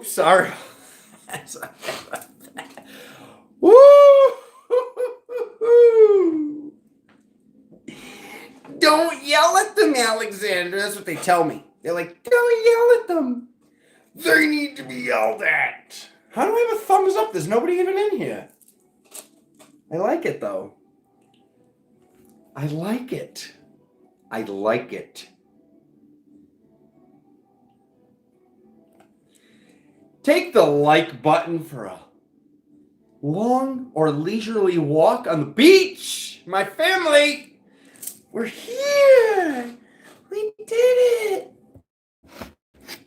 Oops, sorry. Woo! Don't yell at them, Alexander. That's what they tell me. They're like, don't yell at them. They need to be yelled at. How do I have a thumbs up? There's nobody even in here. I like it, though. I like it. I like it. Take the like button for a long or leisurely walk on the beach. My family, we're here. We did it.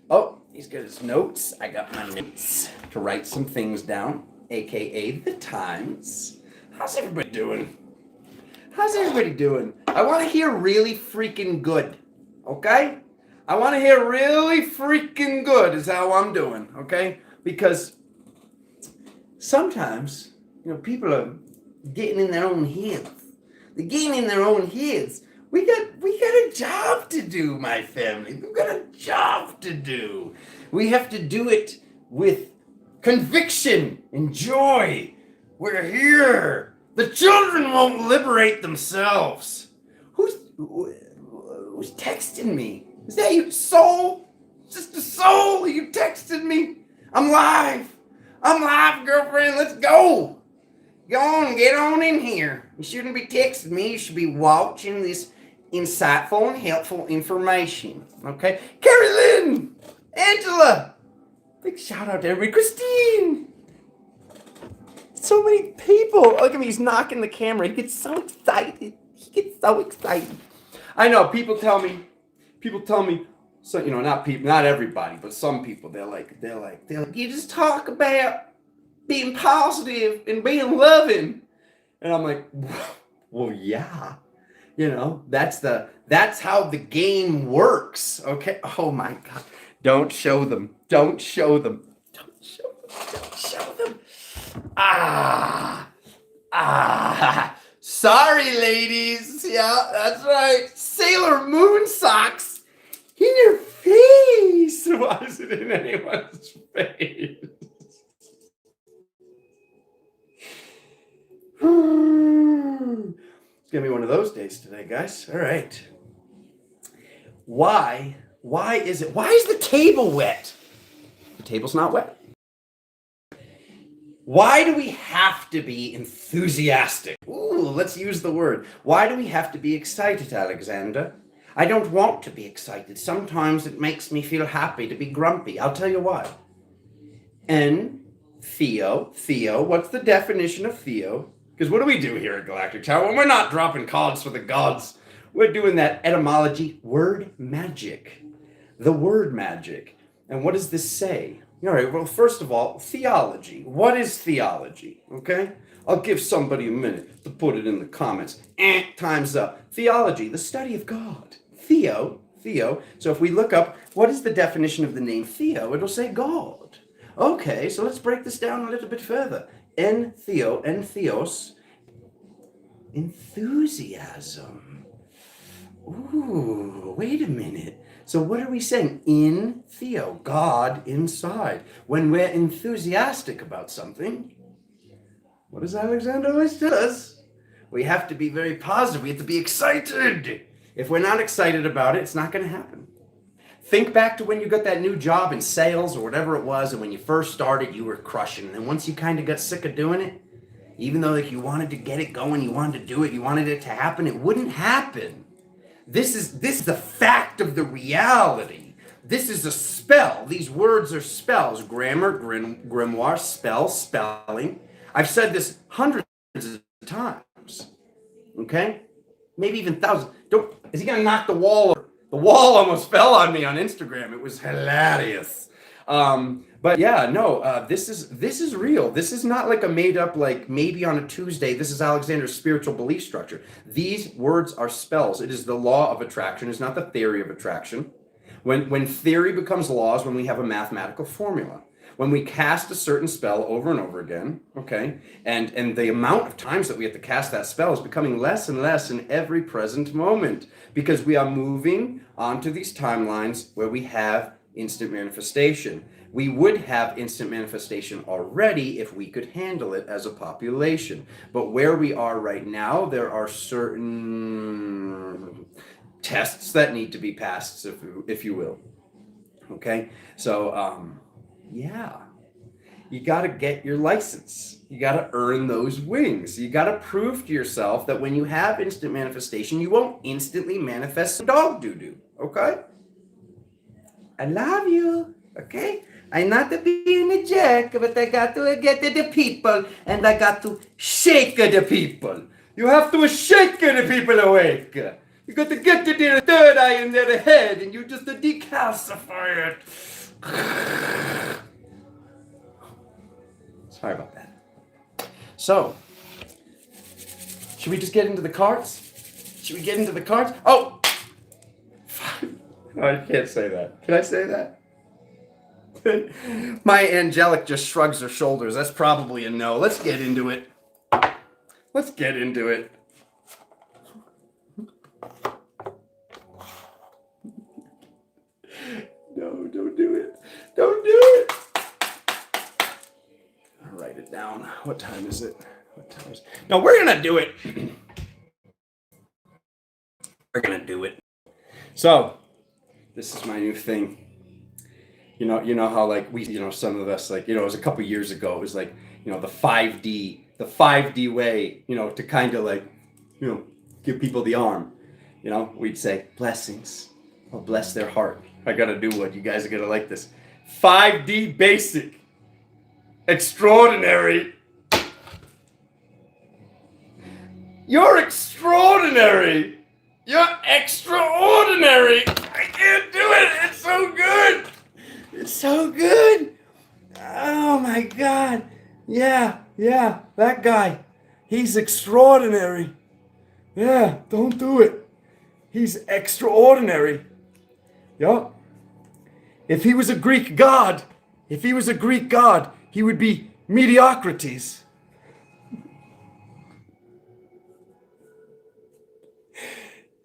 Oh, he's got his notes. I got my notes to write some things down, aka the times. How's everybody doing? How's everybody doing? I want to hear really freaking good, okay? I want to hear really freaking good is how I'm doing, okay? Because sometimes, people are getting in their own heads. They're getting in their own heads. We got a job to do, my family. We've got a job to do. We have to do it with conviction and joy. We're here. The children won't liberate themselves. Who's texting me? Is that you, Soul? Sister Soul, you texted me? I'm live. I'm live, girlfriend. Let's go. Go on, get on in here. You shouldn't be texting me. You should be watching this insightful and helpful information. Okay? Carrie Lynn, Angela. Big shout out to everybody. Christine. So many people. Look at me. He's knocking the camera. He gets so excited. I know. People tell me, so, not everybody, but some people, they're like, you just talk about being positive and being loving. And I'm like, well, yeah, that's how the game works. Okay. Oh my God. Don't show them. Sorry, ladies. Yeah, that's right. Sailor Moon socks in your face. Why is it in anyone's face? It's gonna be one of those days today, guys. All right. Why is the table wet? The table's not wet. Why do we have to be enthusiastic? Ooh, let's use the word. Why do we have to be excited, Alexander? I don't want to be excited. Sometimes it makes me feel happy to be grumpy. I'll tell you why. Theo. What's the definition of Theo? Because what do we do here at Galactic Tower? When we're not dropping cards for the gods, we're doing that etymology, word magic. The word magic. And what does this say? All right, well, first of all, theology. What is theology? Okay? I'll give somebody a minute to put it in the comments. Time's up. Theology, the study of God. Theo. So if we look up, what is the definition of the name Theo? It'll say God. Okay, so let's break this down a little bit further. Theos. Enthusiasm. Ooh, wait a minute. So what are we saying? In Theo, God inside. When we're enthusiastic about something, what does Alexander always tell us? We have to be very positive. We have to be excited. If we're not excited about it, it's not going to happen. Think back to when you got that new job in sales or whatever it was, and when you first started, you were crushing. And then once you kind of got sick of doing it, even though you wanted to get it going, you wanted to do it, you wanted it to happen, it wouldn't happen. This is the fact of the reality. This is a spell. These words are spells. Grammar, grimoire, spelling. I've said this hundreds of times. Okay? Maybe even thousands. Is he going to knock the wall over? The wall almost fell on me on Instagram. It was hilarious. But yeah, no, this is real. This is not like a made up, like maybe on a Tuesday, this is Alexander's spiritual belief structure. These words are spells. It is the law of attraction. It's not the theory of attraction. When theory becomes law is when we have a mathematical formula. When we cast a certain spell over and over again, okay, and the amount of times that we have to cast that spell is becoming less and less in every present moment because we are moving onto these timelines where we have instant manifestation. We would have instant manifestation already if we could handle it as a population. But where we are right now, there are certain tests that need to be passed, if you will. Okay? So, yeah. You got to get your license. You got to earn those wings. You got to prove to yourself that when you have instant manifestation, you won't instantly manifest some dog doo-doo. Okay? I love you. Okay? I'm not to be in a jerk, but I got to get to the people, and I got to shake the people. You have to shake the people awake. You got to get to their third eye in their head, and you just decalcify it. Sorry about that. So, should we just get into the cards? Should we get into the cards? Oh! I can't say that. Can I say that? My angelic just shrugs her shoulders. That's probably a no. Let's get into it. Let's get into it. No, don't do it. Don't do it. I'll write it down. What time is it? What time is it? No, we're going to do it. We're going to do it. So, this is my new thing. You know how like some of us, like, it was a couple years ago, it was like, the 5D way, to kind of like, give people the arm. We'd say blessings. Oh, bless their heart. I got to do one. You guys are going to like this. 5D basic. Extraordinary. You're extraordinary. You're extraordinary. I can't do it. It's so good. It's so good. Oh my God. Yeah, that guy. He's extraordinary. Yeah, don't do it. He's extraordinary. Yup. If he was a Greek god, he would be mediocrities.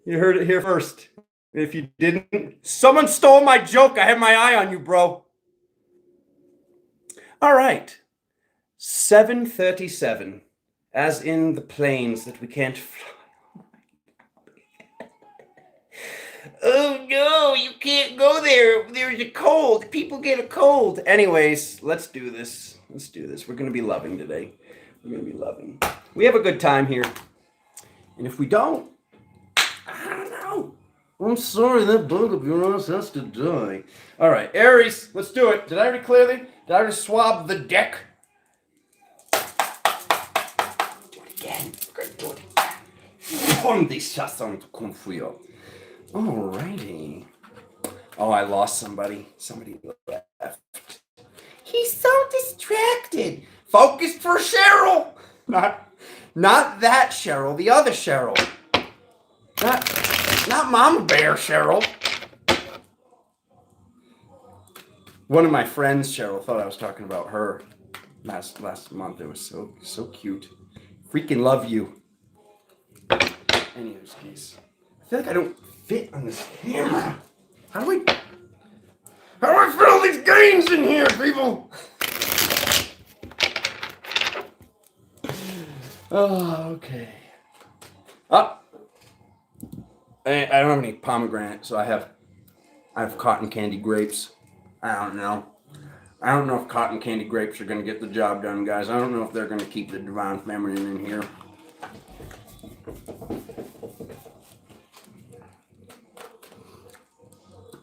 You heard it here first. If you didn't, someone stole my joke. I have my eye on you, bro. All right. 737, as in the planes that we can't fly. Oh no, you can't go there. There's a cold. People get a cold. Anyways, let's do this. We're going to be loving today. We have a good time here. And if we don't, I don't know. I'm sorry, that bug of yours has to die. All right, Aries, let's do it. Did I read clearly? Did I already swab the deck? Do it again. We're going to do it again. Alrighty. Oh, I lost somebody. Somebody left. He's so distracted. Focus for Cheryl. Not that Cheryl. The other Cheryl. Not Mama Bear Cheryl. One of my friends, Cheryl, thought I was talking about her last month. It was so cute. Freaking love you. Anyways, case. I feel like I don't fit on this camera. How do I fit all these games in here, people? Oh, okay. I don't have any pomegranate, so I have cotton candy grapes. I don't know if cotton candy grapes are going to get the job done, guys. I don't know if they're going to keep the divine feminine in here.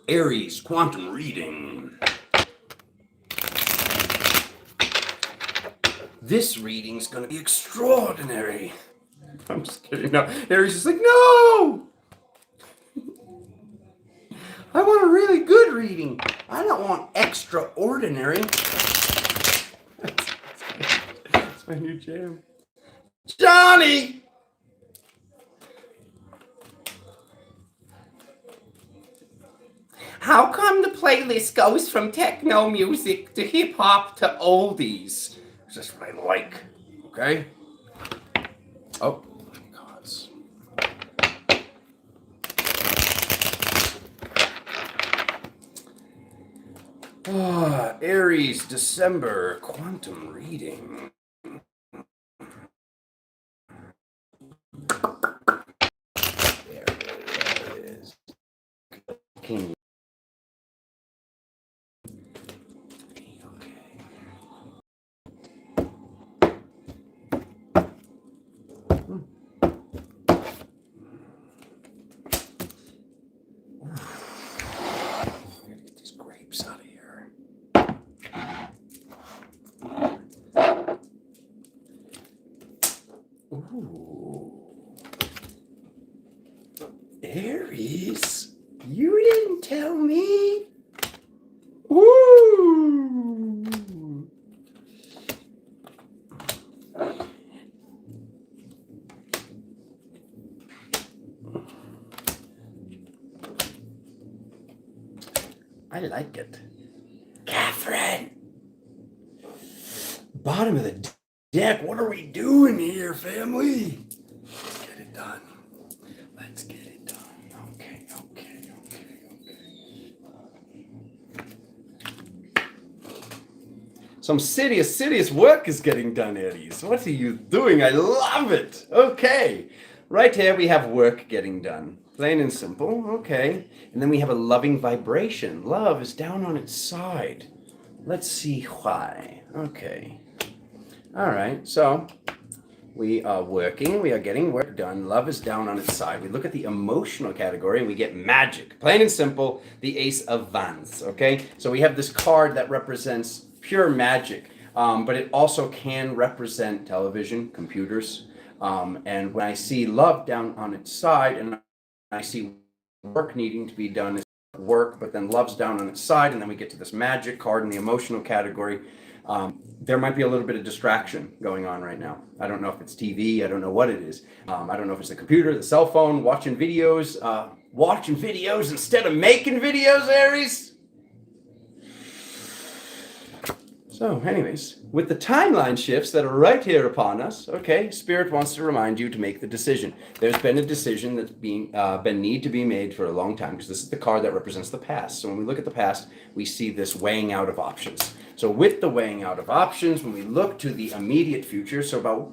Aries quantum reading. This reading's going to be extraordinary. I'm just kidding. No, Aries is like, no! I want a really good reading. I don't want extraordinary. That's my new jam. Johnny! How come the playlist goes from techno music to hip hop to oldies? It's just what I like. Okay? Oh, gods. Aries, December, quantum reading. There it is. King. Out of here. Ooh. Aries, you didn't tell me. Ooh. I like it. Catherine! Bottom of the deck, what are we doing here, family? Let's get it done. Let's get it done. Okay. Some serious work is getting done, Aries. What are you doing? I love it. Okay. Right here we have work getting done. Plain and simple. Okay. And then we have a loving vibration. Love is down on its side. Let's see why. Okay. All right. So we are working. We are getting work done. Love is down on its side. We look at the emotional category and we get magic. Plain and simple, the Ace of Wands. Okay. So we have this card that represents pure magic, but it also can represent television, computers. And when I see love down on its side and I see work needing to be done, it's work, but then love's down on its side, and then we get to this magic card in the emotional category. There might be a little bit of distraction going on right now. I don't know if it's TV. I don't know what it is. I don't know if it's the computer, the cell phone, watching videos instead of making videos, Aries. So anyways, with the timeline shifts that are right here upon us, okay, Spirit wants to remind you to make the decision. There's been a decision that's been need to be made for a long time, because this is the card that represents the past. So when we look at the past, we see this weighing out of options. So with the weighing out of options, when we look to the immediate future, so about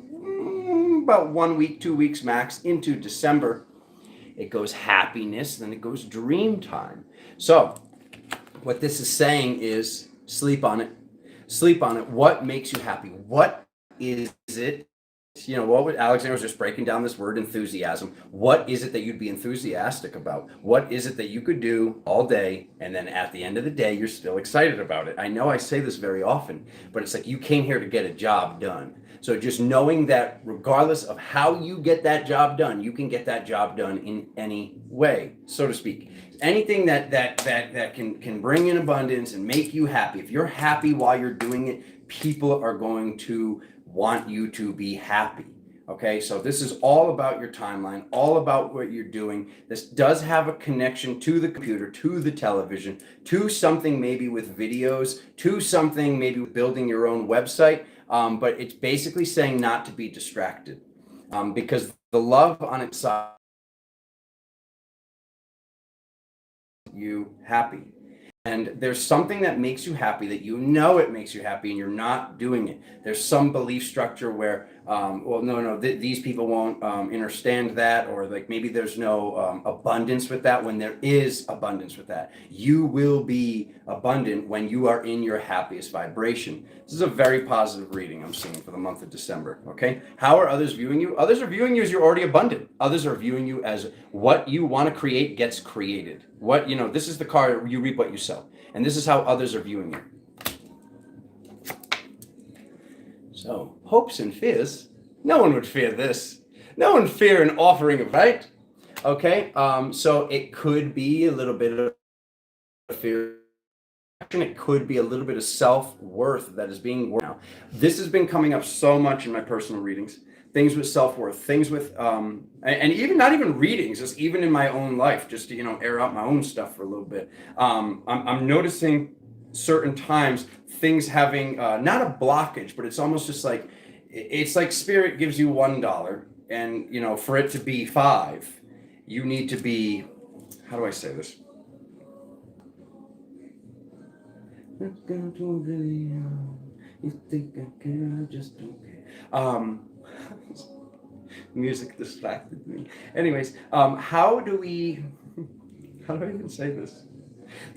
1 week, 2 weeks max into December, it goes happiness, then it goes dream time. So what this is saying is sleep on it. Sleep on it. What makes you happy? What is it? You know, what would Alexander was just breaking down this word enthusiasm. What is it that you'd be enthusiastic about? What is it that you could do all day, and then at the end of the day, you're still excited about it? I know I say this very often, but it's like you came here to get a job done. So just knowing that regardless of how you get that job done, you can get that job done in any way, so to speak. Anything that can bring in abundance and make you happy. If you're happy while you're doing it, people are going to want you to be happy. Okay, so this is all about your timeline, all about what you're doing. This does have a connection to the computer, to the television, to something maybe with videos, to something maybe with building your own website. But it's basically saying not to be distracted, because the love on its side you happy. And there's something that makes you happy that you know it makes you happy and you're not doing it. There's some belief structure where, these people won't understand that, or like maybe there's no abundance with that when there is abundance with that. You will be abundant when you are in your happiest vibration. This is a very positive reading I'm seeing for the month of December, okay? How are others viewing you? Others are viewing you as you're already abundant. Others are viewing you as what you want to create gets created. This is the card, you reap what you sow. And this is how others are viewing you. So, hopes and fears. No one would fear this. No one would fear an offering of right. Okay, so it could be a little bit of fear. It could be a little bit of self-worth that is being worked now. This has been coming up so much in my personal readings. Things with self-worth, things with, and even not even readings, just even in my own life, just to, air out my own stuff for a little bit. I'm noticing certain times things having, not a blockage, but it's almost just like, it's like Spirit gives you $1 and, for it to be 5, you need to be, how do I say this? Let's go to a video. You think I care? I just don't care. Music distracted me. Anyways, how do I even say this?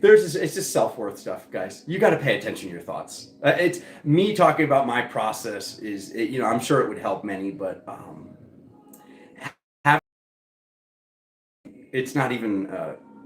It's just self-worth stuff, guys. You got to pay attention to your thoughts. It's me talking about my process I'm sure it would help many, but have, it's not even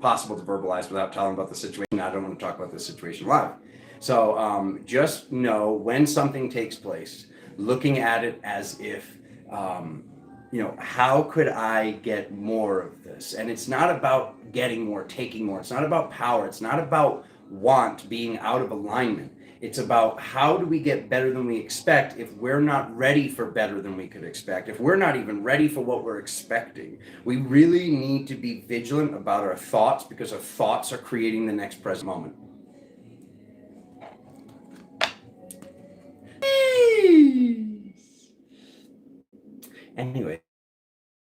possible to verbalize without telling about the situation. I don't want to talk about this situation live. So just know when something takes place, looking at it as if, how could I get more of this? And it's not about getting more, taking more. It's not about power. It's not about want being out of alignment. It's about how do we get better than we expect if we're not ready for better than we could expect, if we're not even ready for what we're expecting. We really need to be vigilant about our thoughts because our thoughts are creating the next present moment. Anyway,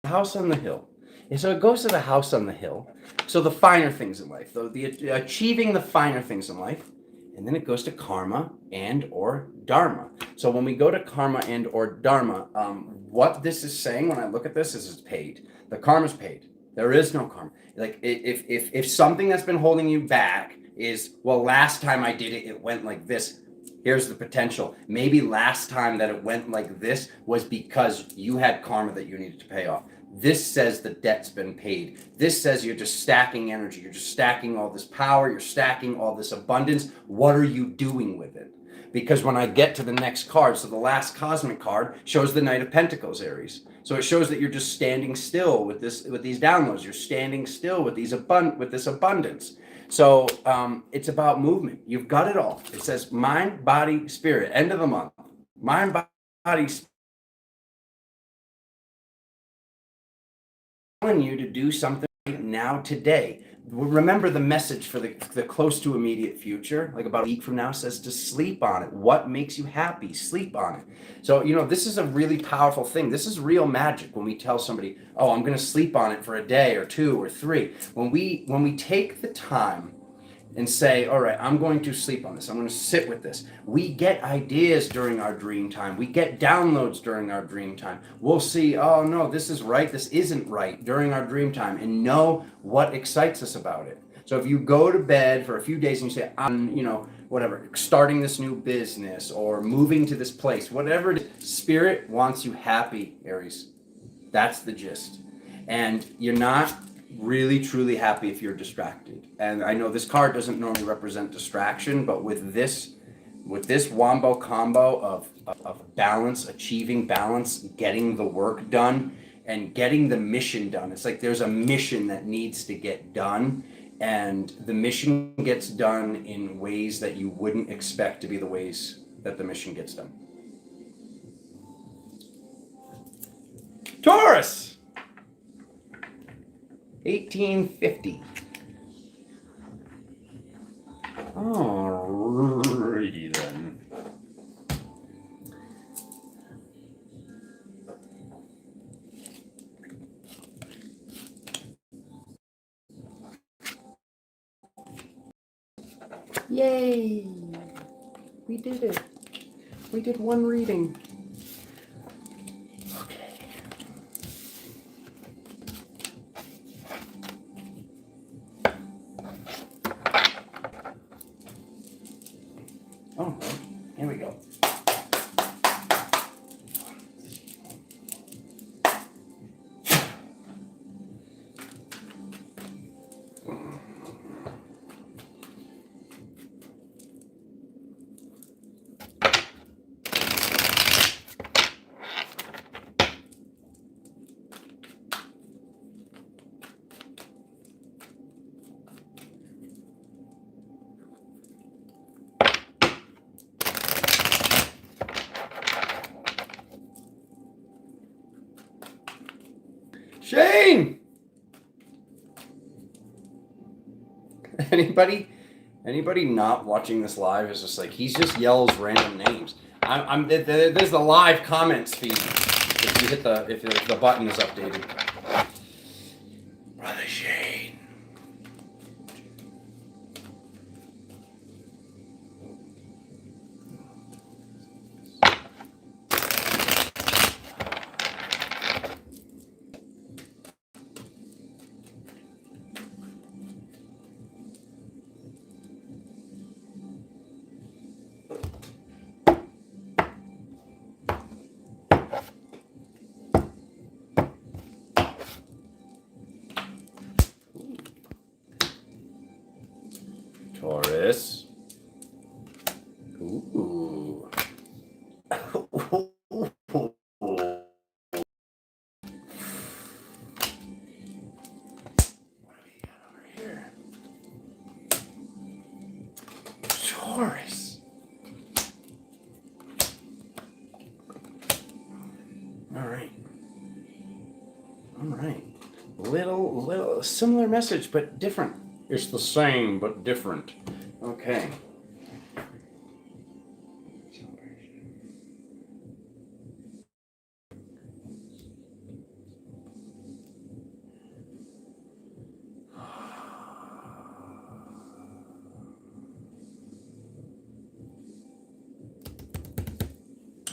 house on the hill. And so it goes to the house on the hill. So the finer things in life, though, achieving the finer things in life. And then it goes to karma and or dharma. So when we go to karma and or dharma, what this is saying when I look at this is it's paid. The karma's paid. There is no karma. Like if something that's been holding you back is, well, last time I did it, it went like this. Here's the potential. Maybe last time that it went like this was because you had karma that you needed to pay off. This says the debt's been paid. This says you're just stacking energy. You're just stacking all this power. You're stacking all this abundance. What are you doing with it? Because when I get to the next card, so the last cosmic card shows the Knight of Pentacles, Aries. So it shows that you're just standing still with these downloads. You're standing still with this abundance. So it's about movement. You've got it all. It says mind, body, spirit. End of the month. Mind, body, spirit. Telling you to do something right now today. Remember the message for the close to immediate future, like about a week from now, says to sleep on it. What makes you happy? Sleep on it. So, this is a really powerful thing. This is real magic when we tell somebody, oh, I'm going to sleep on it for a day or 2 or 3. When we take the time and say, all right, I'm going to sleep on this. I'm going to sit with this. We get ideas during our dream time. We get downloads during our dream time. We'll see, oh no, this is right, this isn't right during our dream time, and know what excites us about it. So if you go to bed for a few days and you say, I'm, whatever, starting this new business or moving to this place, whatever it is, Spirit wants you happy, Aries. That's the gist. And you're not really truly happy if you're distracted. And I know this card doesn't normally represent distraction, but with this wombo combo of balance, achieving balance, getting the work done, and getting the mission done. It's like there's a mission that needs to get done, and the mission gets done in ways that you wouldn't expect to be the ways that the mission gets done. Taurus! 1850. Alrighty then. Yay! We did it. We did one reading. Oh, here we go. Shane! Anybody not watching this live is just like, he just yells random names. There's the live comments feed. If you hit if the button is updated. Brother Shane. All right. All right. Little similar message, but different. It's the same, but different. Okay.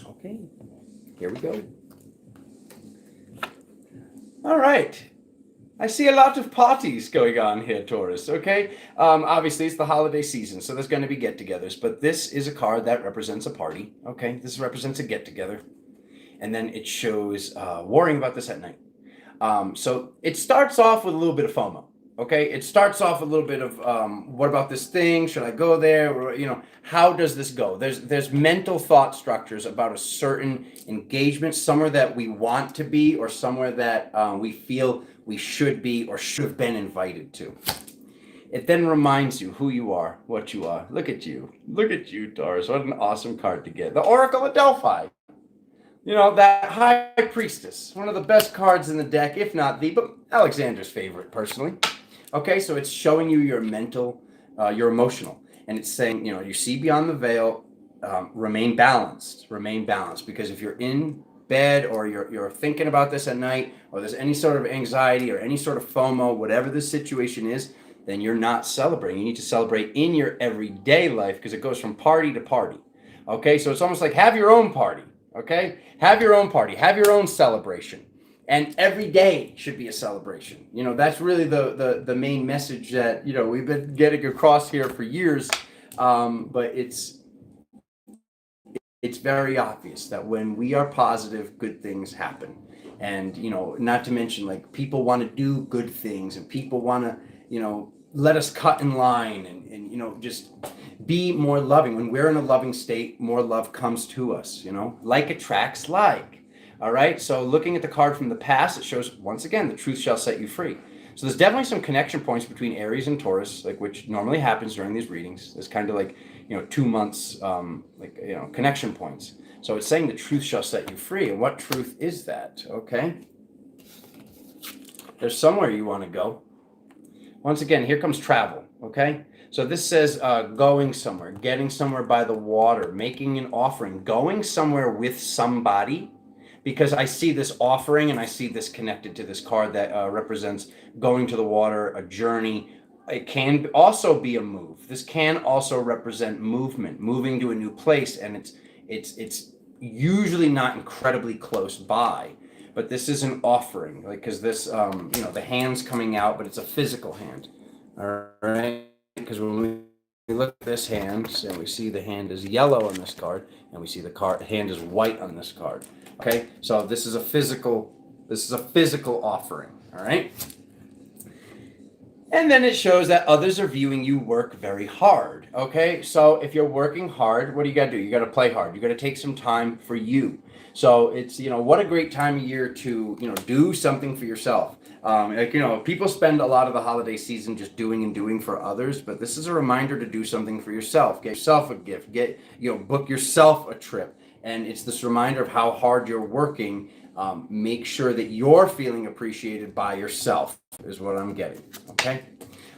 Okay. Here we go. All right. I see a lot of parties going on here, Taurus, okay? Obviously, it's the holiday season, so there's going to be get-togethers, but this is a card that represents a party, okay? This represents a get-together, and then it shows worrying about this at night. So it starts off with a little bit of FOMO, okay? It starts off with a little bit of, what about this thing? Should I go there? Or, you know, how does this go? There's mental thought structures about a certain engagement, somewhere that we want to be or somewhere that we feel we should be or should have been invited to. It then reminds you who you are, what you are. Look at you. Look at you, Taurus. What an awesome card to get. The Oracle of Delphi. You know, that High Priestess. One of the best cards in the deck, if not the, but Alexander's favorite, personally. Okay, so it's showing you your mental, your emotional. And it's saying, you know, you see beyond the veil, remain balanced. Remain balanced. Because if you're in bed or you're thinking about this at night, or there's any sort of anxiety or any sort of FOMO, whatever the situation is, then you're not celebrating. You need to celebrate in your everyday life because it goes from party to party. Okay, so it's almost like have your own party. Okay, have your own party, have your own celebration, and every day should be a celebration. You know, that's really the main message that, you know, we've been getting across here for years, but it's very obvious that when we are positive, good things happen. And, you know, not to mention, like, people want to do good things and people want to, you know, let us cut in line and, you know, just be more loving. When we're in a loving state, more love comes to us, you know, like attracts like. All right. So looking at the card from the past, it shows, once again, the truth shall set you free. So there's definitely some connection points between Aries and Taurus, like, which normally happens during these readings. There's kind of like, you know, 2 months, like, you know, connection points. So it's saying the truth shall set you free. And what truth is that? Okay. There's somewhere you want to go. Once again, here comes travel. Okay. So this says going somewhere, getting somewhere by the water, making an offering, going somewhere with somebody, because I see this offering and I see this connected to this card that represents going to the water, a journey. It can also be a move. This can also represent movement, moving to a new place, and it's usually not incredibly close by, but this is an offering, like, because this, you know, the hand's coming out, but it's a physical hand. All right. Because when we look at this hand and we see the hand is yellow on this card, and we see the hand is white on this card. Okay, so this is a physical offering. All right. And then it shows that others are viewing you work very hard. Okay, so if you're working hard, what do you got to do? You got to play hard. You got to take some time for you. So it's, you know, what a great time of year to, you know, do something for yourself. Like, you know, people spend a lot of the holiday season just doing for others, but this is a reminder to do something for yourself. Get yourself a gift. Book yourself a trip. And it's this reminder of how hard you're working. Make sure that you're feeling appreciated by yourself is what I'm getting. Okay.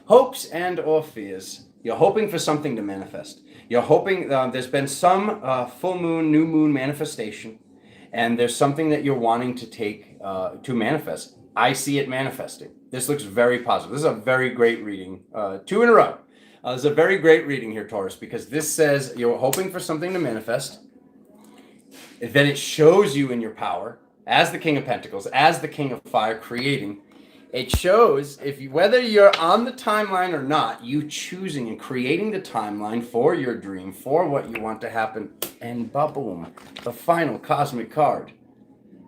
Hopes and or fears. You're hoping for something to manifest. You're hoping there's been some full moon, new moon manifestation, and there's something that you're wanting to take to manifest. I see it manifesting. This looks very positive. This is a very great reading. 2 in a row. This is a very great reading here, Taurus, because this says you're hoping for something to manifest. Then it shows you in your power as the King of Pentacles, as the King of Fire, creating. It shows whether you're on the timeline or not, you choosing and creating the timeline for your dream, for what you want to happen, and ba-boom, the final cosmic card.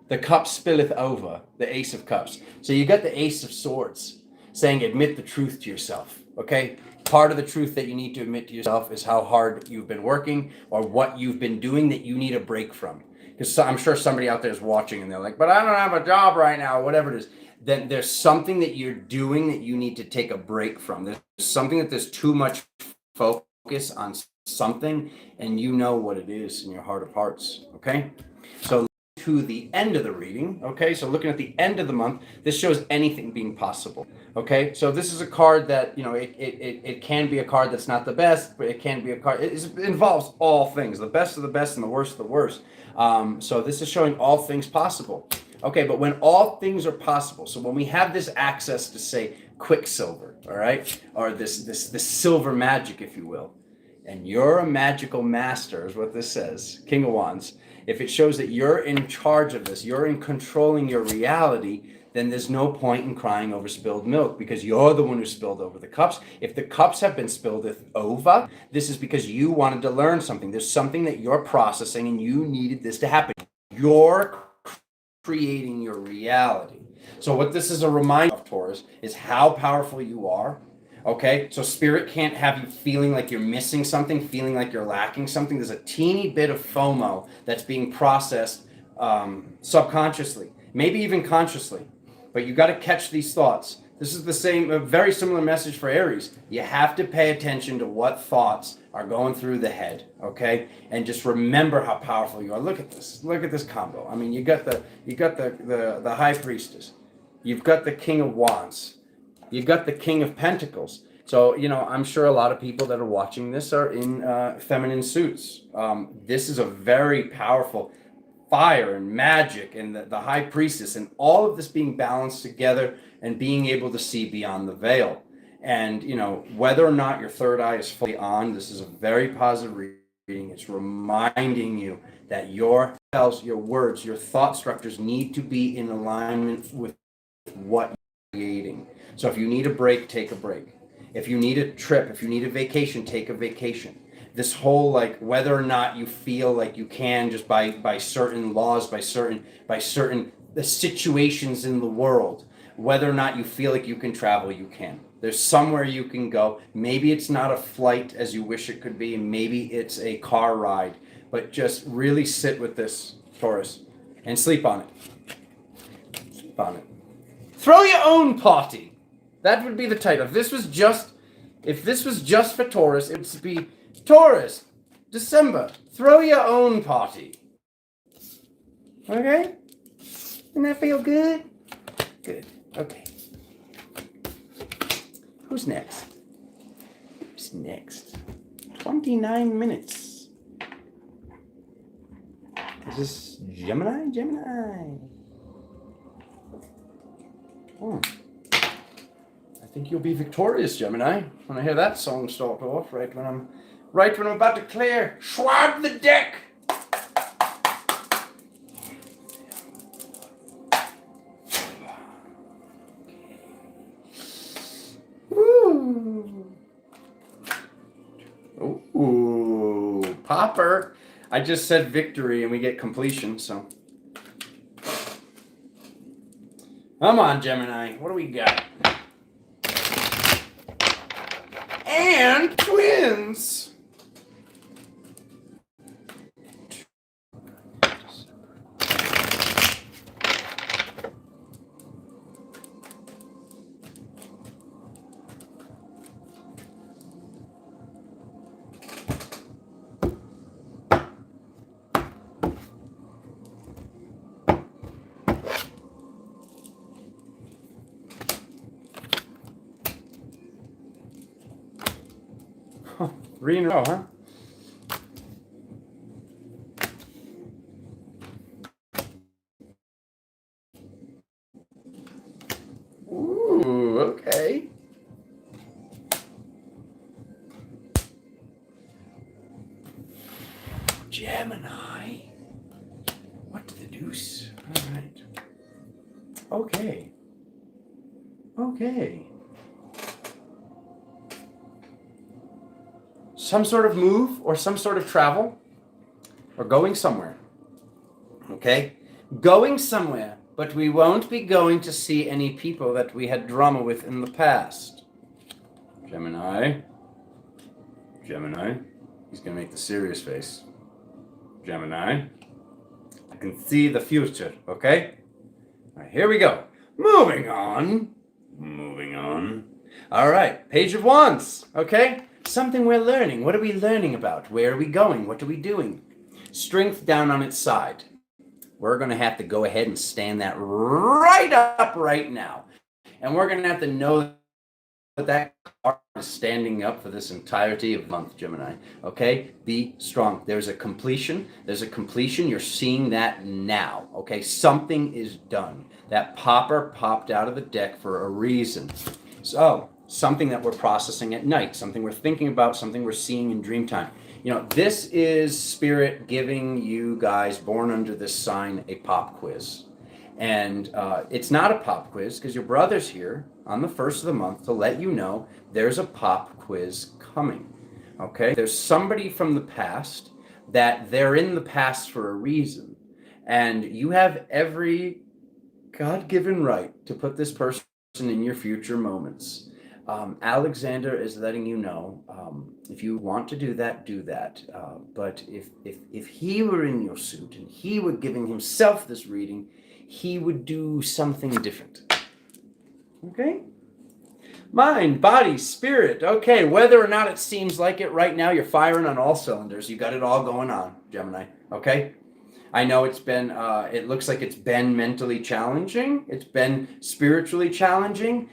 The cup spilleth over, the Ace of Cups. So you got the Ace of Swords saying admit the truth to yourself, okay? Part of the truth that you need to admit to yourself is how hard you've been working or what you've been doing that you need a break from. Because I'm sure somebody out there is watching and they're like, but I don't have a job right now, whatever it is. Then there's something that you're doing that you need to take a break from. There's something that there's too much focus on something, and you know what it is in your heart of hearts, okay? So to the end of the reading, okay? So looking at the end of the month, this shows anything being possible, okay? So this is a card that, you know, it can be a card that's not the best, but it can be a card, it involves all things, the best of the best and the worst of the worst. So this is showing all things possible. Okay, but when all things are possible, so when we have this access to, say, Quicksilver, all right, or this silver magic, if you will, and you're a magical master, is what this says, King of Wands. If it shows that you're in charge of this, you're in controlling your reality, then there's no point in crying over spilled milk, because you're the one who spilled over the cups. If the cups have been spilled over, this is because you wanted to learn something. There's something that you're processing and you needed this to happen. You're creating your reality. So what this is a reminder of, Taurus, is how powerful you are. Okay, so spirit can't have you feeling like you're missing something, feeling like you're lacking something. There's a teeny bit of FOMO that's being processed subconsciously, maybe even consciously. But you got to catch these thoughts. This is the same, a very similar message for Aries. You have to pay attention to what thoughts are going through the head, okay? And just remember how powerful you are. Look at this. Look at this combo. I mean, you got the High Priestess. You've got the King of Wands. You've got the King of Pentacles. So, you know, I'm sure a lot of people that are watching this are in feminine suits. This is a very powerful fire and magic, and the High Priestess, and all of this being balanced together and being able to see beyond the veil. And, you know, whether or not your third eye is fully on, this is a very positive reading. It's reminding you that your words, your thought structures need to be in alignment with what you're creating. So if you need a break, take a break. If you need a trip, if you need a vacation, take a vacation. This whole, like, whether or not you feel like you can just by certain laws, by certain situations in the world, whether or not you feel like you can travel, you can. There's somewhere you can go. Maybe it's not a flight as you wish it could be. Maybe it's a car ride. But just really sit with this, Taurus, and sleep on it. Sleep on it. Throw your own party. That would be the title. If this was just for Taurus, it would be Taurus, December. Throw your own party. Okay? Doesn't that feel good? Good. Okay. Who's next? Who's next? 29 minutes. Is this Gemini? Gemini. Oh. I think you'll be victorious, Gemini. When I hear that song start off, right when I'm about to clear, swab the deck. Ooh, popper. I just said victory and we get completion, so. Come on, Gemini. What do we got? And twins. Three in a row, huh? Ooh, okay. Gemini. What the deuce? All right. Okay. Okay. Some sort of move or some sort of travel or going somewhere. Okay? Going somewhere, but we won't be going to see any people that we had drama with in the past. Gemini. Gemini. He's going to make the serious face. Gemini. I can see the future, okay? All right, here we go. Moving on. Moving on. All right, Page of Wands, okay? Something we're learning. What are we learning about? Where are we going? What are we doing? Strength down on its side. We're going to have to go ahead and stand that right up right now. And we're going to have to know that card is standing up for this entirety of the month, Gemini. Okay? Be strong. There's a completion. There's a completion. You're seeing that now. Okay? Something is done. That popper popped out of the deck for a reason. So, something that we're processing at night, something we're thinking about, something we're seeing in dream time. You know, this is Spirit giving you guys born under this sign a pop quiz. And it's not a pop quiz because your brother's here on the 1st of the month to let you know there's a pop quiz coming. Okay? There's somebody from the past that they're in the past for a reason. And you have every God-given right to put this person in your future moments. Alexander is letting you know, if you want to do that, do that. But if he were in your suit and he were giving himself this reading, he would do something different. Okay? Mind, body, spirit. Okay, whether or not it seems like it right now, you're firing on all cylinders. You got it all going on, Gemini. Okay? I know it's been, it looks like it's been mentally challenging. It's been spiritually challenging.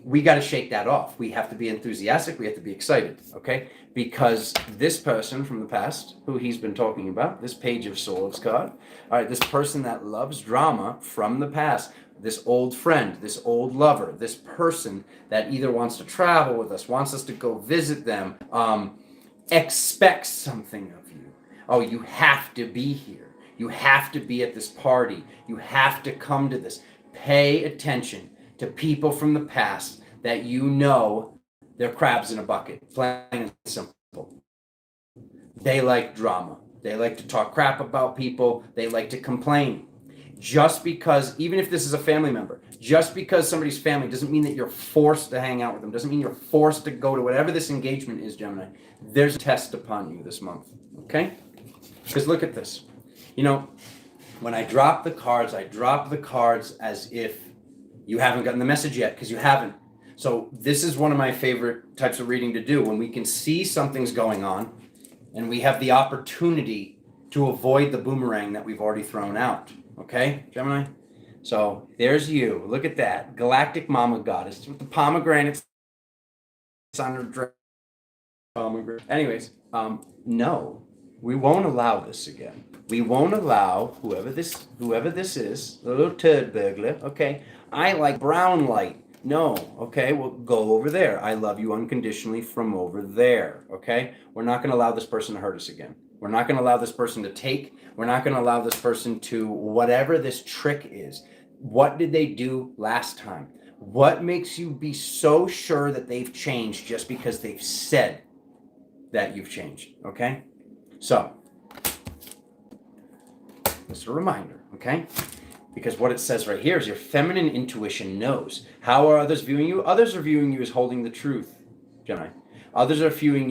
We got to shake that off. We have to be enthusiastic. We have to be excited, okay? Because this person from the past, who he's been talking about, this Page of Swords card, all right, this person that loves drama from the past, this old friend, this old lover, this person that either wants to travel with us, wants us to go visit them, expects something of you. Oh, you have to be here. You have to be at this party. You have to come to this. Pay attention to people from the past that you know they're crabs in a bucket, plain and simple. They like drama. They like to talk crap about people. They like to complain. Just because, even if this is a family member, just because somebody's family doesn't mean that you're forced to hang out with them, doesn't mean you're forced to go to whatever this engagement is, Gemini. There's a test upon you this month, okay? Because look at this. You know, when I drop the cards as if you haven't gotten the message yet, because you haven't. So this is one of my favorite types of reading to do, when we can see something's going on and we have the opportunity to avoid the boomerang that we've already thrown out. Okay, Gemini? So there's you. Look at that. Galactic Mama Goddess with the pomegranates on her dress. Pomegranate. Anyways, no, we won't allow this again. We won't allow whoever this is, the little turd burglar, okay? I like brown light. No, okay, well, go over there. I love you unconditionally from over there, okay? We're not going to allow this person to hurt us again. We're not going to allow this person to take. We're not going to allow this person to, whatever this trick is. What did they do last time? What makes you be so sure that they've changed just because they've said that you've changed, okay? So, just a reminder, okay? Because what it says right here is your feminine intuition knows. How are others viewing you? Others are viewing you as holding the truth, Gemini. Others are viewing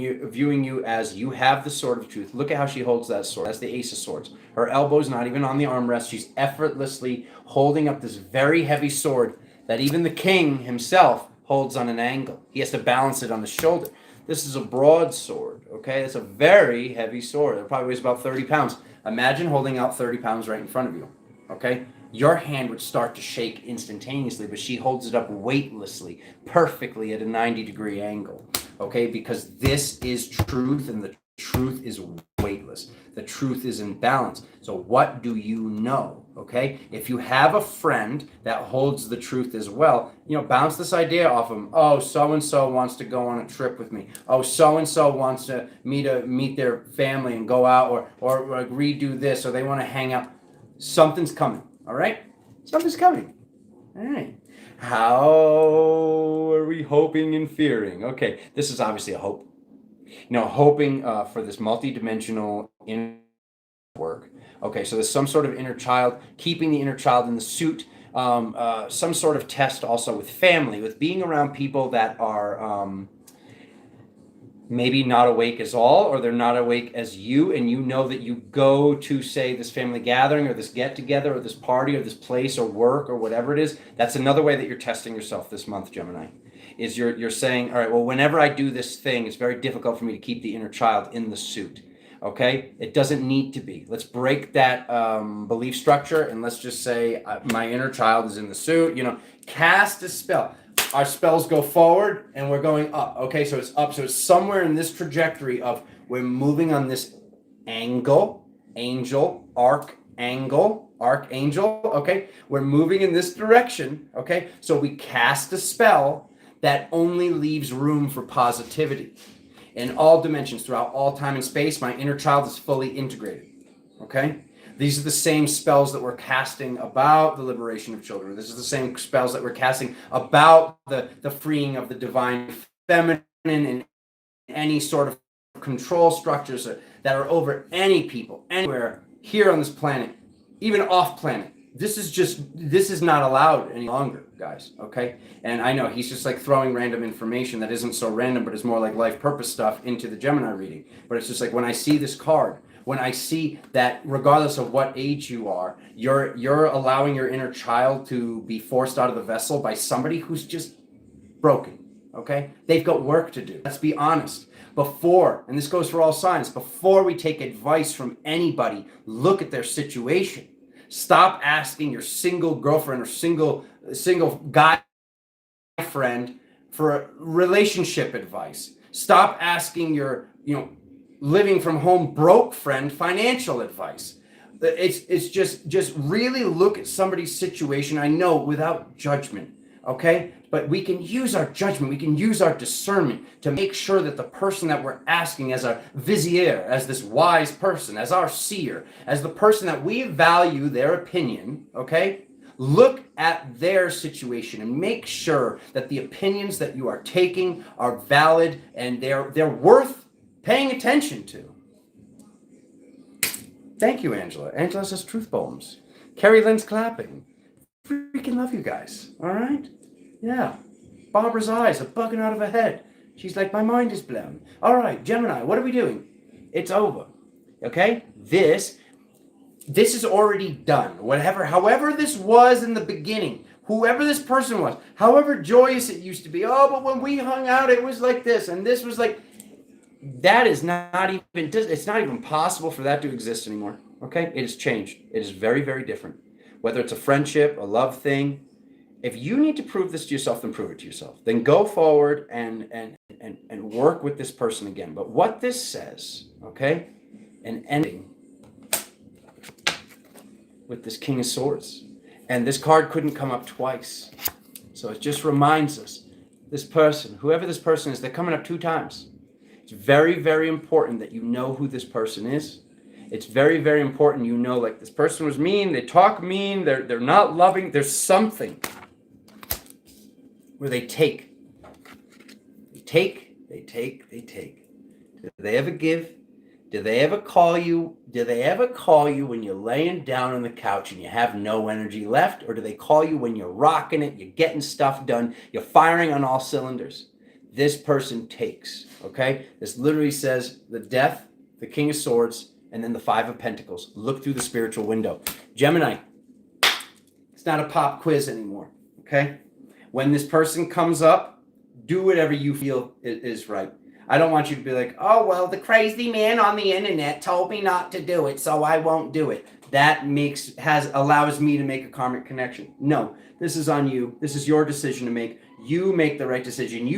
you as you have the sword of truth. Look at how she holds that sword. That's the Ace of Swords. Her elbow's not even on the armrest. She's effortlessly holding up this very heavy sword that even the king himself holds on an angle. He has to balance it on the shoulder. This is a broadsword, okay? It's a very heavy sword. It probably weighs about 30 pounds. Imagine holding out 30 pounds right in front of you, okay? Your hand would start to shake instantaneously, but she holds it up weightlessly, perfectly at a 90-degree angle, okay? Because this is truth, and the truth is weightless. The truth is in balance. So what do you know, okay? If you have a friend that holds the truth as well, you know, bounce this idea off them. Oh, so-and-so wants to go on a trip with me. Oh, so-and-so wants to meet their family and go out or redo this, or they want to hang out. Something's coming, all right? Something's coming, all right. How are we hoping and fearing? Okay, this is obviously a hope. You know, hoping for this multi-dimensional inner work. Okay, so there's some sort of inner child, keeping the inner child in the suit, some sort of test also with family, with being around people that are maybe not awake as all, or they're not awake as you, and you know that you go to, say, this family gathering or this get-together or this party or this place or work or whatever it is. That's another way that you're testing yourself this month, Gemini. Is you're saying, all right, well, whenever I do this thing, it's very difficult for me to keep the inner child in the suit. Okay, it doesn't need to be. Let's break that belief structure, and let's just say my inner child is in the suit. Cast a spell. Our spells go forward, and we're going up. Okay, so it's up. So it's somewhere in this trajectory of we're moving on this angle, angel, archangel. Okay, we're moving in this direction. Okay, so we cast a spell that only leaves room for positivity. In all dimensions, throughout all time and space, my inner child is fully integrated. Okay? These are the same spells that we're casting about the liberation of children. This is the same spells that we're casting about the freeing of the divine feminine and any sort of control structures that are over any people, anywhere here on this planet, even off planet. This is not allowed any longer, guys, okay? And I know he's just like throwing random information that isn't so random, but is more like life purpose stuff into the Gemini reading. But it's just like when I see this card, when I see that regardless of what age you are, you're allowing your inner child to be forced out of the vessel by somebody who's just broken, okay? They've got work to do. Let's be honest. Before, and this goes for all signs, before we take advice from anybody, look at their situation. Stop asking your single girlfriend or single guy friend for relationship advice. Stop asking your, living from home broke friend financial advice. It's just really look at somebody's situation. I know, without judgment, okay? But we can use our judgment, we can use our discernment to make sure that the person that we're asking as our vizier, as this wise person, as our seer, as the person that we value their opinion, okay? Look at their situation and make sure that the opinions that you are taking are valid and they're worth paying attention to. Thank you, Angela. Angela says truth poems. Carrie Lynn's clapping. Freaking love you guys, all right? Yeah. Barbara's eyes are bugging out of her head. She's like, my mind is blown. All right, Gemini, what are we doing? It's over. Okay? This is already done. However this was in the beginning, whoever this person was, however joyous it used to be, oh, but when we hung out, it was like this, and this was like, that is not even, it's not even possible for that to exist anymore. Okay? It has changed. It is very, very different. Whether it's a friendship, a love thing, if you need to prove this to yourself, then prove it to yourself. Then go forward and work with this person again. But what this says, okay, and ending with this King of Swords. And this card couldn't come up twice. So it just reminds us, this person, whoever this person is, they're coming up 2 times. It's very, very important that you know who this person is. It's very, very important like this person was mean, they talk mean, they're not loving. There's something where they take. Do they ever give? Do they ever call you? Do they ever call you when you're laying down on the couch and you have no energy left? Or do they call you when you're rocking it, you're getting stuff done, you're firing on all cylinders? This person takes, okay? This literally says the Death, the King of Swords, and then the 5 of Pentacles. Look through the spiritual window. Gemini, it's not a pop quiz anymore, okay? When this person comes up, do whatever you feel is right. I don't want you to be like, oh, well, the crazy man on the internet told me not to do it, so I won't do it. That allows me to make a karmic connection. No, this is on you. This is your decision to make. You make the right decision.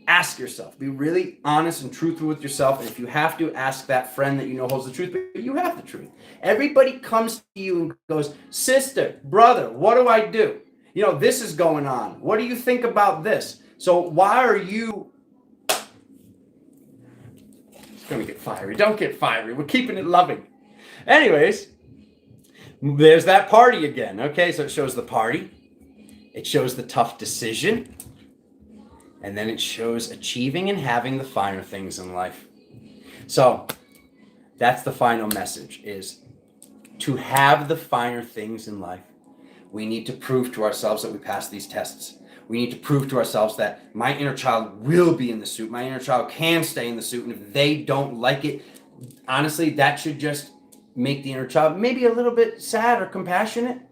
Ask yourself. Be really honest and truthful with yourself. And if you have to, ask that friend that you know holds the truth, but you have the truth. Everybody comes to you and goes, sister, brother, what do I do? This is going on. What do you think about this? So why are you... It's going to get fiery. Don't get fiery. We're keeping it loving. Anyways, there's that party again. Okay, so it shows the party. It shows the tough decision. And then it shows achieving and having the finer things in life. So that's the final message, is to have the finer things in life. We need to prove to ourselves that we pass these tests. We need to prove to ourselves that my inner child will be in the suit. My inner child can stay in the suit. And if they don't like it, honestly, that should just make the inner child maybe a little bit sad or compassionate.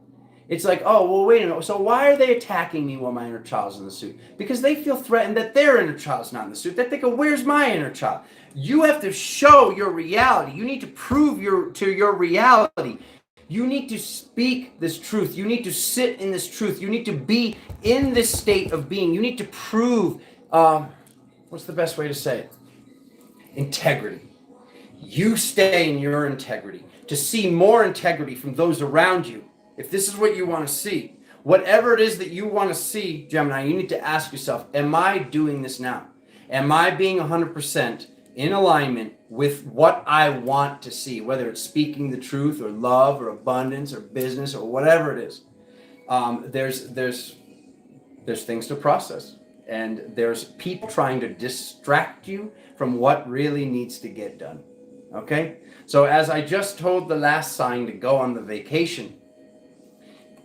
It's like, oh, well, wait a minute. So why are they attacking me while my inner child's in the suit? Because they feel threatened that their inner child's not in the suit. They think, where's my inner child? You have to show your reality. You need to prove your reality. You need to speak this truth. You need to sit in this truth. You need to be in this state of being. You need to prove, what's the best way to say it? Integrity. You stay in your integrity. To see more integrity from those around you. If this is what you want to see, whatever it is that you want to see, Gemini, you need to ask yourself, am I doing this now? Am I being 100% in alignment with what I want to see, whether it's speaking the truth or love or abundance or business or whatever it is? There's things to process, and there's people trying to distract you from what really needs to get done. Okay? So as I just told the last sign to go on the vacation,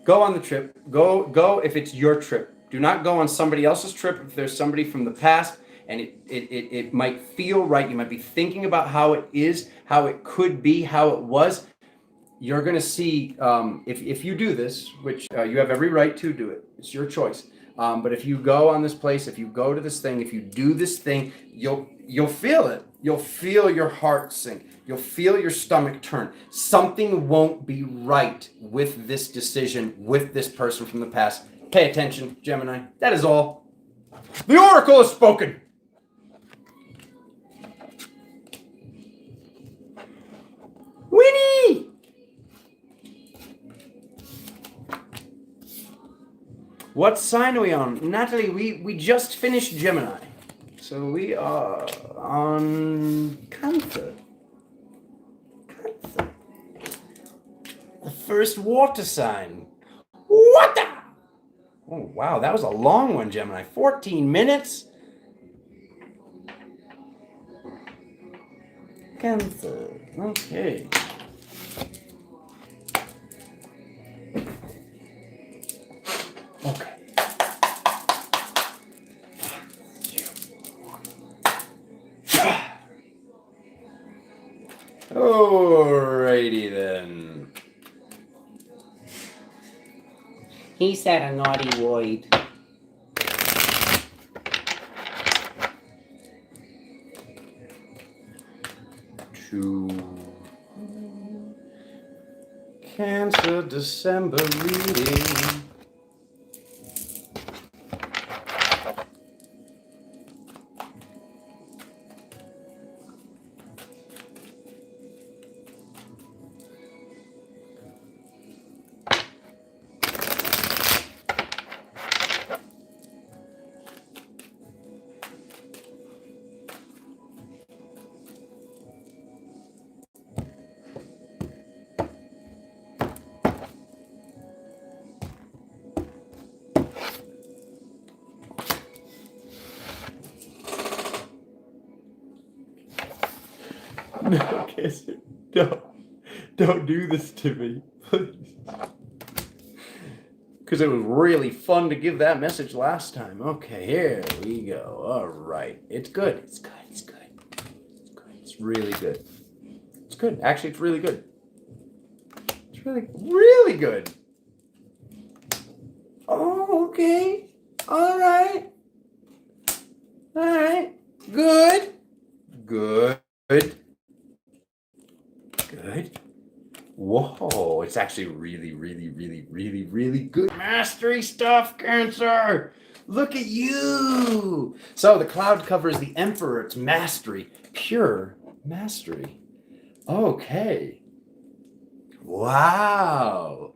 go on the trip. Go if it's your trip. Do not go on somebody else's trip if there's somebody from the past and it might feel right. You might be thinking about how it is, how it could be, how it was. You're going to see, if you do this, which you have every right to do it. It's your choice. But if you go on this place, if you go to this thing, if you do this thing, you'll feel it. You'll feel your heart sink. You'll feel your stomach turn. Something won't be right with this decision, with this person from the past. Pay attention, Gemini. That is all. The oracle has spoken. Winnie! What sign are we on? Natalie, we just finished Gemini. So we are on Cancer. Cancer. The first water sign. Water! Oh, wow, that was a long one, Gemini. 14 minutes. Cancer. Okay. Okay. Alrighty then. He said a naughty word. To Cancer December reading. No, Kissy, don't do this to me, please. Because it was really fun to give that message last time. Okay, here we go. All right, it's good. It's good. It's good. It's good. It's really good. It's good. Actually, it's really good. It's really, really good. Oh, okay. All right. All right. Good. Good. Good. Whoa, it's actually really, really, really, really, really good mastery stuff, Cancer. Look at you. So the cloud covers the Emperor. It's mastery, pure mastery. Okay. Wow.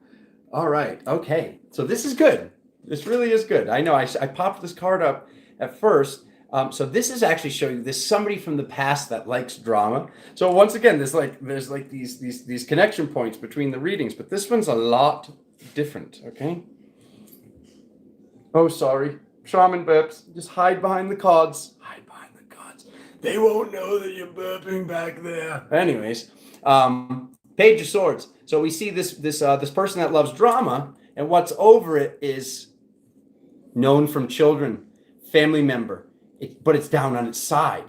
All right. Okay. So this is good. This really is good. I know I popped this card up at first. So this is actually showing this somebody from the past that likes drama. So once again, there's like these connection points between the readings, but this one's a lot different. Okay. Oh, sorry, shaman burps. Just hide behind the cards. Hide behind the cards. They won't know that you're burping back there. Anyways, Page of Swords. So we see this person that loves drama, and what's over it is known from children, family member. But it's down on its side.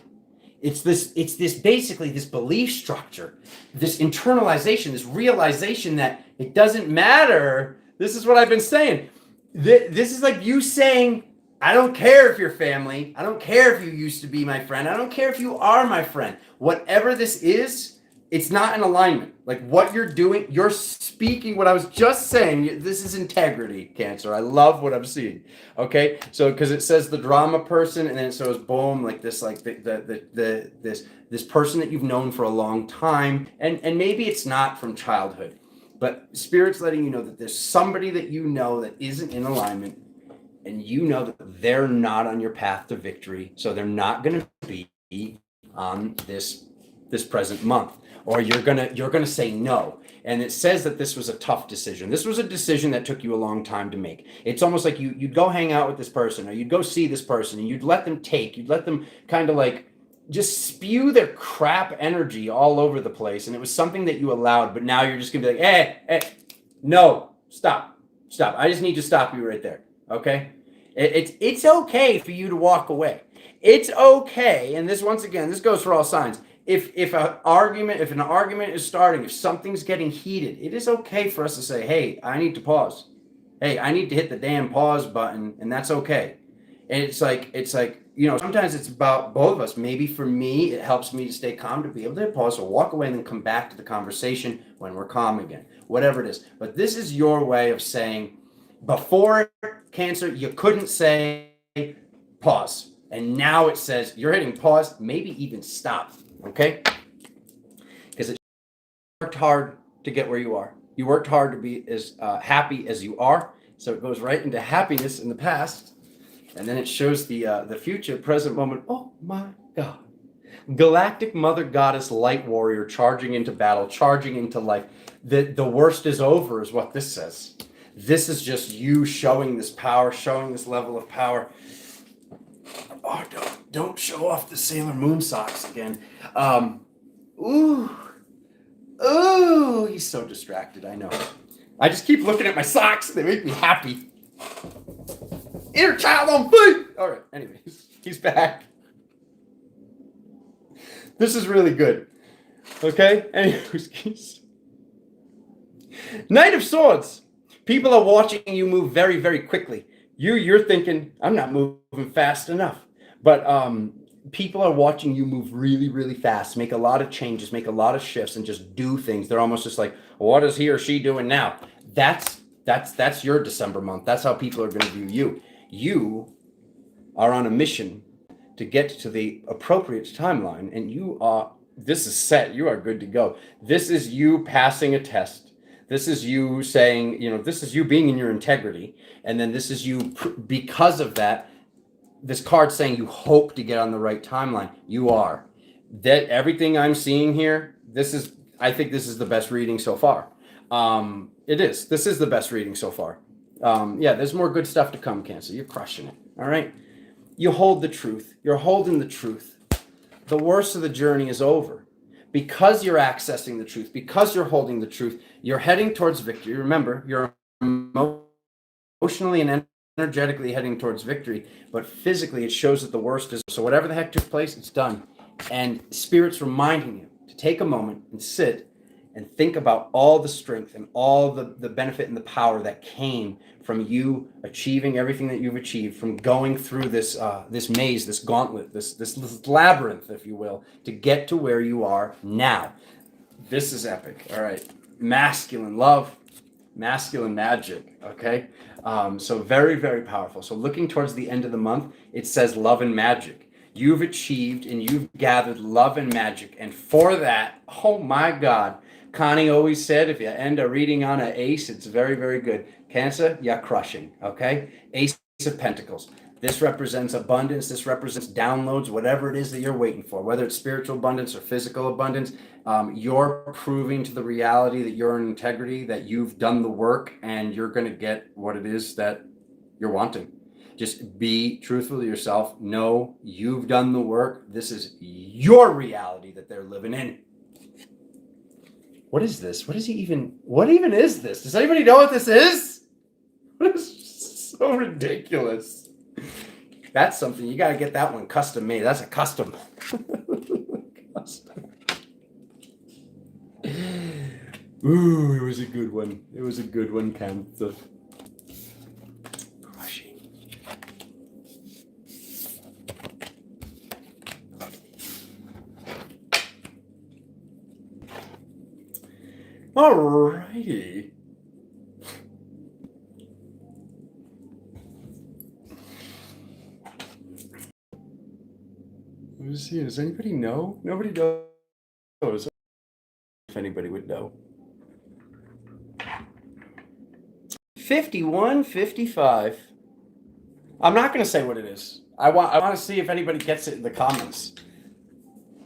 It's this basically this belief structure, this internalization, this realization that it doesn't matter. This is what I've been saying. This is like you saying, I don't care if you're family. I don't care if you used to be my friend. I don't care if you are my friend. Whatever this is, it's not in alignment. Like what you're doing, you're speaking what I was just saying. This is integrity, Cancer. I love what I'm seeing. Okay, so because it says the drama person, and then it shows boom, like this, like this person that you've known for a long time, and maybe it's not from childhood, but Spirit's letting you know that there's somebody that you know that isn't in alignment, and you know that they're not on your path to victory, so they're not going to be on this present month, or you're gonna say no. And it says that this was a tough decision. This was a decision that took you a long time to make. It's almost like you'd go hang out with this person, or you'd go see this person, and you'd let them kind of like just spew their crap energy all over the place, and it was something that you allowed, but now you're just gonna be like, hey, no, stop. I just need to stop you right there. Okay? It's okay for you to walk away. It's okay, and this, once again, this goes for all signs. If an argument is starting, if something's getting heated, it is okay for us to say, hey, I need to pause. Hey, I need to hit the damn pause button, and that's okay. And it's like, sometimes it's about both of us. Maybe for me, it helps me to stay calm, to be able to pause or walk away and then come back to the conversation when we're calm again, whatever it is. But this is your way of saying, before, Cancer, you couldn't say pause. And now it says you're hitting pause, maybe even stop. Okay? Because you worked hard to get where you are. You worked hard to be as happy as you are. So it goes right into happiness in the past. And then it shows the future, present moment. Oh my God. Galactic Mother Goddess Light Warrior charging into battle, charging into life. The worst is over is what this says. This is just you showing this power, showing this level of power. Oh, don't show off the Sailor Moon socks again. Ooh, he's so distracted, I know. I just keep looking at my socks. They make me happy. Inner child on foot. All right, anyways, he's back. This is really good. Okay, anyways. Knight of Swords. People are watching you move very, very quickly. You're thinking, I'm not moving fast enough. But people are watching you move really, really fast, make a lot of changes, make a lot of shifts, and just do things. They're almost just like, what is he or she doing now? That's your December month. That's how people are going to view you. You are on a mission to get to the appropriate timeline, and this is set. You are good to go. This is you passing a test. This is you saying, this is you being in your integrity. And then this is you, because of that, this card saying you hope to get on the right timeline. You are. That everything I'm seeing here, I think this is the best reading so far. It is. This is the best reading so far. There's more good stuff to come, Cancer. You're crushing it. All right. You hold the truth. You're holding the truth. The worst of the journey is over. Because you're accessing the truth, because you're holding the truth, you're heading towards victory. Remember, you're emotionally and energetically heading towards victory, but physically it shows that the worst is. So whatever the heck took place, it's done. And Spirit's reminding you to take a moment and sit and think about all the strength and all the benefit and the power that came from you achieving everything that you've achieved, from going through this maze, this gauntlet, this labyrinth, if you will, to get to where you are now. This is epic. All right. Masculine love, masculine magic. Okay. So very, very powerful. So looking towards the end of the month, it says love and magic. You've achieved and you've gathered love and magic. And for that, oh my God, Connie always said, if you end a reading on an ace, it's very, very good. Cancer, you're crushing, okay? Ace of Pentacles. This represents abundance. This represents downloads, whatever it is that you're waiting for, whether it's spiritual abundance or physical abundance. You're proving to the reality that you're in integrity, that you've done the work, and you're going to get what it is that you're wanting. Just be truthful to yourself. Know you've done the work. This is your reality that they're living in. What is this? What even is this? Does anybody know what this is? What is so ridiculous? That's something, you got to get that one custom made. That's a custom. Ooh, it was a good one. It was a good one, Cancer. Crushing. Alrighty. Let me see. Does anybody know? Nobody knows. If anybody would know. 5155. I'm not going to say what it is. I want to see if anybody gets it in the comments.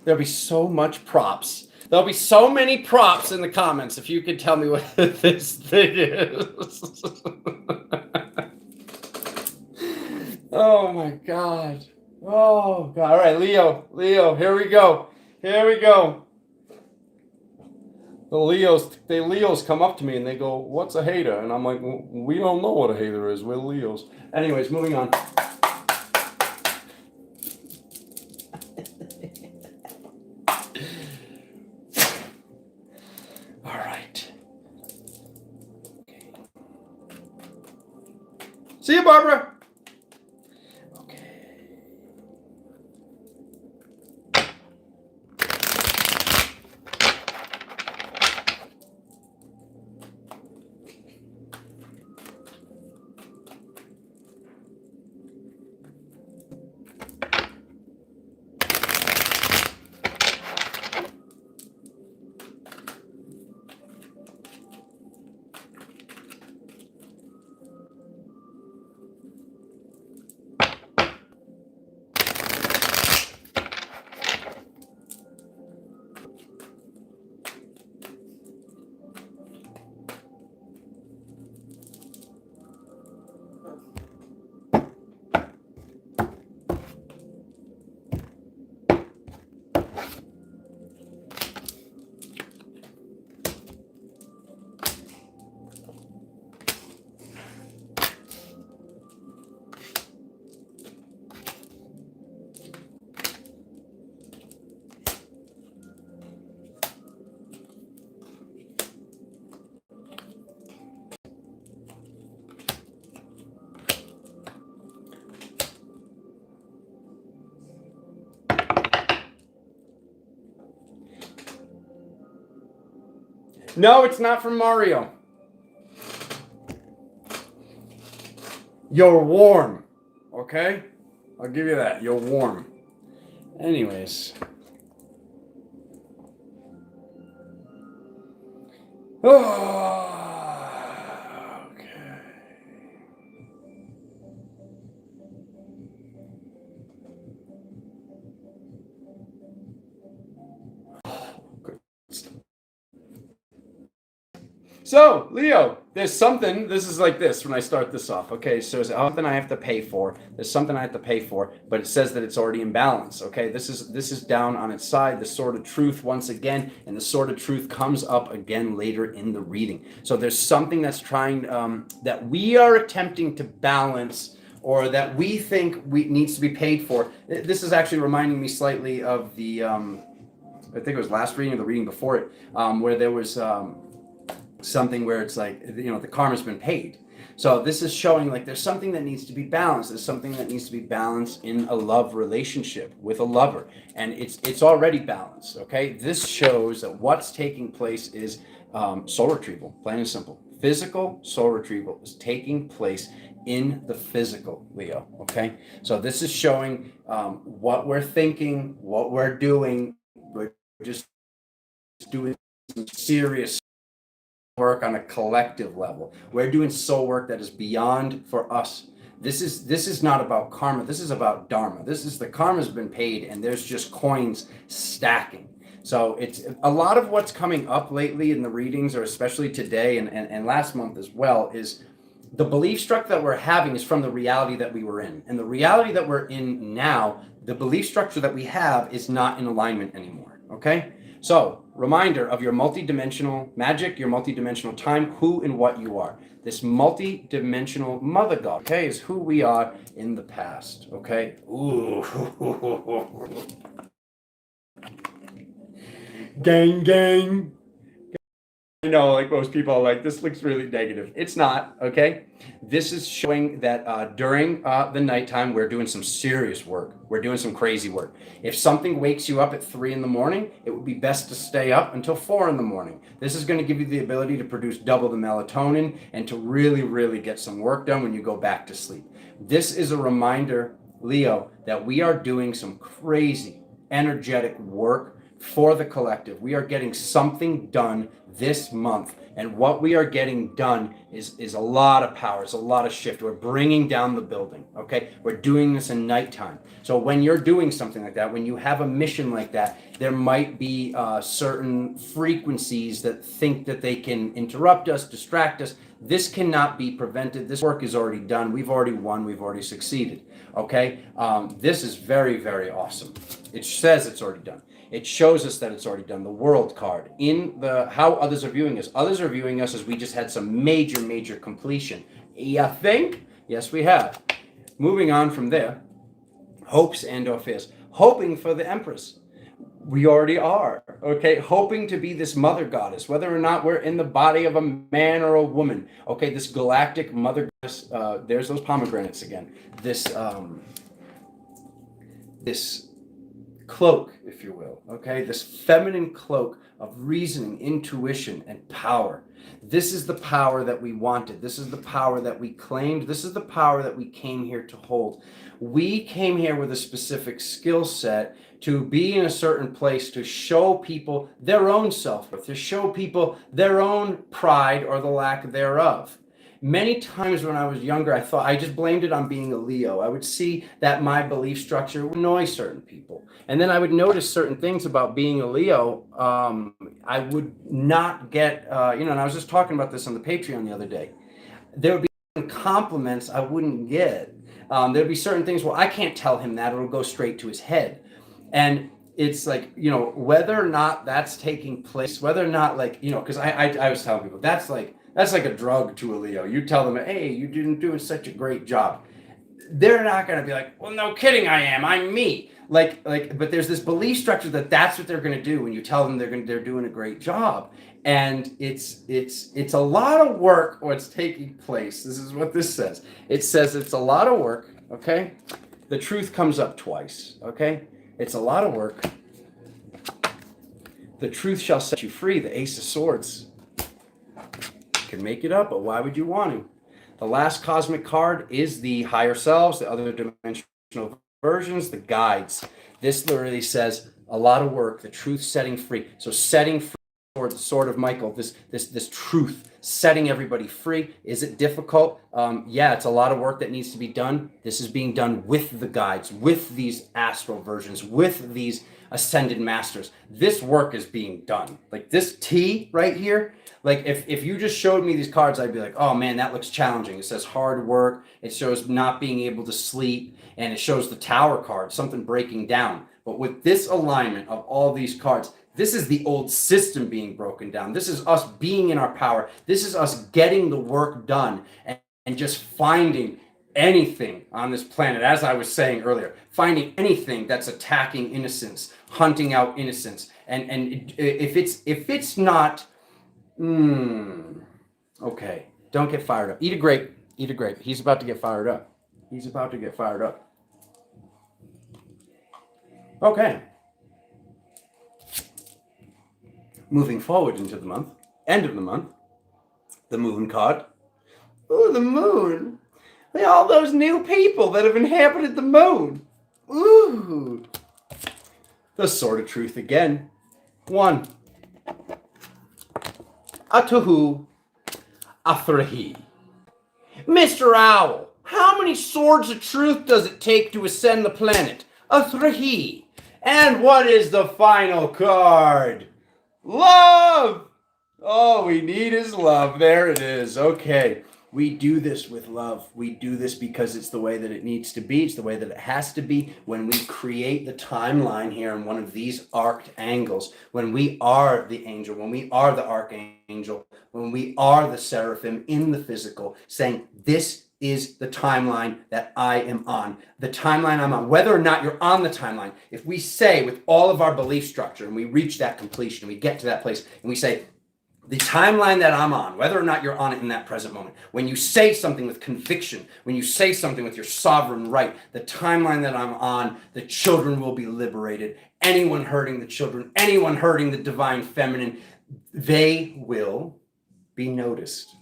There'll be so much props. There'll be so many props in the comments if you could tell me what this thing is. Oh my God. Oh God. All right, Leo, here we go. The Leos come up to me and they go, "What's a hater?" And I'm like, well, "We don't know what a hater is. We're Leos." Anyways, moving on. All right. Okay. See you, Barbara. No, it's not from Mario. You're warm. Okay? I'll give you that. You're warm. Anyways. Oh, okay. So, Leo, there's something, this is like this when I start this off, okay? So there's something I have to pay for. There's something I have to pay for, but it says that it's already in balance, okay? This is down on its side, the sword of truth once again, and the sword of truth comes up again later in the reading. So there's something that's trying, that we are attempting to balance, or that we think needs to be paid for. This is actually reminding me slightly of the, I think it was last reading or the reading before it, where there was, something where it's like, the karma's been paid. So this is showing like there's something that needs to be balanced. There's something that needs to be balanced in a love relationship with a lover, and it's already balanced. Okay, this shows that what's taking place is soul retrieval, plain and simple. Physical soul retrieval is taking place in the physical, Leo. Okay, so this is showing what we're thinking, what we're doing. We're just doing some serious work on a collective level. We're doing soul work that is beyond for us. This is not about karma. This is about dharma. This is the karma's been paid, and there's just coins stacking. So it's a lot of what's coming up lately in the readings, or especially today and last month as well, is the belief structure that we're having is from the reality that we were in. And the reality that we're in now, the belief structure that we have is not in alignment anymore. Okay? So, reminder of your multidimensional magic, your multidimensional time, who and what you are. This multidimensional mother god, okay, is who we are in the past, okay? Ooh. Gang, gang. I know, like most people are like, this looks really negative. It's not, okay? This is showing that during the nighttime, we're doing some serious work. We're doing some crazy work. If something wakes you up at 3 in the morning, it would be best to stay up until 4 in the morning. This is going to give you the ability to produce double the melatonin and to really, really get some work done when you go back to sleep. This is a reminder, Leo, that we are doing some crazy, energetic work for the collective. We are getting something done this month, and what we are getting done is a lot of power. It's a lot of shift. We're bringing down the building. Okay, we're doing this in nighttime. So when you're doing something like that, when you have a mission like that, there might be certain frequencies that think that they can interrupt us, distract us. This cannot be prevented. This work is already done. We've already won. We've already succeeded. Okay, this is very, very awesome. It says it's already done. It shows us that it's already done. The World card in the how others are viewing us. Others are viewing us as we just had some major, major completion. You think? Yes, we have. Moving on from there, hopes and or fears. Hoping for the Empress. We already are, okay? Hoping to be this mother goddess, whether or not we're in the body of a man or a woman, okay? This galactic mother goddess, there's those pomegranates again. This cloak, if you will, okay? This feminine cloak of reasoning, intuition, and power. This is the power that we wanted. This is the power that we claimed. This is the power that we came here to hold. We came here with a specific skill set to be in a certain place, to show people their own self-worth, to show people their own pride or the lack thereof. Many times when I was younger, I thought I just blamed it on being a Leo. I would see that my belief structure would annoy certain people. And then I would notice certain things about being a Leo. I would not get, and I was just talking about this on the Patreon the other day. There would be compliments I wouldn't get. There'd be certain things, well, I can't tell him that. It'll go straight to his head. And it's like, whether or not that's taking place, whether or not because I was telling people, that's like a drug to a Leo. You tell them, hey, you didn't do such a great job. They're not going to be like, well, no kidding, I'm me. But there's this belief structure that that's what they're going to do when you tell them they're doing a great job. And it's a lot of work what's taking place. This is what this says. It says it's a lot of work, okay? The truth comes up twice, okay? It's a lot of work. The truth shall set you free, the Ace of Swords. Can make it up, but why would you want to? The last cosmic card is the higher selves, the other dimensional versions, the guides. This literally says a lot of work, the truth setting free. So setting free, or the sword of Michael, this truth, setting everybody free. Is it difficult? Yeah, it's a lot of work that needs to be done. This is being done with the guides, with these astral versions, with these ascended masters. This work is being done. Like this T right here, like if you just showed me these cards, I'd be like, oh man, that looks challenging. It says hard work. It shows not being able to sleep. And it shows the Tower card, something breaking down. But with this alignment of all these cards, this is the old system being broken down. This is us being in our power. This is us getting the work done and just finding anything on this planet, as I was saying earlier, finding anything that's attacking innocence, hunting out innocence. And if it's not, okay, don't get fired up. Eat a grape. Eat a grape. He's about to get fired up. He's about to get fired up. Okay. Moving forward into the month, end of the month, the moon card. Ooh, the moon. Look at all those new people that have inhabited the moon. Ooh. The sword of truth again. 1. Atuhu Athrahi. Mr. Owl, how many swords of truth does it take to ascend the planet? Athrahi. And what is the final card? Love! All we need is love. There it is. Okay. We do this with love. We do this because it's the way that it needs to be. It's the way that it has to be. When we create the timeline here in one of these arced angles, when we are the angel, when we are the archangel, when we are the seraphim in the physical, saying, this is the timeline that I am on. The timeline I'm on, whether or not you're on the timeline, if we say with all of our belief structure and we reach that completion, we get to that place and we say, The timeline that I'm on, whether or not you're on it in that present moment, when you say something with conviction, when you say something with your sovereign right, the timeline that I'm on, the children will be liberated. Anyone hurting the children, anyone hurting the divine feminine, they will be noticed.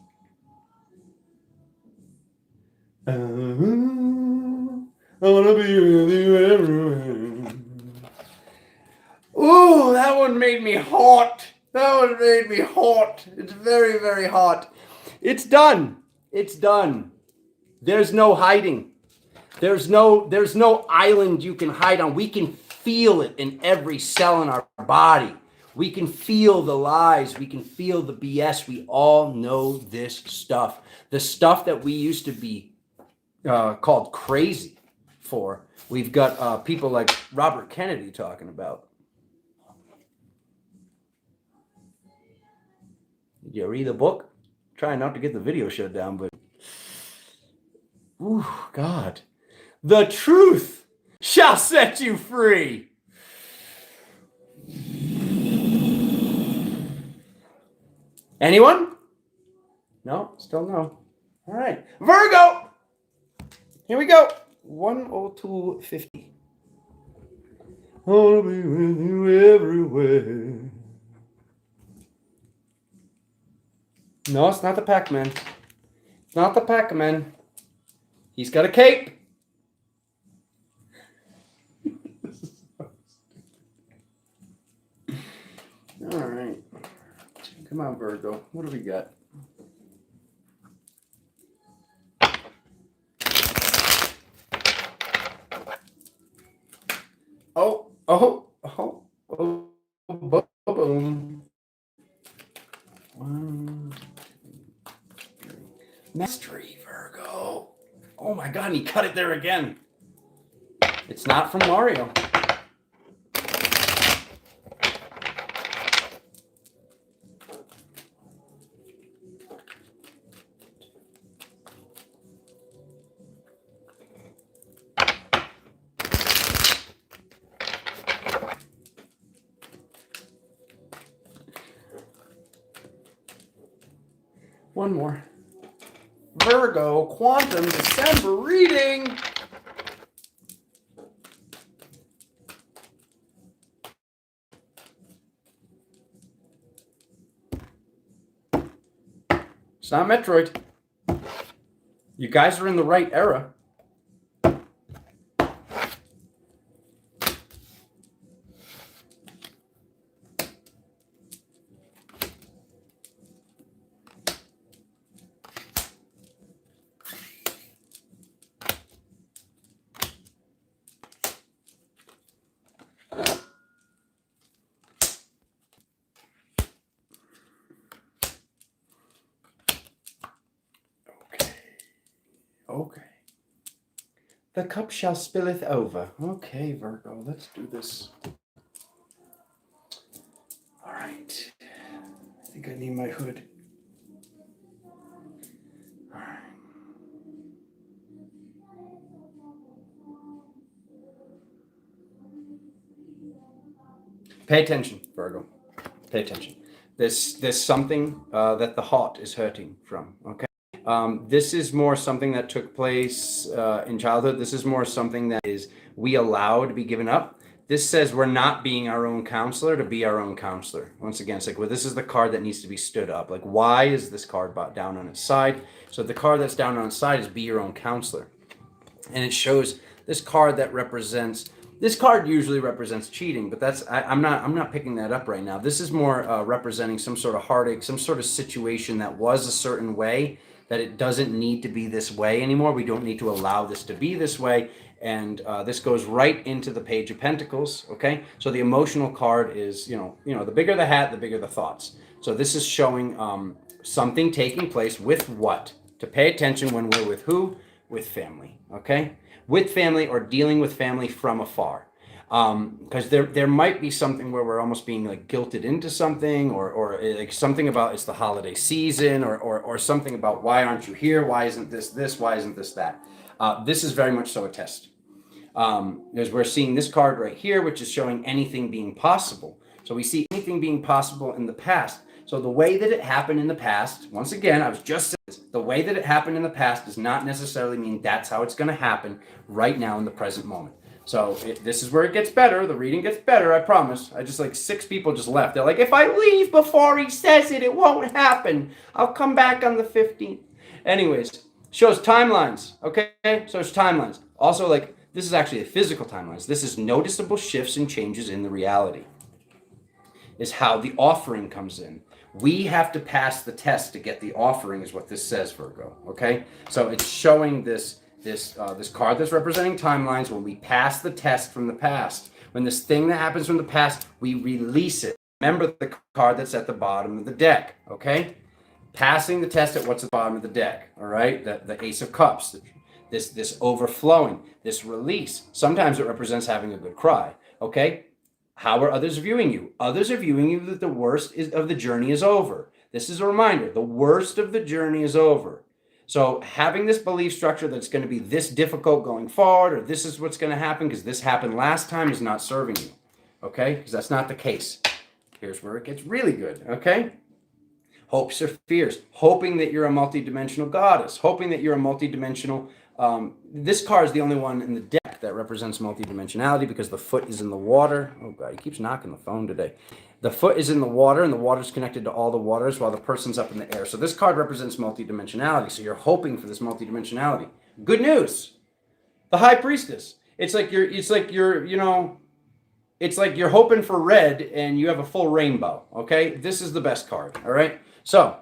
I wanna be with you everywhere. Ooh, that one made me hot. That one made me hot. It's very, very hot. It's done. It's done. There's no hiding. There's no island you can hide on. We can feel it in every cell in our body. We can feel the lies. We can feel the BS. We all know this stuff. The stuff that we used to be called crazy for. We've got people like Robert Kennedy talking about. Did you read the book? Trying not to get the video shut down, but ooh, God. The truth shall set you free. Anyone? No? Still no. All right. Virgo! Here we go. 102.50. I'll be with you everywhere. No, it's not the Pac-Man. It's not the Pac-Man. He's got a cape. All right. Come on, Virgo. What do we got? Boom. Mastery, Virgo. Oh my God, and he cut it there again. It's not from Mario. One more. Virgo, quantum December reading. It's not Metroid. You guys are in the right era. Okay. The cup shall spilleth over. Okay, Virgo, let's do this. All right. I think I need my hood. All right. Pay attention, Virgo. Pay attention. There's something that the heart is hurting from, okay? This is more something that took place in childhood. This is more something that is we allow to be given up. This says we're not being our own counselor to be our own counselor. Once again, it's like, well, this is the card that needs to be stood up. Like, why is this card down on its side? So the card that's down on its side is be your own counselor. And it shows this card that represents, this card usually represents cheating, but that's, I'm not picking that up right now. This is more representing some sort of heartache, some sort of situation that was a certain way, that it doesn't need to be this way anymore. We don't need to allow this to be this way. And this goes right into the Page of Pentacles, okay? So the emotional card is, you know, the bigger the hat, the bigger the thoughts. So this is showing something taking place with what? To pay attention when we're with who? With family, okay? With family or dealing with family from afar. Because there might be something where we're almost being like guilted into something, or like something about it's the holiday season, or something about why aren't you here? Why isn't this? Why isn't this that? This is very much so a test. Because we're seeing this card right here, which is showing anything being possible. So we see anything being possible in the past. So the way that it happened in the past, once again, I was just saying this, the way that it happened in the past does not necessarily mean that's how it's going to happen right now in the present moment. So this is where it gets better. The reading gets better, I promise. I just like 6 people just left. They're like, if I leave before he says it, it won't happen. I'll come back on the 15th. Anyways, shows timelines, okay? So it's timelines. Also, like, this is actually a physical timelines. This is noticeable shifts and changes in the reality. Is how the offering comes in. We have to pass the test to get the offering is what this says, Virgo, okay? So it's showing this card that's representing timelines. When we pass the test from the past, when this thing that happens from the past, we release it. Remember the card that's at the bottom of the deck, okay? Passing the test at what's at the bottom of the deck, all right? The Ace of Cups, this overflowing, this release. Sometimes it represents having a good cry, okay? How are others viewing you? Others are viewing you that the worst of the journey is over. This is a reminder. The worst of the journey is over. So having this belief structure that's going to be this difficult going forward, or this is what's going to happen because this happened last time, is not serving you. Okay? Because that's not the case. Here's where it gets really good. Okay? Hopes or fears. Hoping that you're a multidimensional goddess. Hoping that you're a multidimensional... this card is the only one in the deck that represents multidimensionality because the foot is in the water. Oh God, he keeps knocking the phone today. The foot is in the water and the water's connected to all the waters while the person's up in the air. So this card represents multidimensionality. So you're hoping for this multidimensionality. Good news. The High Priestess. It's like you're hoping for red and you have a full rainbow. Okay? This is the best card. All right? So,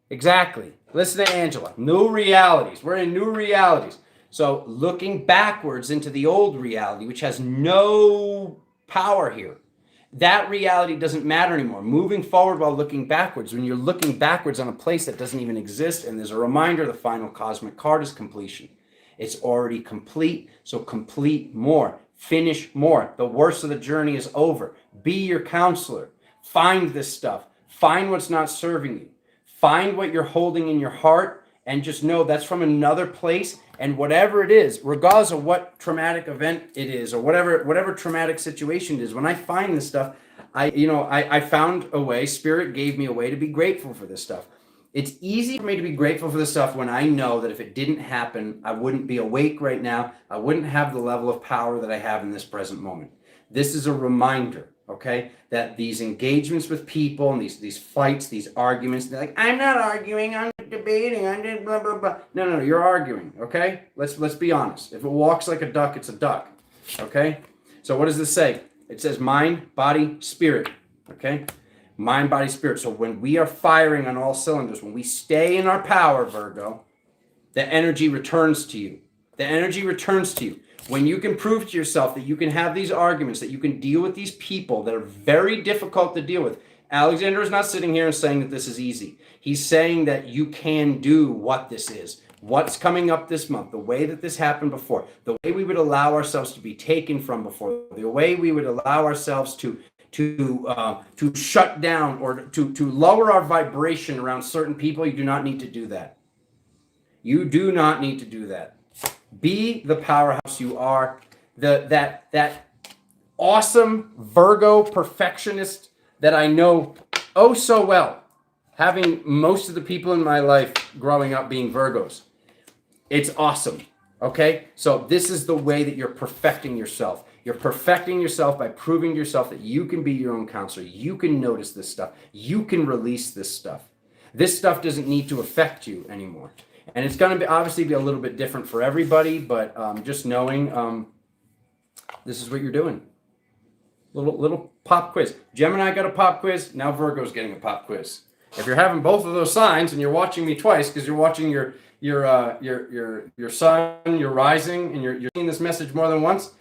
exactly. Listen to Angela. New realities. We're in new realities. So looking backwards into the old reality, which has no power here. That reality doesn't matter anymore. Moving forward while looking backwards. When you're looking backwards on a place that doesn't even exist, and there's a reminder, the final cosmic card is completion. It's already complete, so complete more. Finish more. The worst of the journey is over. Be your counselor. Find this stuff. Find what's not serving you. Find what you're holding in your heart and just know that's from another place. And whatever it is, regardless of what traumatic event it is or whatever traumatic situation it is, when I find this stuff, I found a way, Spirit gave me a way to be grateful for this stuff. It's easy for me to be grateful for this stuff when I know that if it didn't happen, I wouldn't be awake right now. I wouldn't have the level of power that I have in this present moment. This is a reminder. Okay, that these engagements with people and these fights, these arguments, they're like, I'm not arguing, I'm debating, I'm just blah, blah, blah. No, you're arguing, okay? Let's be honest. If it walks like a duck, it's a duck, okay? So what does this say? It says mind, body, spirit, okay? Mind, body, spirit. So when we are firing on all cylinders, when we stay in our power, Virgo, the energy returns to you. The energy returns to you. When you can prove to yourself that you can have these arguments, that you can deal with these people that are very difficult to deal with. Alexander is not sitting here and saying that this is easy. He's saying that you can do what this is. What's coming up this month, the way that this happened before, the way we would allow ourselves to be taken from before, the way we would allow ourselves to shut down or to lower our vibration around certain people. You do not need to do that. You do not need to do that. Be the powerhouse you are. That awesome Virgo perfectionist that I know oh so well, having most of the people in my life growing up being Virgos. It's awesome. Okay? So this is the way that you're perfecting yourself. You're perfecting yourself by proving to yourself that you can be your own counselor. You can notice this stuff. You can release this stuff. This stuff doesn't need to affect you anymore. And it's going to obviously be a little bit different for everybody, but just knowing this is what you're doing. Little pop quiz. Gemini got a pop quiz. Now Virgo's getting a pop quiz. If you're having both of those signs and you're watching me twice because you're watching your sun, your rising, and you're seeing this message more than once,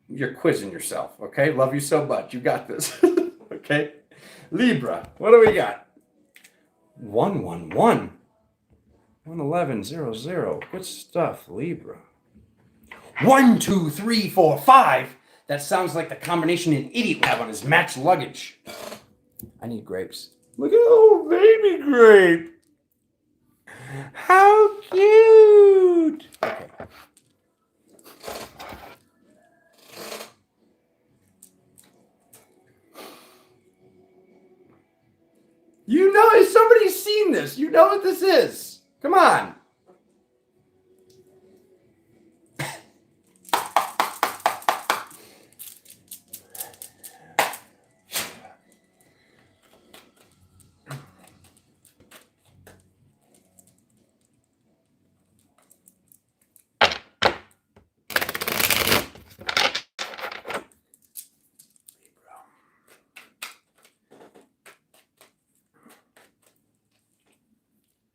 you're quizzing yourself. Okay, love you so much. You got this. Okay, Libra. What do we got? 111. 11100. Good stuff, Libra. 1, 2, 3, 4, 5. That sounds like the combination an idiot would have on his matched luggage. I need grapes. Look at oh baby grape. How cute. Okay. know, somebody's seen this. You know what this is. Come on.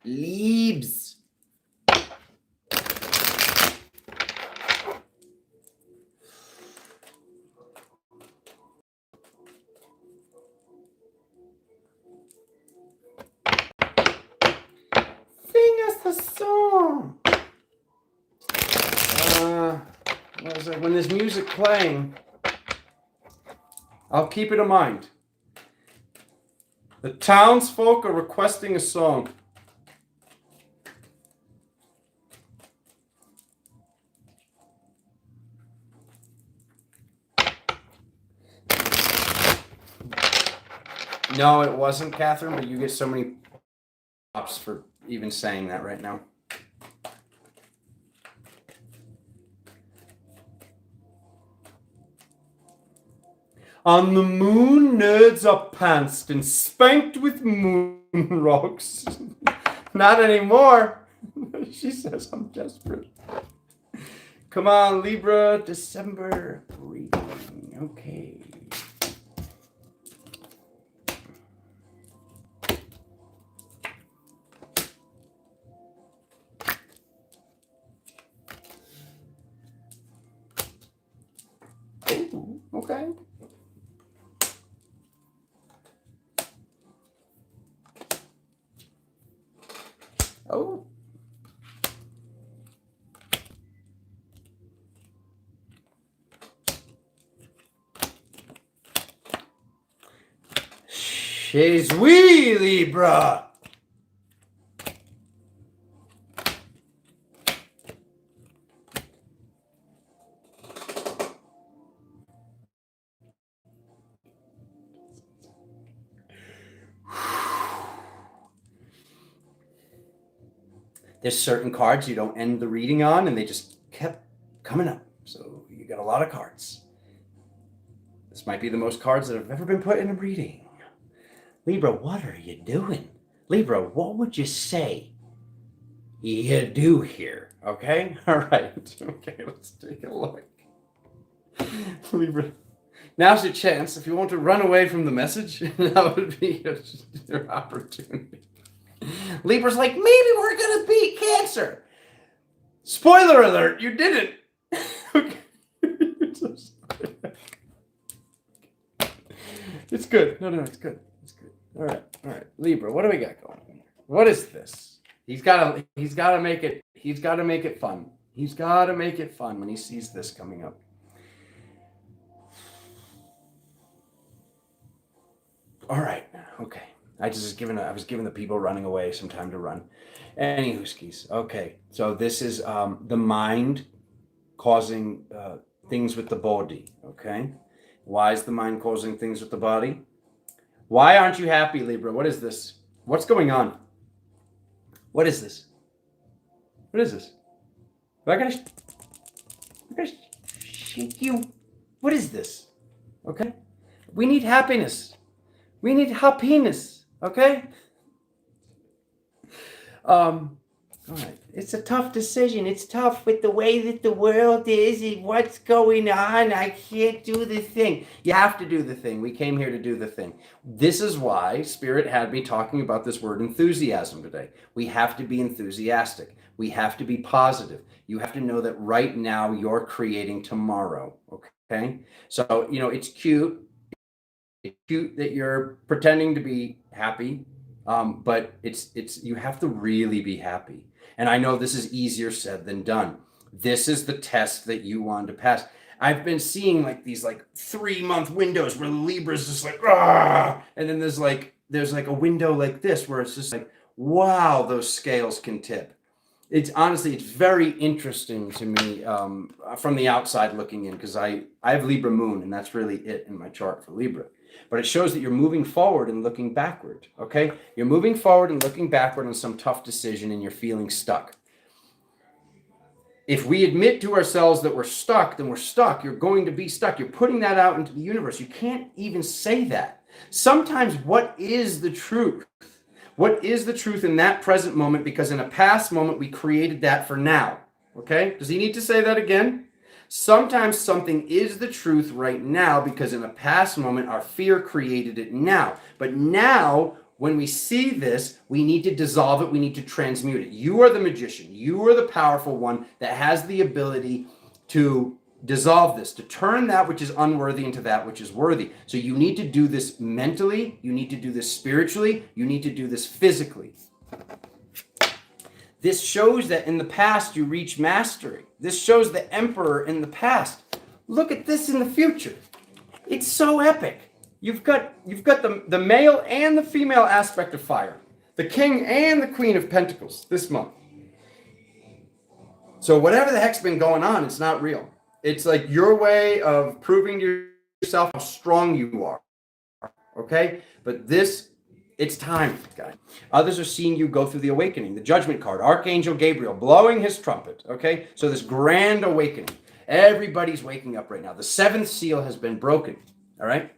Leaves. Sing us the song. What is it? When there's music playing, I'll keep it in mind. The townsfolk are requesting a song. No, it wasn't, Catherine, but you get so many props for even saying that right now. On the moon, nerds are pantsed and spanked with moon rocks. Not anymore. She says I'm desperate. Come on, Libra, December reading. Okay. Ooh, okay. Oh. Chez oui, Libra. There's certain cards you don't end the reading on, and they just kept coming up. So you got a lot of cards. This might be the most cards that have ever been put in a reading. Libra, what are you doing? Libra, what would you say you do here? Okay? All right. Okay, let's take a look. Libra, now's your chance. If you want to run away from the message, that would be your opportunity. Libra's like, maybe we're going to beat Cancer. Spoiler alert, you didn't. Okay. It's good. No, it's good. It's good. All right. Libra, what do we got going on here? What is this? He's got to make it fun. He's got to make it fun when he sees this coming up. All right. Okay. I was giving the people running away some time to run. Anywho, skis. Okay. So this is the mind causing things with the body. Okay. Why is the mind causing things with the body? Why aren't you happy, Libra? What is this? What's going on? What is this? What is this? I gotta shake you. What is this? Okay. We need happiness. We need happiness. Okay. All right. It's a tough decision. It's tough with the way that the world is and what's going on. I can't do the thing. You have to do the thing. We came here to do the thing. This is why Spirit had me talking about this word enthusiasm today. We have to be enthusiastic. We have to be positive. You have to know that right now you're creating tomorrow. Okay. So, it's cute. It's cute that you're pretending to be happy. But it's you have to really be happy. And I know this is easier said than done. This is the test that you want to pass. I've been seeing these 3-month windows where the Libra's just like, ah, and then there's a window like this where it's just like, wow, those scales can tip. It's very interesting to me from the outside looking in, because I have Libra moon, and that's really it in my chart for Libra. But it shows that you're moving forward and looking backward, okay? You're moving forward and looking backward on some tough decision and you're feeling stuck. If we admit to ourselves that we're stuck, then we're stuck. You're going to be stuck. You're putting that out into the universe. You can't even say that. Sometimes what is the truth? What is the truth in that present moment? Because in a past moment, we created that for now, okay? Does he need to say that again? Sometimes something is the truth right now because in a past moment, our fear created it now. But now, when we see this, we need to dissolve it. We need to transmute it. You are the magician. You are the powerful one that has the ability to dissolve this, to turn that which is unworthy into that which is worthy. So you need to do this mentally. You need to do this spiritually. You need to do this physically. This shows that in the past you reach mastery. This shows the emperor in the past. Look at this in the future. It's so epic. You've got the male and the female aspect of fire. The king and the queen of pentacles this month. So whatever the heck's been going on, it's not real. It's like your way of proving to yourself how strong you are. Okay? But this, it's time, guys. Others are seeing you go through the awakening. The judgment card, Archangel Gabriel blowing his trumpet. Okay? So this grand awakening. Everybody's waking up right now. The seventh seal has been broken. All right?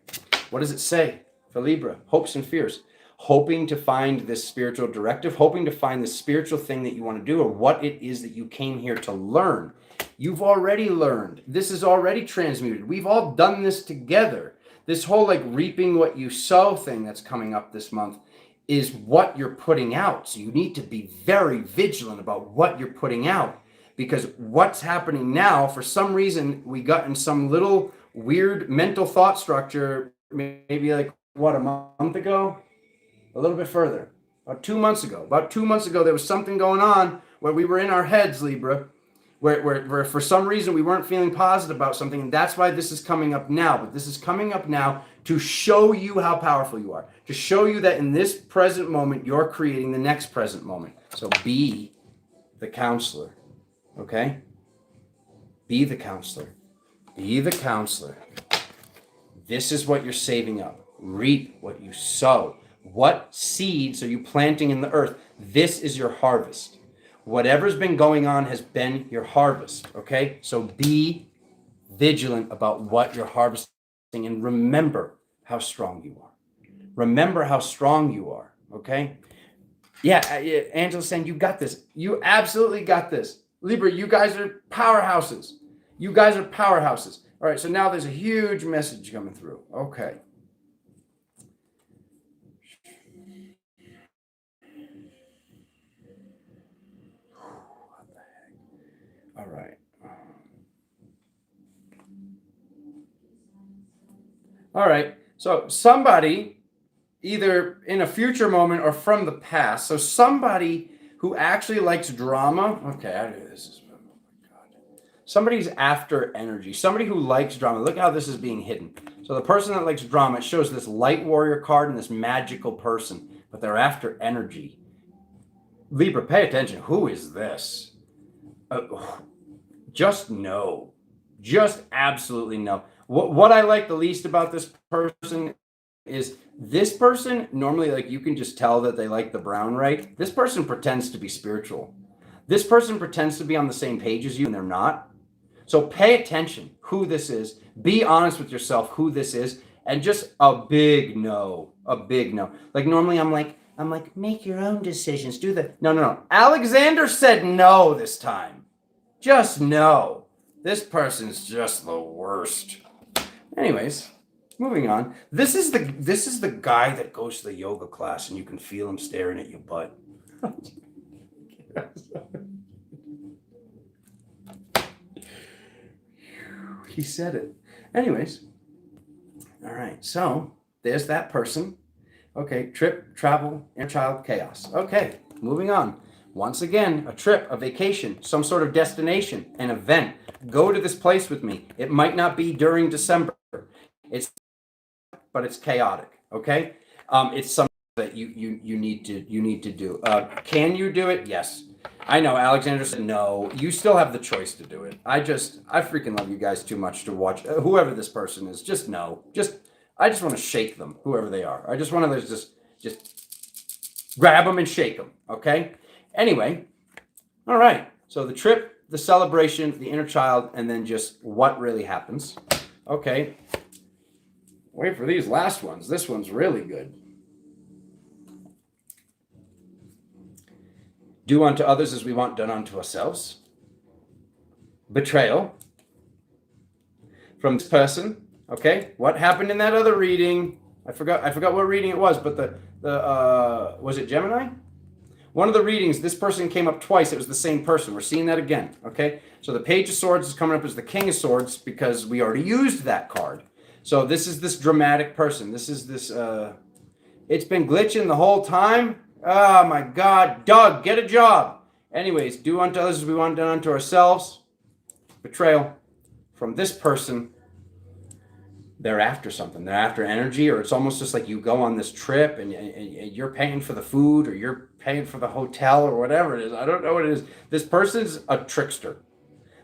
What does it say for Libra? Hopes and fears. Hoping to find this spiritual directive, hoping to find the spiritual thing that you want to do or what it is that you came here to learn. You've already learned. This is already transmuted. We've all done this together. This whole like reaping what you sow thing that's coming up this month is what you're putting out. So you need to be very vigilant about what you're putting out because what's happening now, for some reason, we got in some little weird mental thought structure, maybe like what, a month ago? A little bit further. About 2 months ago. About 2 months ago, there was something going on where we were in our heads, Libra, where for some reason we weren't feeling positive about something, and that's why this is coming up now. But this is coming up now to show you how powerful you are, to show you that in this present moment, you're creating the next present moment. So be the counselor, okay? Be the counselor. Be the counselor. This is what you're saving up. Reap what you sow. What seeds are you planting in the earth? This is your harvest. Whatever's been going on has been your harvest, okay? So be vigilant about what you're harvesting and remember how strong you are. Remember how strong you are, okay? Yeah, Angela's saying you got this. You absolutely got this. Libra, you guys are powerhouses. You guys are powerhouses. All right, so now there's a huge message coming through. Okay. All right. All right. So somebody, either in a future moment or from the past, so somebody who actually likes drama. Okay, I do this. Oh my God. Somebody's after energy. Somebody who likes drama. Look how this is being hidden. So the person that likes drama, it shows this light warrior card and this magical person, but they're after energy. Libra, pay attention. Who is this? Just know. Just absolutely know. What I like the least about this person is this person, normally like you can just tell that they like the brown, right? This person pretends to be spiritual. This person pretends to be on the same page as you and they're not. So pay attention who this is. Be honest with yourself who this is. And just a big no. A big no. Like normally I'm like, make your own decisions. Do the no. Alexander said no this time. Just no. This person's just the worst. Anyways, moving on. This is the guy that goes to the yoga class and you can feel him staring at your butt. He said it. Anyways. All right. So there's that person. Okay. Trip, travel, inner child, chaos. Okay. Moving on. Once again, a trip, a vacation, some sort of destination, an event. Go to this place with me. It might not be during December. But it's chaotic. Okay. It's something that you need to do. Can you do it? Yes. I know. Alexander said no. You still have the choice to do it. I freaking love you guys too much to watch. Whoever this person is, just no. Just I just want to shake them, whoever they are. I just want to just grab them and shake them, okay? Anyway, all right. So the trip, the celebration, the inner child, and then just what really happens. Okay. Wait for these last ones. This one's really good. Do unto others as we want done unto ourselves. Betrayal from this person. Okay, what happened in that other reading? I forgot what reading it was, but the was it Gemini? One of the readings, this person came up twice. It was the same person. We're seeing that again. Okay, so the Page of Swords is coming up as the King of Swords because we already used that card. So this is this dramatic person. This is this. It's been glitching the whole time. Oh my God, Doug, get a job. Anyways, do unto others as we want done unto ourselves. Betrayal from this person. They're after something. They're after energy, or it's almost just like you go on this trip and you're paying for the food or you're paying for the hotel or whatever it is. I don't know what it is. This person's a trickster.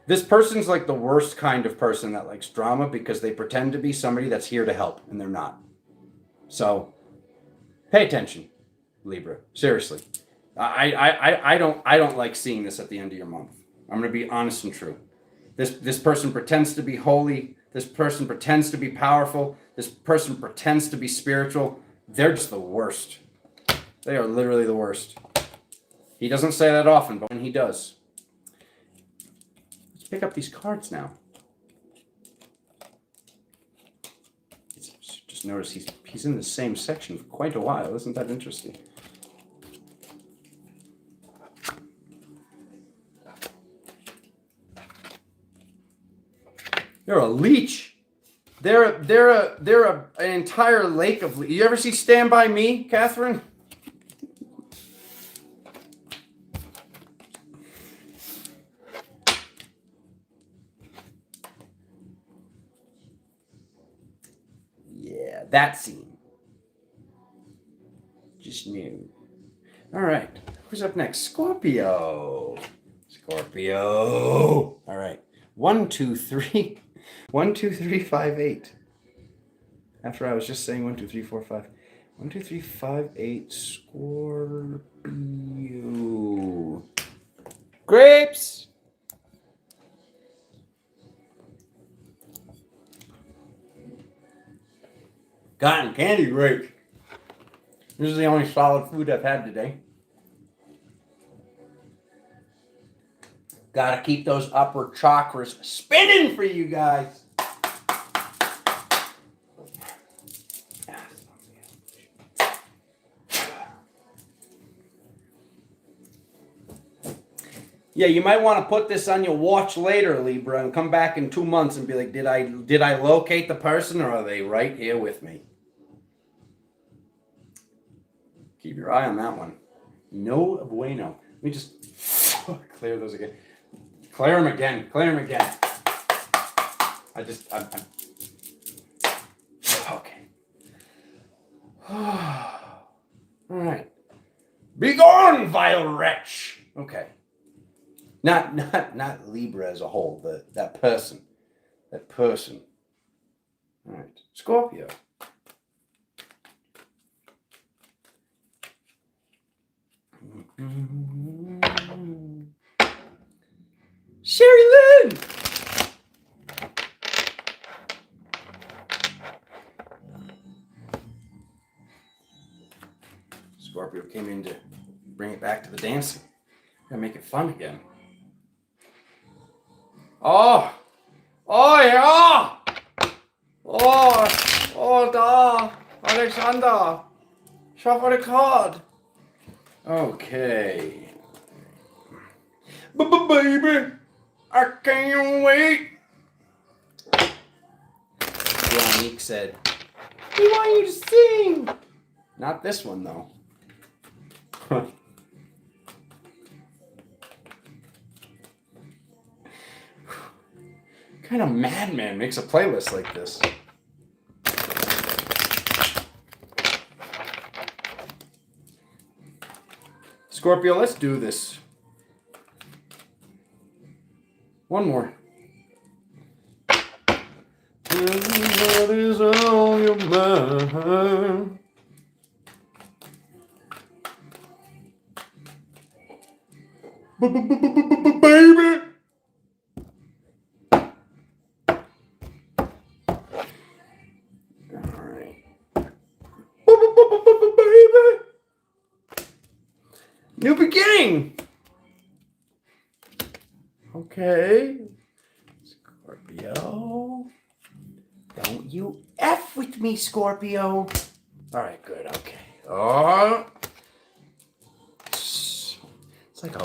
This person's like the worst kind of person that likes drama because they pretend to be somebody that's here to help and they're not. So pay attention, Libra. Seriously. I don't like seeing this at the end of your month. I'm going to be honest and true. This person pretends to be holy. This person pretends to be powerful. This person pretends to be spiritual. They're just the worst. They are literally the worst. He doesn't say that often, but when he does. Let's pick up these cards now. Just notice he's in the same section for quite a while. Isn't that interesting? They're a leech. They're an entire lake of leech. You ever see Stand By Me, Catherine? Yeah, that scene. Just new. All right. Who's up next? Scorpio. Scorpio. All right. 1, 2, 3. 1, 2, 3, 5, 8. After I was just saying 1, 2, 3, 4, 5. 1, 2, 3, 5, 8. Scorpio. Grapes. Cotton candy grapes. This is the only solid food I've had today. Gotta keep those upper chakras spinning for you guys. Yeah, you might want to put this on your watch later, Libra, and come back in 2 months and be like, did I locate the person, or are they right here with me? Keep your eye on that one. No bueno. Let me just clear those again. Clear them again. Clear them again. I'm okay. All right. Be gone, vile wretch. Okay. Not Libra as a whole, but that person. That person. All right. Scorpio. Sherry Lynn! Scorpio came in to bring it back to the dancing. Gotta make it fun again. Oh! Oh, yeah! Oh, da! Alexander! Shuffle the card! Okay. Baby! I can't wait! Veronique said, we want you to sing! Not this one, though. What kind of madman makes a playlist like this? Scorpio, let's do this. One more. What is on your mind? Baby! Alright. Baby! New beginning! Okay. Scorpio. Don't you F with me, Scorpio. Alright, good, okay. Oh. It's like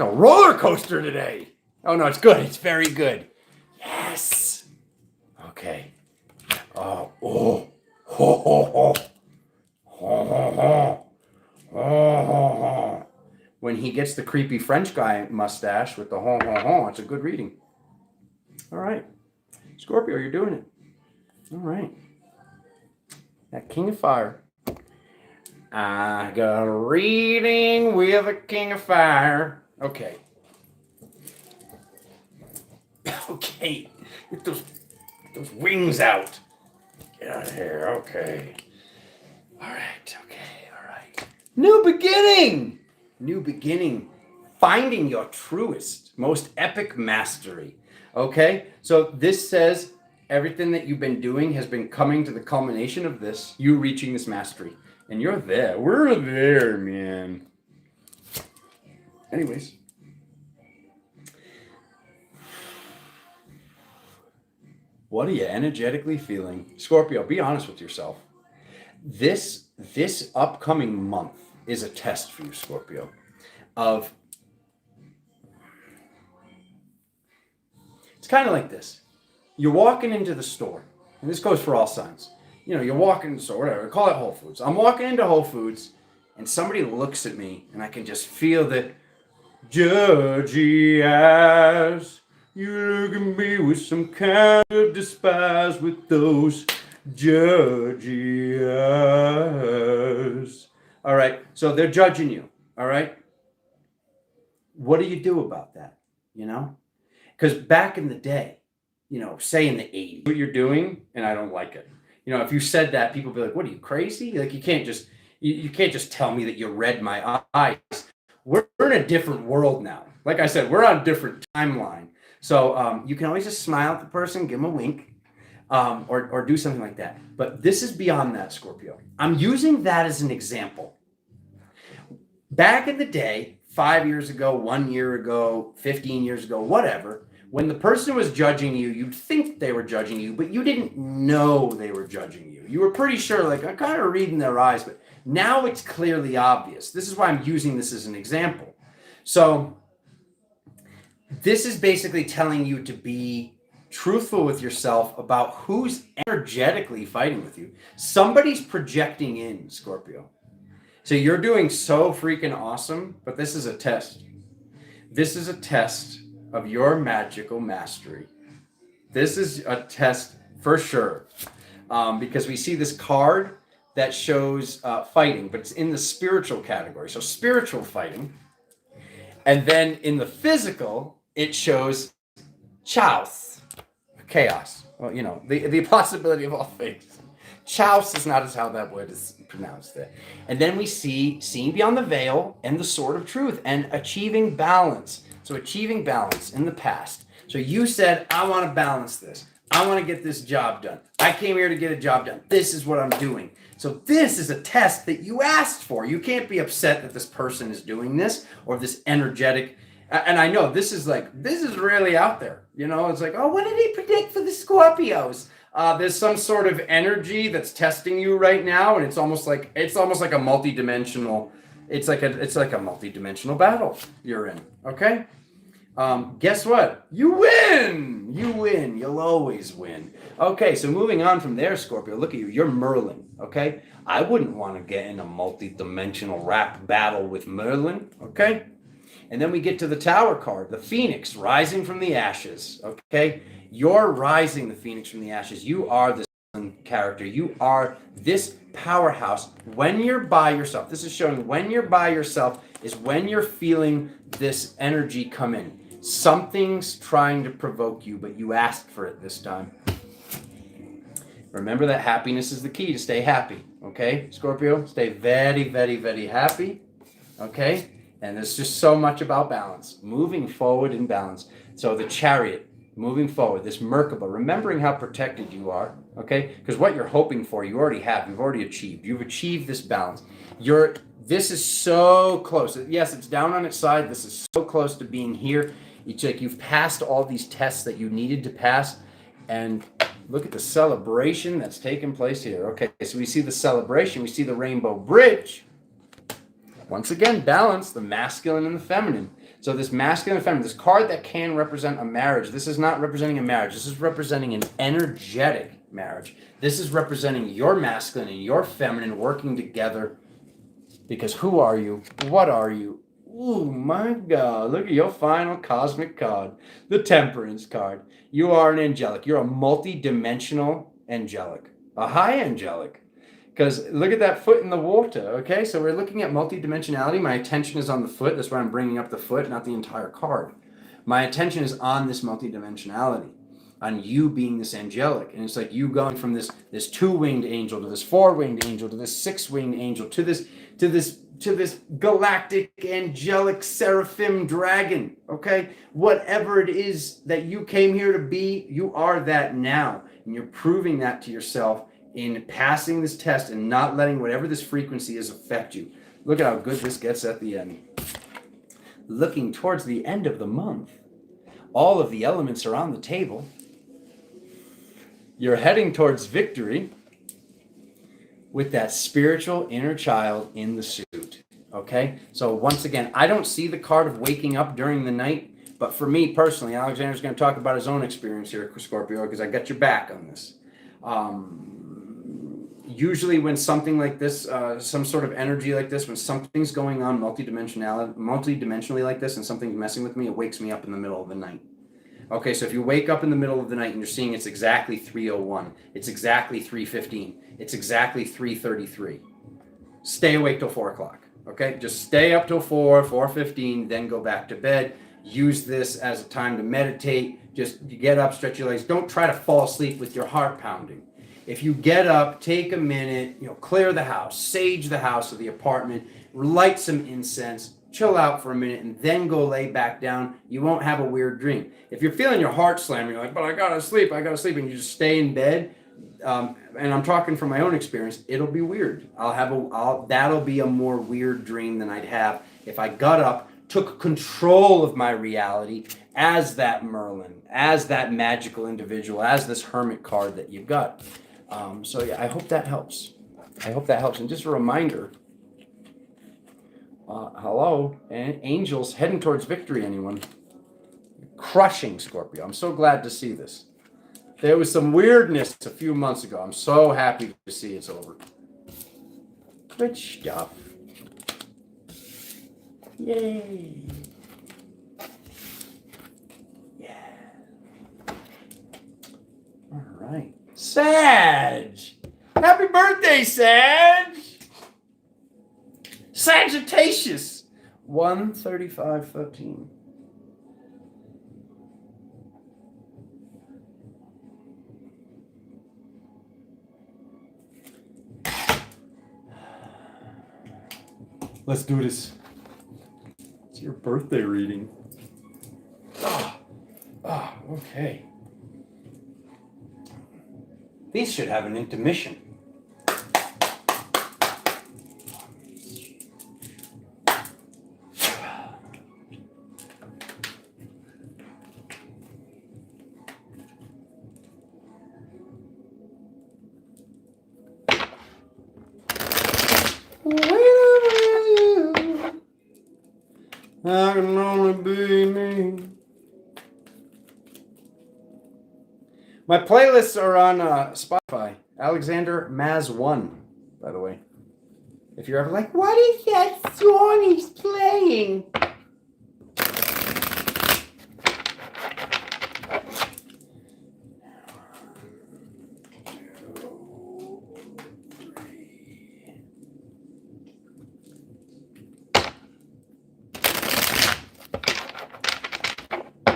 a roller coaster today. Oh no, it's good. It's very good. Yes. Okay. Oh. Ho ho ho. Ho ho ho. Ho ho ho. When he gets the creepy French guy mustache with the ho ho ho, it's a good reading. All right. Scorpio, you're doing it. All right. That King of Fire. I got a reading with a King of Fire. Okay. Okay. Get those wings out. Get out of here. Okay. All right. Okay. All right. New beginning. New beginning. Finding your truest, most epic mastery. Okay. So this says everything that you've been doing has been coming to the culmination of this, you reaching this mastery. And you're there. We're there, man. Anyways. What are you energetically feeling? Scorpio, be honest with yourself. This upcoming month is a test for you, Scorpio, of... It's kind of like this. You're walking into the store, and this goes for all signs. You know, you're walking in the store, whatever, call it Whole Foods. I'm walking into Whole Foods, and somebody looks at me, and I can just feel the judgy eyes. You look at me with some kind of despise with those judgy eyes. All right, so they're judging you, all right? What do you do about that, you know? Because back in the day, you know, say in the 80s, what you're doing, and I don't like it. You know, if you said that, people would be like, what are you, crazy? Like, you can't just tell me that you read my eyes. We're in a different world now. Like I said, we're on a different timeline. So you can always just smile at the person, give them a wink, or do something like that. But this is beyond that, Scorpio. I'm using that as an example. Back in the day, 5 years ago, 1 year ago, 15 years ago, whatever, when the person was judging you, you'd think they were judging you, but you didn't know they were judging you. You were pretty sure, like, I'm kind of reading their eyes, but now it's clearly obvious. This is why I'm using this as an example. So this is basically telling you to be truthful with yourself about who's energetically fighting with you. Somebody's projecting in, Scorpio. So you're doing so freaking awesome, but this is a test. This is a test of your magical mastery. This is a test for sure. Because we see this card that shows fighting, but it's in the spiritual category. So spiritual fighting. And then in the physical, it shows chaos, chaos. Well, you know, the possibility of all things. Chaos is not as how that word is pronounced there. And then we see seeing beyond the veil and the sword of truth and achieving balance. So achieving balance in the past. So you said, I want to balance this. I want to get this job done. I came here to get a job done. This is what I'm doing. So this is a test that you asked for. You can't be upset that this person is doing this or this energetic. And I know this is really out there. You know, it's like, oh, what did he predict for the Scorpios? There's some sort of energy that's testing you right now, and it's almost like a multi-dimensional. It's like a multi-dimensional battle you're in. Okay. Guess what? You win. You win. You'll always win. Okay. So moving on from there, Scorpio. Look at you. You're Merlin. Okay. I wouldn't want to get in a multi-dimensional rap battle with Merlin. Okay. And then we get to the Tower card, the Phoenix rising from the ashes. Okay. You're rising the Phoenix from the ashes. You are this character. You are this powerhouse when you're by yourself. This is showing when you're by yourself is when you're feeling this energy come in. Something's trying to provoke you, but you asked for it this time. Remember that happiness is the key to stay happy. Okay, Scorpio, stay very, very, very happy. Okay, and there's just so much about balance, moving forward in balance. So the Chariot, moving forward, this Merkaba, remembering how protected you are. Okay, because what you're hoping for, you already have. You've already achieved. You've achieved this balance. This is so close. Yes, it's down on its side. This is so close to being here. It's like you've passed all these tests that you needed to pass. And look at the celebration that's taking place here. Okay, so we see the celebration. We see the rainbow bridge. Once again, balance, the masculine and the feminine. So this masculine and feminine, this card that can represent a marriage, this is not representing a marriage. This is representing an energetic marriage. This is representing your masculine and your feminine working together. Because who are you? What are you? Oh my God, look at your final cosmic card, the Temperance card. You are an angelic. You're a multi-dimensional angelic, a high angelic. Because look at that foot in the water, okay? So we're looking at multi-dimensionality. My attention is on the foot. That's why I'm bringing up the foot, not the entire card. My attention is on this multi-dimensionality, on you being this angelic. And it's like you going from this two-winged angel to this four-winged angel to this six-winged angel to this galactic angelic seraphim dragon, okay? Whatever it is that you came here to be, you are that now. And you're proving that to yourself in passing this test and not letting whatever this frequency is affect you. Look at how good this gets at the end. Looking towards the end of the month, all of the elements are on the table. You're heading towards victory with that spiritual inner child in the suit, okay? So once again, I don't see the card of waking up during the night, but for me personally, Alexander's going to talk about his own experience here, Scorpio, because I got your back on this. Usually when something like this, some sort of energy like this, when something's going on multidimensionally like this and something's messing with me, it wakes me up in the middle of the night. Okay, so if you wake up in the middle of the night and you're seeing it's exactly 3:01, it's exactly 3:15, it's exactly 3:33, stay awake till 4 o'clock. Okay, just stay up till 4:15, then go back to bed. Use this as a time to meditate. Just get up, stretch your legs. Don't try to fall asleep with your heart pounding. If you get up, take a minute, clear the house, sage the house or the apartment, light some incense, chill out for a minute, and then go lay back down. You won't have a weird dream. If you're feeling your heart slamming, you're like, but I gotta sleep, and you just stay in bed, and I'm talking from my own experience, it'll be weird. That'll be a more weird dream than I'd have if I got up, took control of my reality as that Merlin, as that magical individual, as this hermit card that you've got. So yeah, I hope that helps. And just a reminder, hello, angels heading towards victory, anyone? Crushing Scorpio. I'm so glad to see this. There was some weirdness a few months ago. I'm so happy to see it's over. Good stuff. Yay. Yeah. All right. Sag. Happy birthday, Sag. Sagittarius. 135:13. Let's do this. It's your birthday reading. Okay. These should have an intermission. I can only be me. My playlists are on Spotify. Alexander Maz 1, by the way. If you're ever like, what is that song he's playing?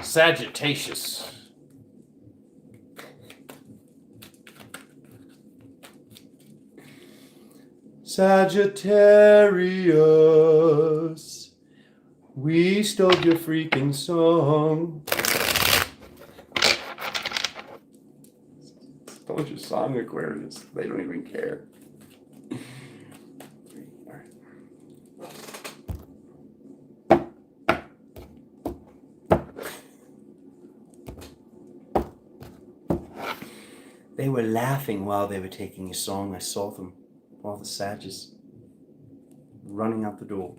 Sagittarius. Sagittarius, we stole your freaking song. Stole your song, Aquarius. They don't even care. They were laughing while they were taking your song. I saw them, all the Sages, running out the door,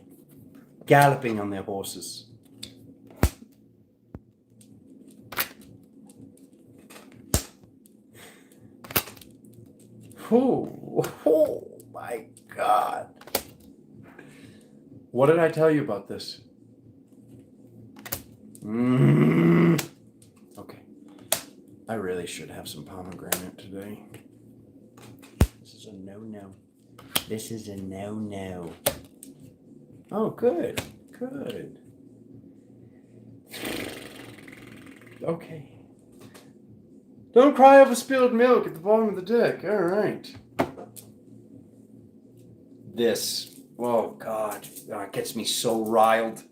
galloping on their horses. Oh my God. What did I tell you about this? Okay. I really should have some pomegranate today. This is a no-no. This is a no-no. Oh, good. Good. Okay. Don't cry over spilled milk at the bottom of the deck. All right. This. Oh, God. Oh, it gets me so riled.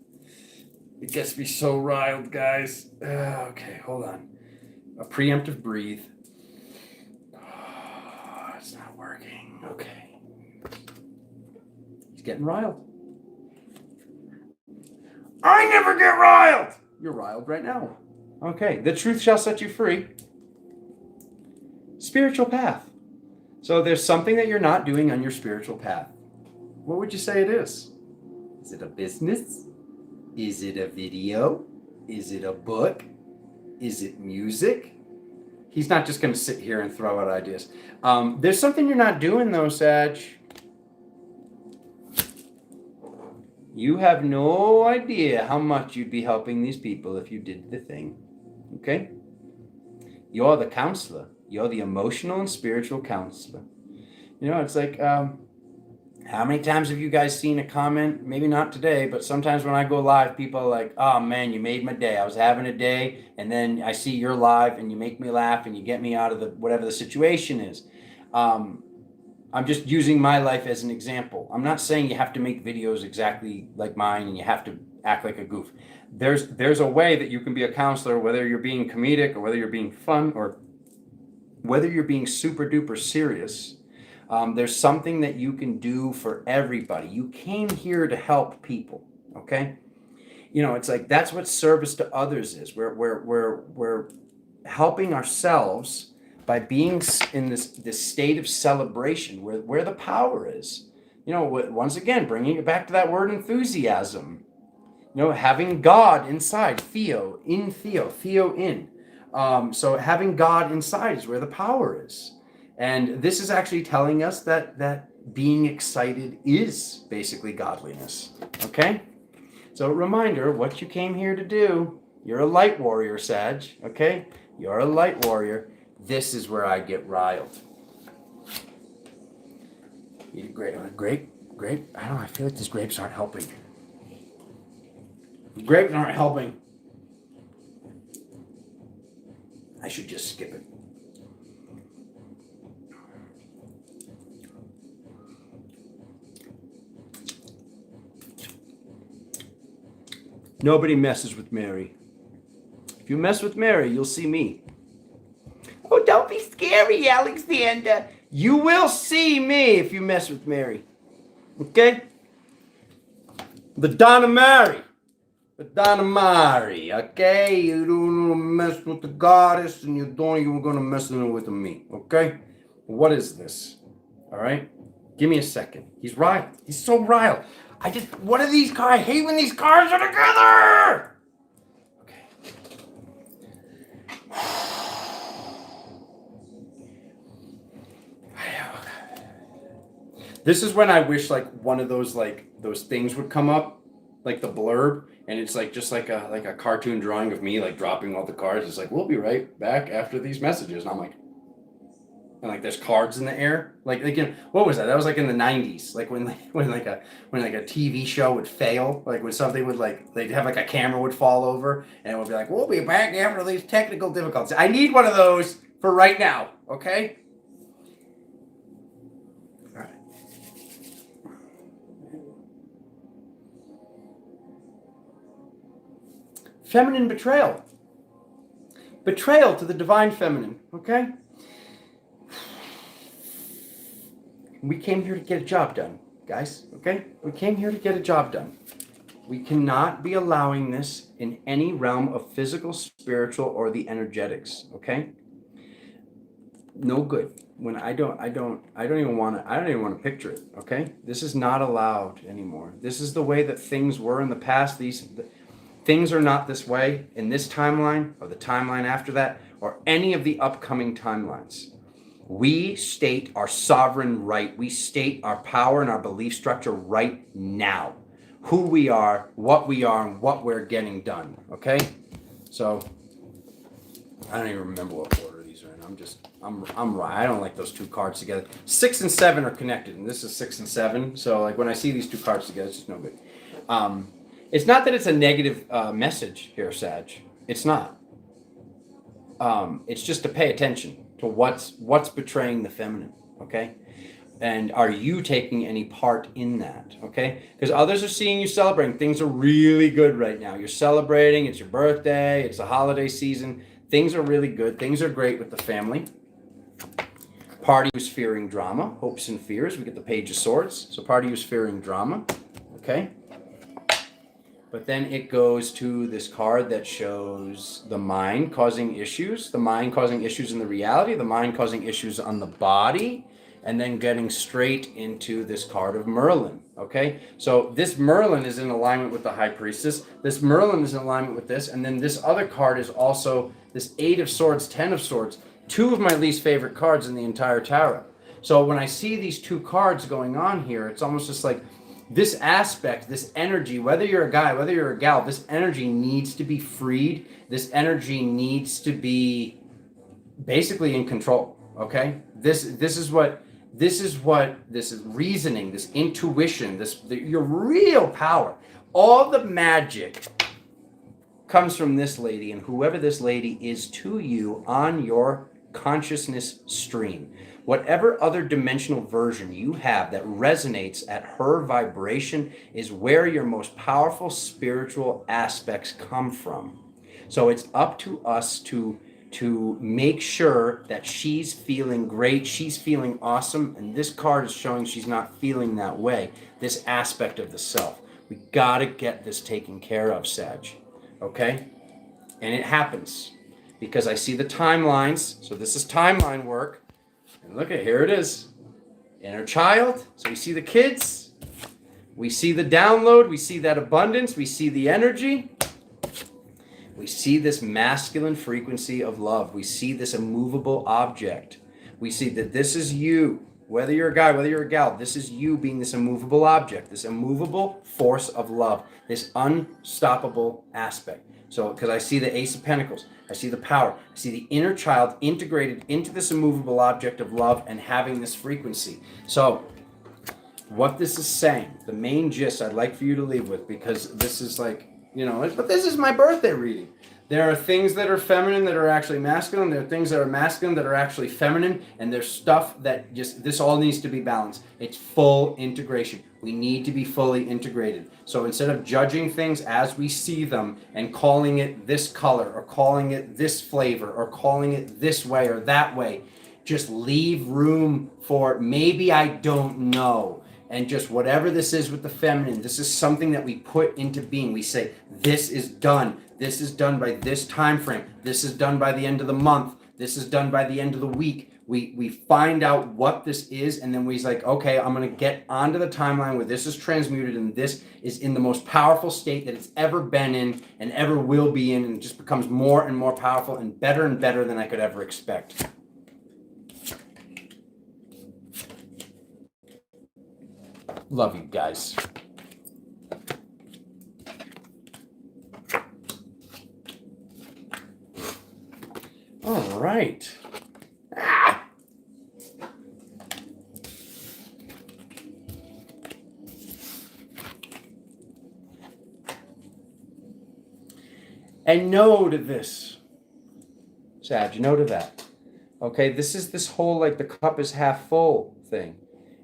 It gets me so riled, guys. Okay, hold on. A preemptive breathe. Oh, it's not working. Okay. He's getting riled. I never get riled! You're riled right now. Okay, the truth shall set you free. Spiritual path. So there's something that you're not doing on your spiritual path. What would you say it is? Is it a business? Is it a video? Is it a book? Is it music? He's not just going to sit here and throw out ideas. There's something you're not doing though, Sag. You have no idea how much you'd be helping these people if you did the thing. Okay? You're the counselor. You're the emotional and spiritual counselor. You know, it's like, how many times have you guys seen a comment? Maybe not today, but sometimes when I go live, people are like, oh man, you made my day. I was having a day, and then I see you're live, and you make me laugh, and you get me out of the whatever the situation is. I'm just using my life as an example. I'm not saying you have to make videos exactly like mine, and you have to act like a goof. There's a way that you can be a counselor, whether you're being comedic, or whether you're being fun, or whether you're being super duper serious. There's something that you can do for everybody. You came here to help people, okay? You know, it's like that's what service to others is. We're helping ourselves by being in this state of celebration where the power is. You know, once again, bringing it back to that word enthusiasm. You know, having God inside, Theo, in. So having God inside is where the power is. And this is actually telling us that being excited is basically godliness. Okay? So reminder, what you came here to do, you're a light warrior, Sag. Okay? You're a light warrior. This is where I get riled. Grape. I don't know, I feel like these grapes aren't helping. Grapes aren't helping. I should just skip it. Nobody messes with Mary. If you mess with Mary, you'll see me. Oh, don't be scary, Alexander. You will see me if you mess with Mary. Okay? The Donna Mary. Okay? You don't mess with the goddess, and you don't even gonna mess with me. Okay? What is this? All right? Give me a second. He's riled. He's so riled. What are these cards? I hate when these cards are together! Okay. This is when I wish like one of those things would come up, like the blurb, and it's like just like a cartoon drawing of me like dropping all the cards. It's like, we'll be right back after these messages. And I'm like, and like there's cards in the air, like you know, what was that? That was like in the 90s, like when a TV show would fail, like when something would they'd have like a camera would fall over, and it would be like, we'll be back after these technical difficulties. I need one of those for right now, okay? All right. Feminine betrayal. Betrayal to the divine feminine, okay? We came here to get a job done, guys, okay? We came here to get a job done. We cannot be allowing this in any realm of physical, spiritual, or the energetics, okay? No good. When I don't even want to picture it, okay? This is not allowed anymore. This is the way that things were in the past. Things are not this way in this timeline or the timeline after that or any of the upcoming timelines. We state our sovereign right. We state our power and our belief structure right now. Who we are, and what we're getting done. Okay? So I don't even remember what order these are in. I'm right. I don't like those two cards together. 6 and 7 are connected, and this is 6 and 7. So like when I see these two cards together, it's just no good. It's not that it's a negative message here, Sag. It's not. It's just to pay attention to what's betraying the feminine, okay? And are you taking any part in that, okay? Because others are seeing you celebrating. Things are really good right now. You're celebrating. It's your birthday. It's the holiday season. Things are really good. Things are great with the family. Party who's fearing drama. Hopes and fears. We get the Page of Swords. So party who's fearing drama, okay? But then it goes to this card that shows the mind causing issues, the mind causing issues in the reality, the mind causing issues on the body, and then getting straight into this card of Merlin, okay? So this Merlin is in alignment with the High Priestess. This Merlin is in alignment with this, and then this other card is also this 8 of Swords, 10 of Swords, 2 of my least favorite cards in the entire tarot. So when I see these two cards going on here, it's almost just like, this aspect, this energy, whether you're a guy, whether you're a gal, this energy needs to be freed. This energy needs to be basically in control, okay? This is reasoning, this intuition, your real power. All the magic comes from this lady and whoever this lady is to you on your consciousness stream. Whatever other dimensional version you have that resonates at her vibration is where your most powerful spiritual aspects come from. So it's up to us to make sure that she's feeling great, she's feeling awesome, and this card is showing she's not feeling that way, this aspect of the self. We gotta get this taken care of, Sag, okay? And it happens because I see the timelines, so this is timeline work. And look at, here it is. Inner child. So we see the kids. We see the download. We see that abundance. We see the energy. We see this masculine frequency of love. We see this immovable object. We see that this is you. Whether you're a guy, whether you're a gal, this is you being this immovable object, this immovable force of love, this unstoppable aspect. So, because I see the Ace of Pentacles, I see the power, I see the inner child integrated into this immovable object of love and having this frequency. So, what this is saying, the main gist I'd like for you to leave with, because this is like, but this is my birthday reading. There are things that are feminine that are actually masculine. There are things that are masculine that are actually feminine. And there's stuff that this all needs to be balanced. It's full integration. We need to be fully integrated. So instead of judging things as we see them and calling it this color or calling it this flavor or calling it this way or that way, just leave room for maybe I don't know. And just whatever this is with the feminine, this is something that we put into being. We say, this is done. This is done by this time frame. This is done by the end of the month. This is done by the end of the week. We find out what this is, and then we're like, okay, I'm going to get onto the timeline where this is transmuted, and this is in the most powerful state that it's ever been in and ever will be in, and it just becomes more and more powerful and better than I could ever expect. Love you guys. All right. And no to this, Sag, no to that. Okay, this is this whole like the cup is half full thing.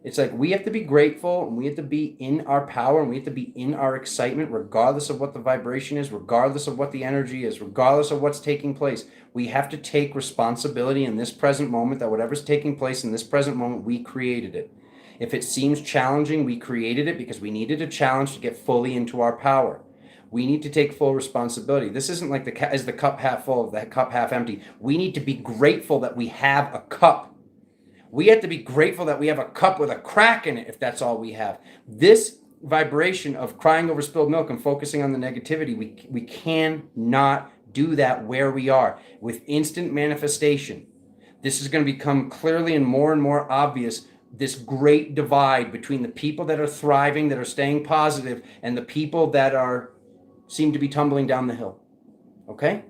It's like we have to be grateful and we have to be in our power and we have to be in our excitement, regardless of what the vibration is, regardless of what the energy is, regardless of what's taking place. We have to take responsibility in this present moment that whatever's taking place in this present moment, we created it. If it seems challenging, we created it because we needed a challenge to get fully into our power. We need to take full responsibility. This isn't like is the cup half full, the cup half empty. We need to be grateful that we have a cup. We have to be grateful that we have a cup with a crack in it if that's all we have. This vibration of crying over spilled milk and focusing on the negativity, we cannot do that where we are. With instant manifestation, this is going to become clearly and more obvious, this great divide between the people that are thriving, that are staying positive, and the people that seem to be tumbling down the hill. Okay?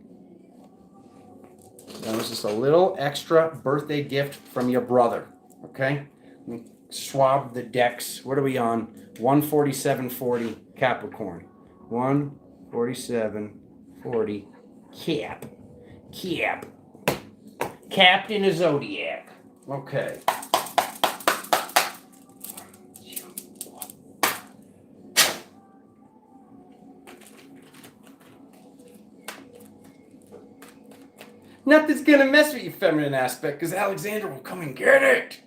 That was just a little extra birthday gift from your brother. Okay? Let me swab the decks. What are we on? 147.40 Capricorn. 147.40 Cap. Captain of Zodiac. Okay. Nothing's gonna mess with your feminine aspect because Alexander will come and get it.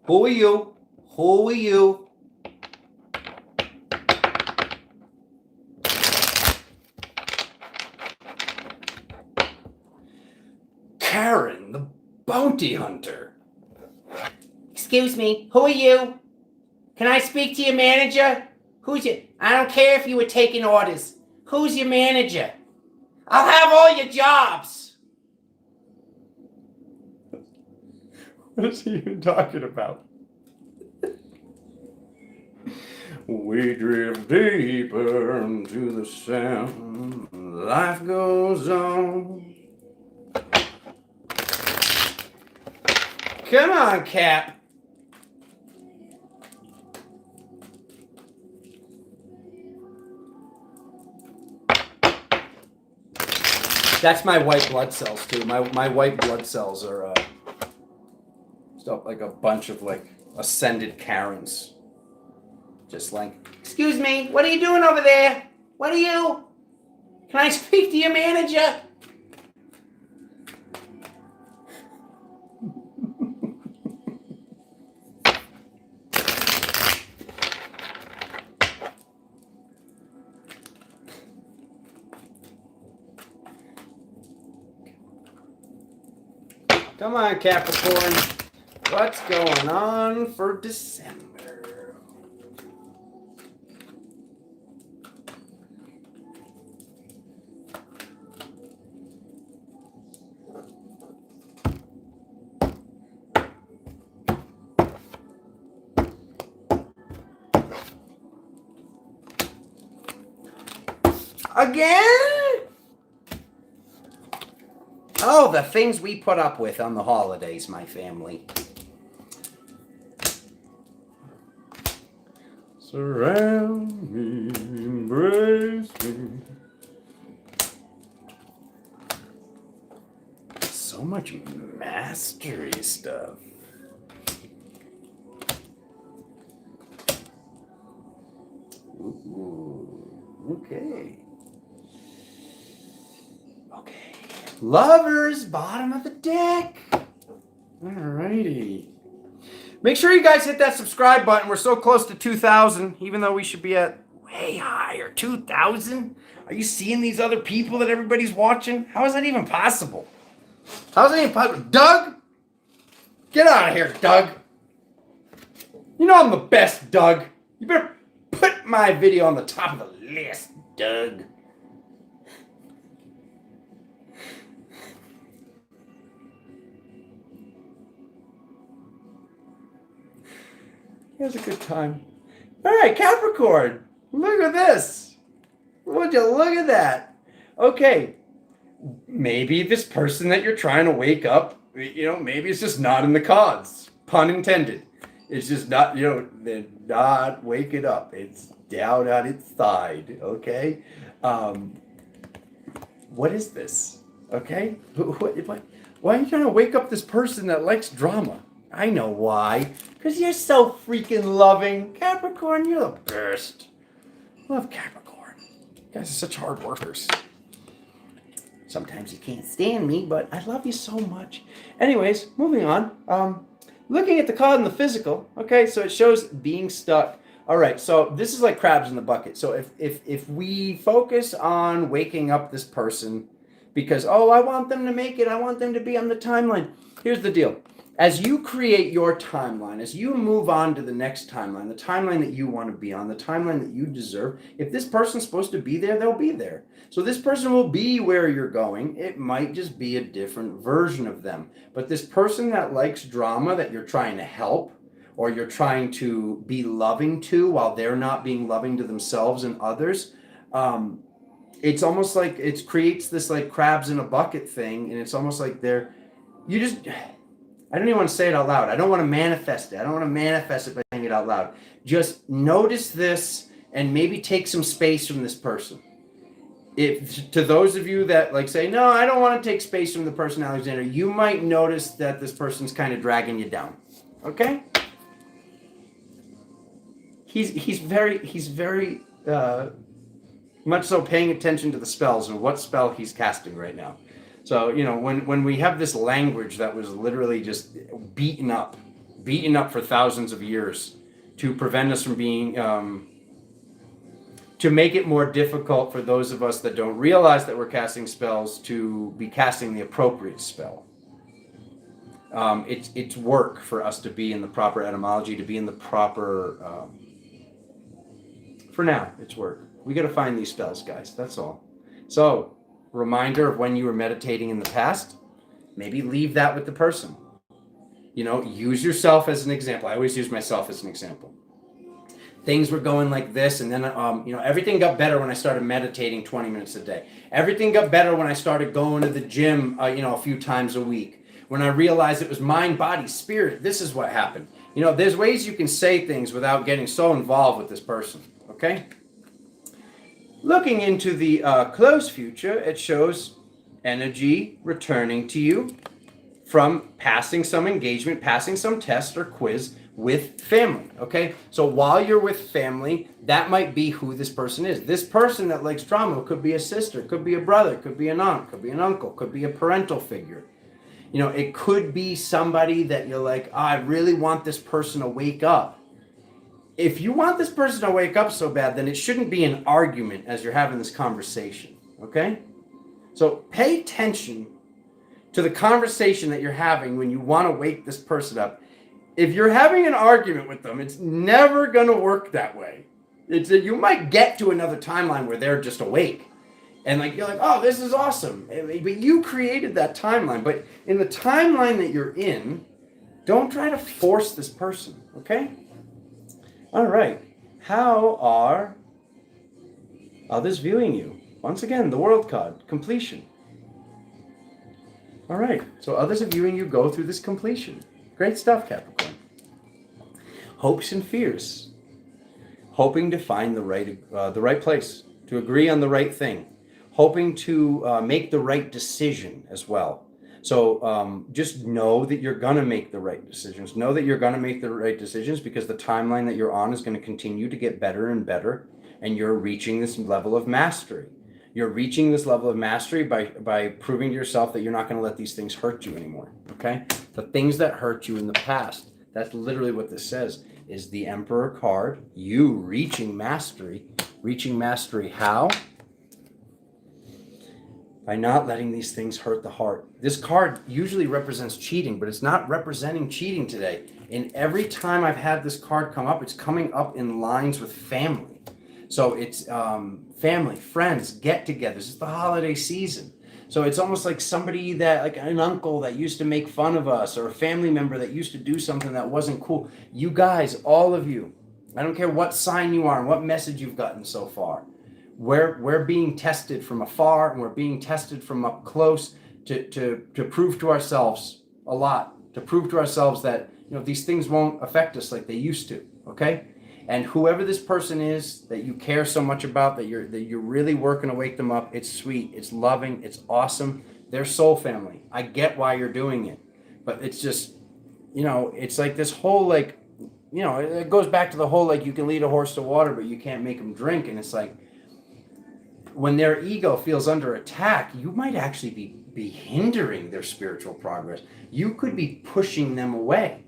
Who are you? Who are you? Karen, the bounty hunter. Excuse me, who are you? Can I speak to your manager? Who's your... I don't care if you were taking orders. Who's your manager? I'll have all your jobs. What is he even talking about? We drift deeper into the sound. Life goes on. Come on, Cap. That's my white blood cells too. My white blood cells are stuff like a bunch of like ascended Karens. Just like, Excuse me, what are you doing over there? What are you? Can I speak to your manager? come on, Capricorn. What's going on for December? Again? Oh, the things we put up with on the holidays, my family. Surround me, embrace me. So much mastery stuff. Ooh, okay. Lovers, bottom of the deck. Alrighty. Make sure you guys hit that subscribe button. We're so close to 2,000, even though we should be at way higher. 2,000? Are you seeing these other people that everybody's watching? How is that even possible? How is that even possible? Doug? Get out of here, Doug. You know I'm the best, Doug. You better put my video on the top of the list, Doug. He has a good time. All right, Capricorn. Look at this. Would you look at that? Okay. Maybe this person that you're trying to wake up, maybe it's just not in the cards. Pun intended. It's just not, they're not waking up. It's down on its side. Okay. What is this? Okay. What? Why are you trying to wake up this person that likes drama? I know why. Because you're so freaking loving. Capricorn, you're the best. Love Capricorn. You guys are such hard workers. Sometimes you can't stand me, but I love you so much. Anyways, moving on. Looking at the card in the physical, okay, so it shows being stuck. All right, so this is like crabs in the bucket. So if we focus on waking up this person because, oh, I want them to make it, I want them to be on the timeline. Here's the deal. As you create your timeline, as you move on to the next timeline, the timeline that you want to be on, the timeline that you deserve, if this person's supposed to be there, they'll be there. So this person will be where you're going. It might just be a different version of them. But this person that likes drama that you're trying to help, or you're trying to be loving to while they're not being loving to themselves and others, it's almost like it creates this like crabs in a bucket thing. And it's almost like I don't even want to say it out loud. I don't want to manifest it. I don't want to manifest it by saying it out loud. Just notice this and maybe take some space from this person. If to those of you that like say, no, I don't want to take space from the person, Alexander, you might notice that this person's kind of dragging you down. Okay? He's very much so paying attention to the spells and what spell he's casting right now. So, when we have this language that was literally just beaten up for thousands of years to prevent us from being, to make it more difficult for those of us that don't realize that we're casting spells to be casting the appropriate spell. It's work for us to be in the proper etymology, to be in the proper, for now, it's work. We got to find these spells, guys. That's all. So, reminder of when you were meditating in the past, maybe leave that with the person. Use yourself as an example. I always use myself as an example. Things were going like this, and then everything got better when I started meditating 20 minutes a day. Everything got better when I started going to the gym a few times a week. When I realized it was mind, body, spirit, this is what happened. There's ways you can say things without getting so involved with this person, okay? Looking into the close future, it shows energy returning to you from passing some engagement, passing some test or quiz with family, okay? So while you're with family, that might be who this person is. This person that likes drama could be a sister, could be a brother, could be an aunt, could be an uncle, could be a parental figure. It could be somebody that you're like, I really want this person to wake up. If you want this person to wake up so bad, then it shouldn't be an argument as you're having this conversation, okay? So pay attention to the conversation that you're having when you want to wake this person up. If you're having an argument with them, it's never going to work that way. You might get to another timeline where they're just awake. And you're like, oh, this is awesome. But you created that timeline. But in the timeline that you're in, don't try to force this person, okay? All right. How are others viewing you? Once again, the World card, completion. All right. So others are viewing you go through this completion. Great stuff, Capricorn. Hopes and fears. Hoping to find the right place, to agree on the right thing. Hoping to make the right decision as well. So just know that you're going to make the right decisions. Know that you're going to make the right decisions because the timeline that you're on is going to continue to get better and better. And you're reaching this level of mastery. You're reaching this level of mastery by proving to yourself that you're not going to let these things hurt you anymore. Okay? The things that hurt you in the past, that's literally what this says, is the Emperor card. You reaching mastery. Reaching mastery how? By not letting these things hurt the heart. This card usually represents cheating, but it's not representing cheating today. And every time I've had this card come up, it's coming up in lines with family. So it's family, friends, get-togethers. It's the holiday season. So it's almost like somebody that, like an uncle that used to make fun of us, or a family member that used to do something that wasn't cool. You guys, all of you, I don't care what sign you are and what message you've gotten so far. We're being tested from afar, and we're being tested from up close to prove to ourselves a lot, to prove to ourselves that these things won't affect us like they used to. Okay, and whoever this person is that you care so much about, that you're really working to wake them up, it's sweet, it's loving, it's awesome. They're soul family. I get why you're doing it. But it's just, it's like this whole like, it goes back to the whole like you can lead a horse to water, but you can't make him drink. And it's like when their ego feels under attack, you might actually be hindering their spiritual progress. You could be pushing them away.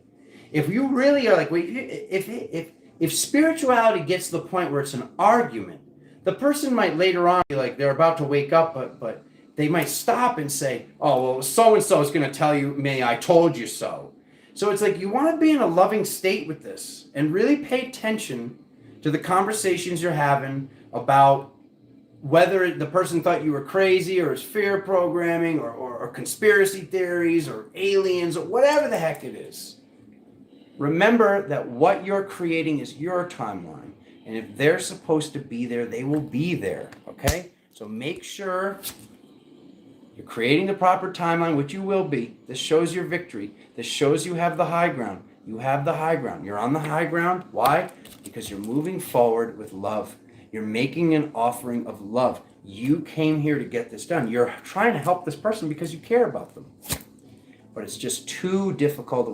If you really are like, if spirituality gets to the point where it's an argument, the person might later on be like, they're about to wake up, but they might stop and say, oh, well, so-and-so is going to tell you, I told you so. So it's like you want to be in a loving state with this and really pay attention to the conversations you're having about whether the person thought you were crazy or it's fear programming or conspiracy theories or aliens or whatever the heck it is. Remember that what you're creating is your timeline. And if they're supposed to be there, they will be there. Okay? So make sure you're creating the proper timeline, which you will be. This shows your victory. This shows you have the high ground. You have the high ground. You're on the high ground. Why? Because you're moving forward with love. You're making an offering of love. You came here to get this done. You're trying to help this person because you care about them. But it's just too difficult to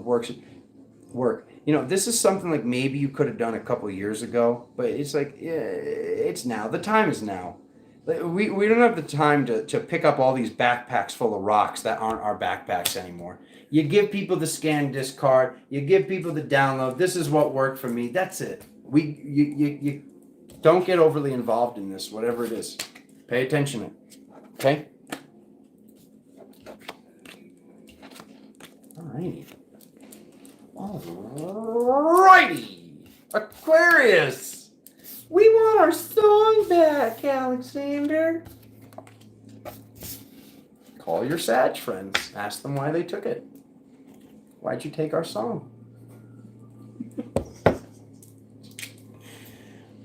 work. This is something like maybe you could have done a couple of years ago, but it's like, it's now. The time is now. We don't have the time to pick up all these backpacks full of rocks that aren't our backpacks anymore. You give people the scan disc card. You give people the download. This is what worked for me. That's it. You don't get overly involved in this, whatever it is. Pay attention to it. Okay? Alrighty. Aquarius. We want our song back, Alexander. Call your Sag friends. Ask them why they took it. Why'd you take our song?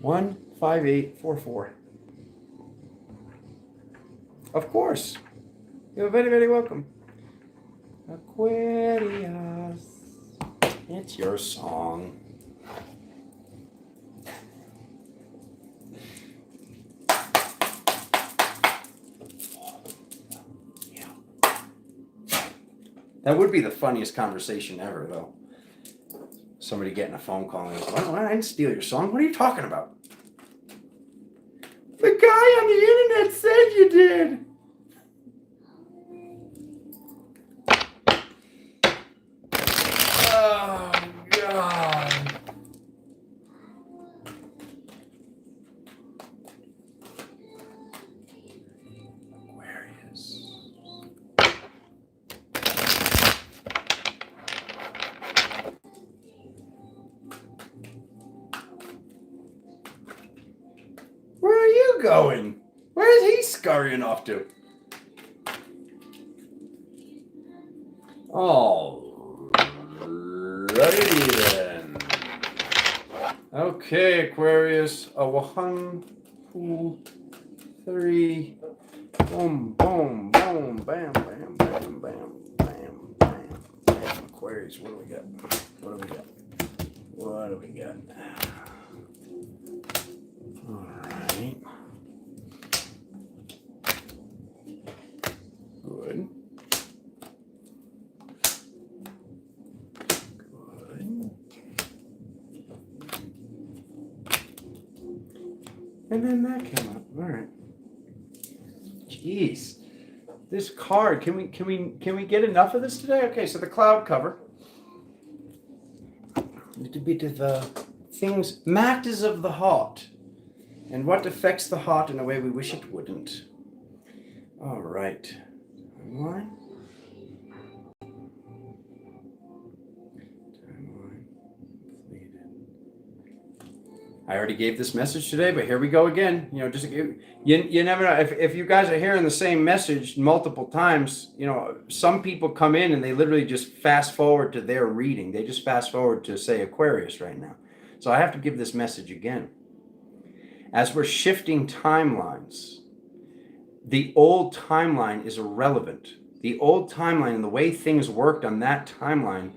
15844. Of course. You're very, very welcome. Aquarius. It's your song. That would be the funniest conversation ever, though. Somebody getting a phone call and goes, I didn't steal your song. What are you talking about? The guy on the internet said you did. Oh, God. Aquarius. Where are you going? Where is he scurrying off to? Alrighty then. Okay, Aquarius. A 1, 2, 3. Boom, boom, boom, bam, bam, bam, bam, bam, bam, bam. Aquarius, what do we got? What do we got? What do we got? Alright. Good. Good. And then that came up. Alright. Jeez. This card, can we get enough of this today? Okay, so the cloud cover. A little bit of things, matters of the heart. And what affects the heart in a way we wish it wouldn't. All right. Timeline. Timeline completed. I already gave this message today, but here we go again. You never know. If you guys are hearing the same message multiple times, some people come in and they literally just fast forward to their reading. They just fast forward to, say, Aquarius right now. So I have to give this message again. As we're shifting timelines, the old timeline is irrelevant. The old timeline and the way things worked on that timeline,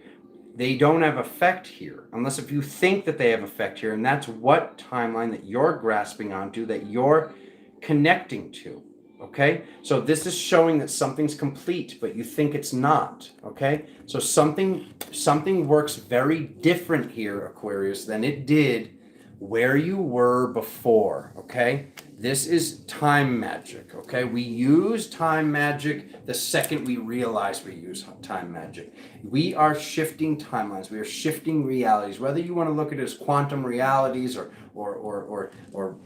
they don't have effect here, unless if you think that they have effect here, and that's what timeline that you're grasping onto, that you're connecting to. Okay, so this is showing that something's complete, but you think it's not. Okay, so something works very different here, Aquarius, than it did where you were before. Okay, this is time magic. Okay, we use time magic the second we realize we use time magic. We are shifting timelines. We are shifting realities. Whether you want to look at it as quantum realities or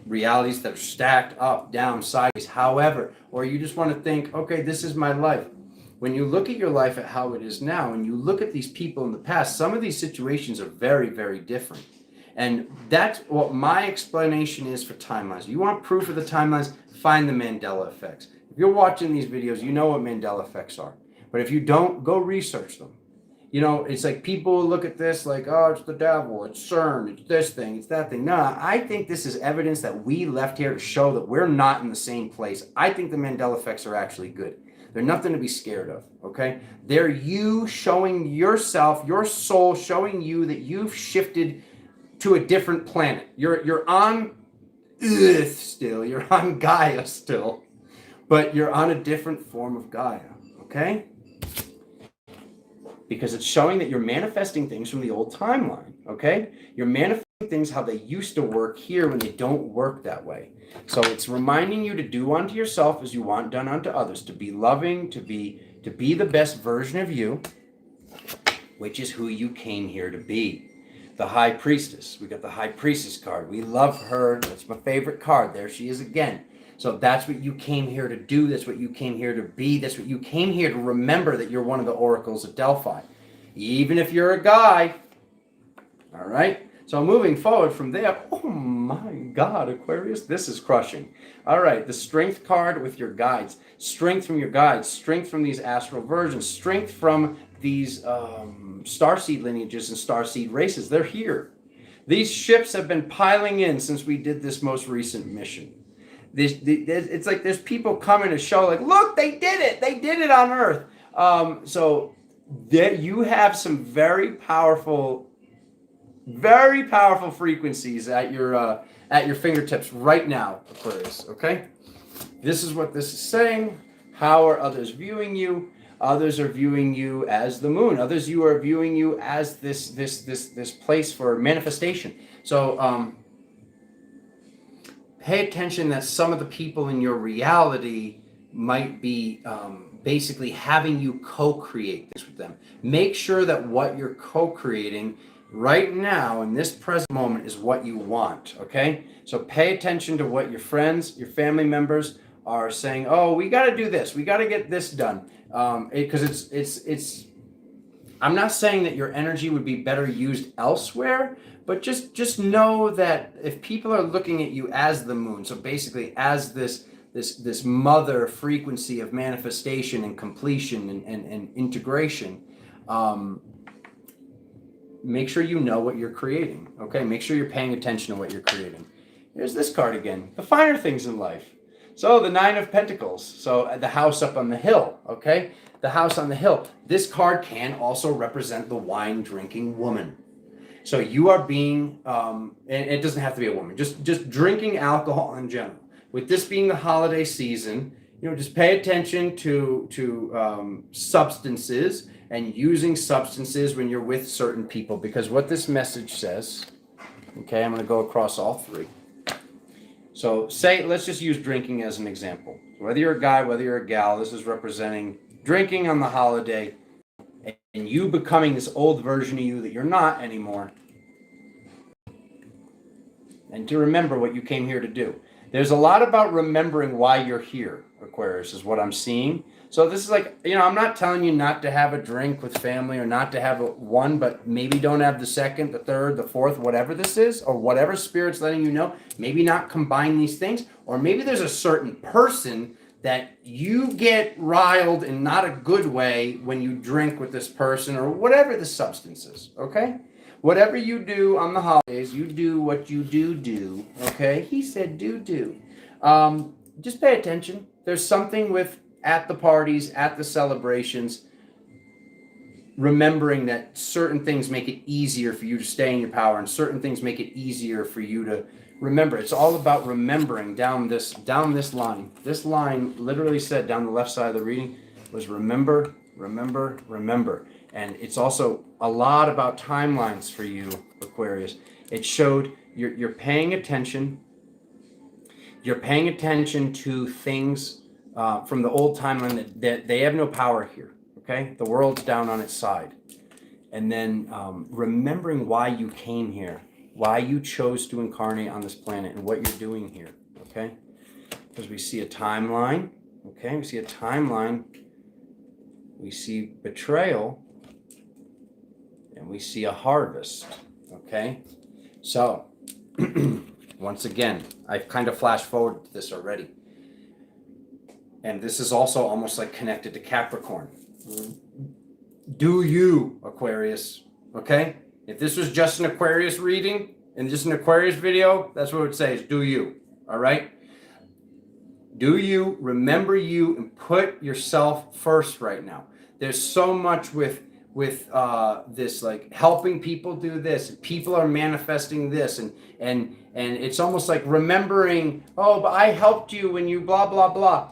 realities that are stacked up, down, sideways, however, or you just want to think, okay, this is my life. When you look at your life at how it is now, and you look at these people in the past, some of these situations are very, very different. And that's what my explanation is for timelines. You want proof of the timelines? Find the Mandela effects. If you're watching these videos, you know what Mandela effects are. But if you don't, go research them. You know, it's like people look at this like, oh, it's the devil, it's CERN, it's this thing, it's that thing. No, I think this is evidence that we left here to show that we're not in the same place. I think the Mandela effects are actually good. They're nothing to be scared of, okay? They're you showing yourself, your soul showing you that you've shifted to a different planet. You're on Earth still, you're on Gaia still, but you're on a different form of Gaia, okay? Because it's showing that you're manifesting things from the old timeline, okay? You're manifesting things how they used to work here when they don't work that way. So it's reminding you to do unto yourself as you want done unto others, to be loving, to be the best version of you, which is who you came here to be. The High Priestess. We got the High Priestess card. We love her. That's my favorite card. There she is again. So that's what you came here to do. That's what you came here to be. That's what you came here to remember, that you're one of the oracles of Delphi. Even if you're a guy. All right. So moving forward from there. Oh my God, Aquarius. This is crushing. All right. The Strength card with your guides. Strength from your guides. Strength from these astral versions. Strength from these starseed lineages and starseed races. They're here. These ships have been piling in since we did this most recent mission. It's like there's people coming to show, like, look, they did it. They did it on Earth. So that you have some very powerful frequencies at your fingertips right now, Aquarius. Okay, this is what this is saying. How are others viewing you? Others are viewing you as the moon. Others you are viewing you as this place for manifestation. So pay attention that some of the people in your reality might be basically having you co-create this with them. Make sure that what you're co-creating right now in this present moment is what you want, okay? So pay attention to what your friends, your family members are saying. Oh, we got to do this. We got to get this done. Because it's I'm not saying that your energy would be better used elsewhere, but just know that if people are looking at you as the moon, so basically as this mother frequency of manifestation and completion and integration, make sure you know what you're creating, okay? Make sure you're paying attention to what you're creating. Here's this card again, the finer things in life. So the Nine of Pentacles, so the house up on the hill, okay? The house on the hill. This card can also represent the wine-drinking woman. So you are being, and it doesn't have to be a woman, just drinking alcohol in general. With this being the holiday season, you know, just pay attention to substances and using substances when you're with certain people, because what this message says, okay, I'm going to go across all three. So let's just use drinking as an example. Whether you're a guy, whether you're a gal, this is representing drinking on the holiday and you becoming this old version of you that you're not anymore. And to remember what you came here to do. There's a lot about remembering why you're here, Aquarius, is what I'm seeing. So this is like, you know, I'm not telling you not to have a drink with family or not to have one, but maybe don't have the second, the third, the fourth, whatever this is, or whatever Spirit's letting you know. Maybe not combine these things, or maybe there's a certain person that you get riled in not a good way when you drink with this person, or whatever the substance is, okay? Whatever you do on the holidays, you do what you do, okay? He said do. Just pay attention. There's something with at the parties, at the celebrations, remembering that certain things make it easier for you to stay in your power, and certain things make it easier for you Remember, it's all about remembering down this line. This line literally said down the left side of the reading was remember, remember, remember. And it's also a lot about timelines for you, Aquarius. It showed you're paying attention. You're paying attention to things from the old timeline that they have no power here. Okay, the world's down on its side, and then remembering why you came here, why you chose to incarnate on this planet, and what you're doing here. Okay, because we see a timeline. Okay, we see a timeline. We see betrayal, and we see a harvest. Okay, so once again, I've kind of flashed forward to this already. And this is also almost like connected to Capricorn. Do you, Aquarius, okay? If this was just an Aquarius reading and just an Aquarius video, that's what it would say is do you, all right? Do you, remember you, and put yourself first right now. There's so much with this, like helping people do this. People are manifesting this, and it's almost like remembering, oh, but I helped you when you blah, blah, blah.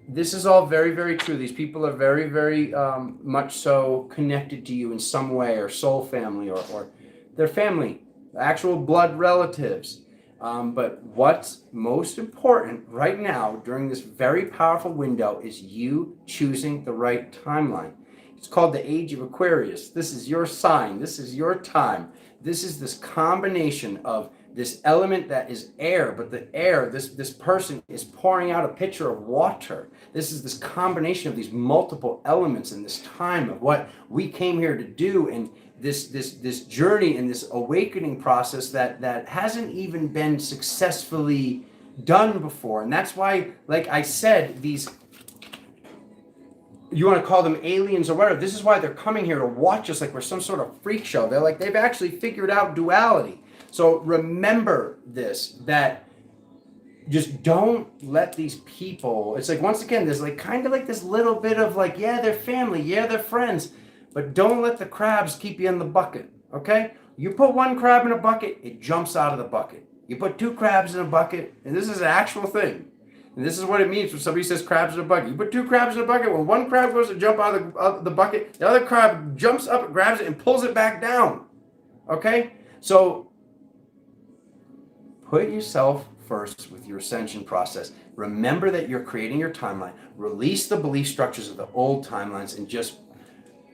This is all very, very true. These people are very, very much so connected to you in some way, or soul family, or their family, actual blood relatives. But what's most important right now during this very powerful window is you choosing the right timeline. It's called the Age of Aquarius. This is your sign. This is your time. This is this combination of this element that is air, but the air, this person is pouring out a pitcher of water. This is this combination of these multiple elements in this time of what we came here to do, and this journey and this awakening process that hasn't even been successfully done before. And that's why, like I said, these, you want to call them aliens or whatever, this is why they're coming here to watch us like we're some sort of freak show. They're like, they've actually figured out duality. So remember this, that just don't let these people, it's like, once again, there's like kind of like this little bit of like, yeah, they're family, yeah, they're friends, but don't let the crabs keep you in the bucket, okay? You put one crab in a bucket, it jumps out of the bucket. You put two crabs in a bucket, and this is an actual thing. And this is what it means when somebody says crabs in a bucket. You put two crabs in a bucket, when one crab goes to jump out of the bucket, the other crab jumps up, grabs it, and pulls it back down, okay? So put yourself first with your ascension process. Remember that you're creating your timeline. Release the belief structures of the old timelines and just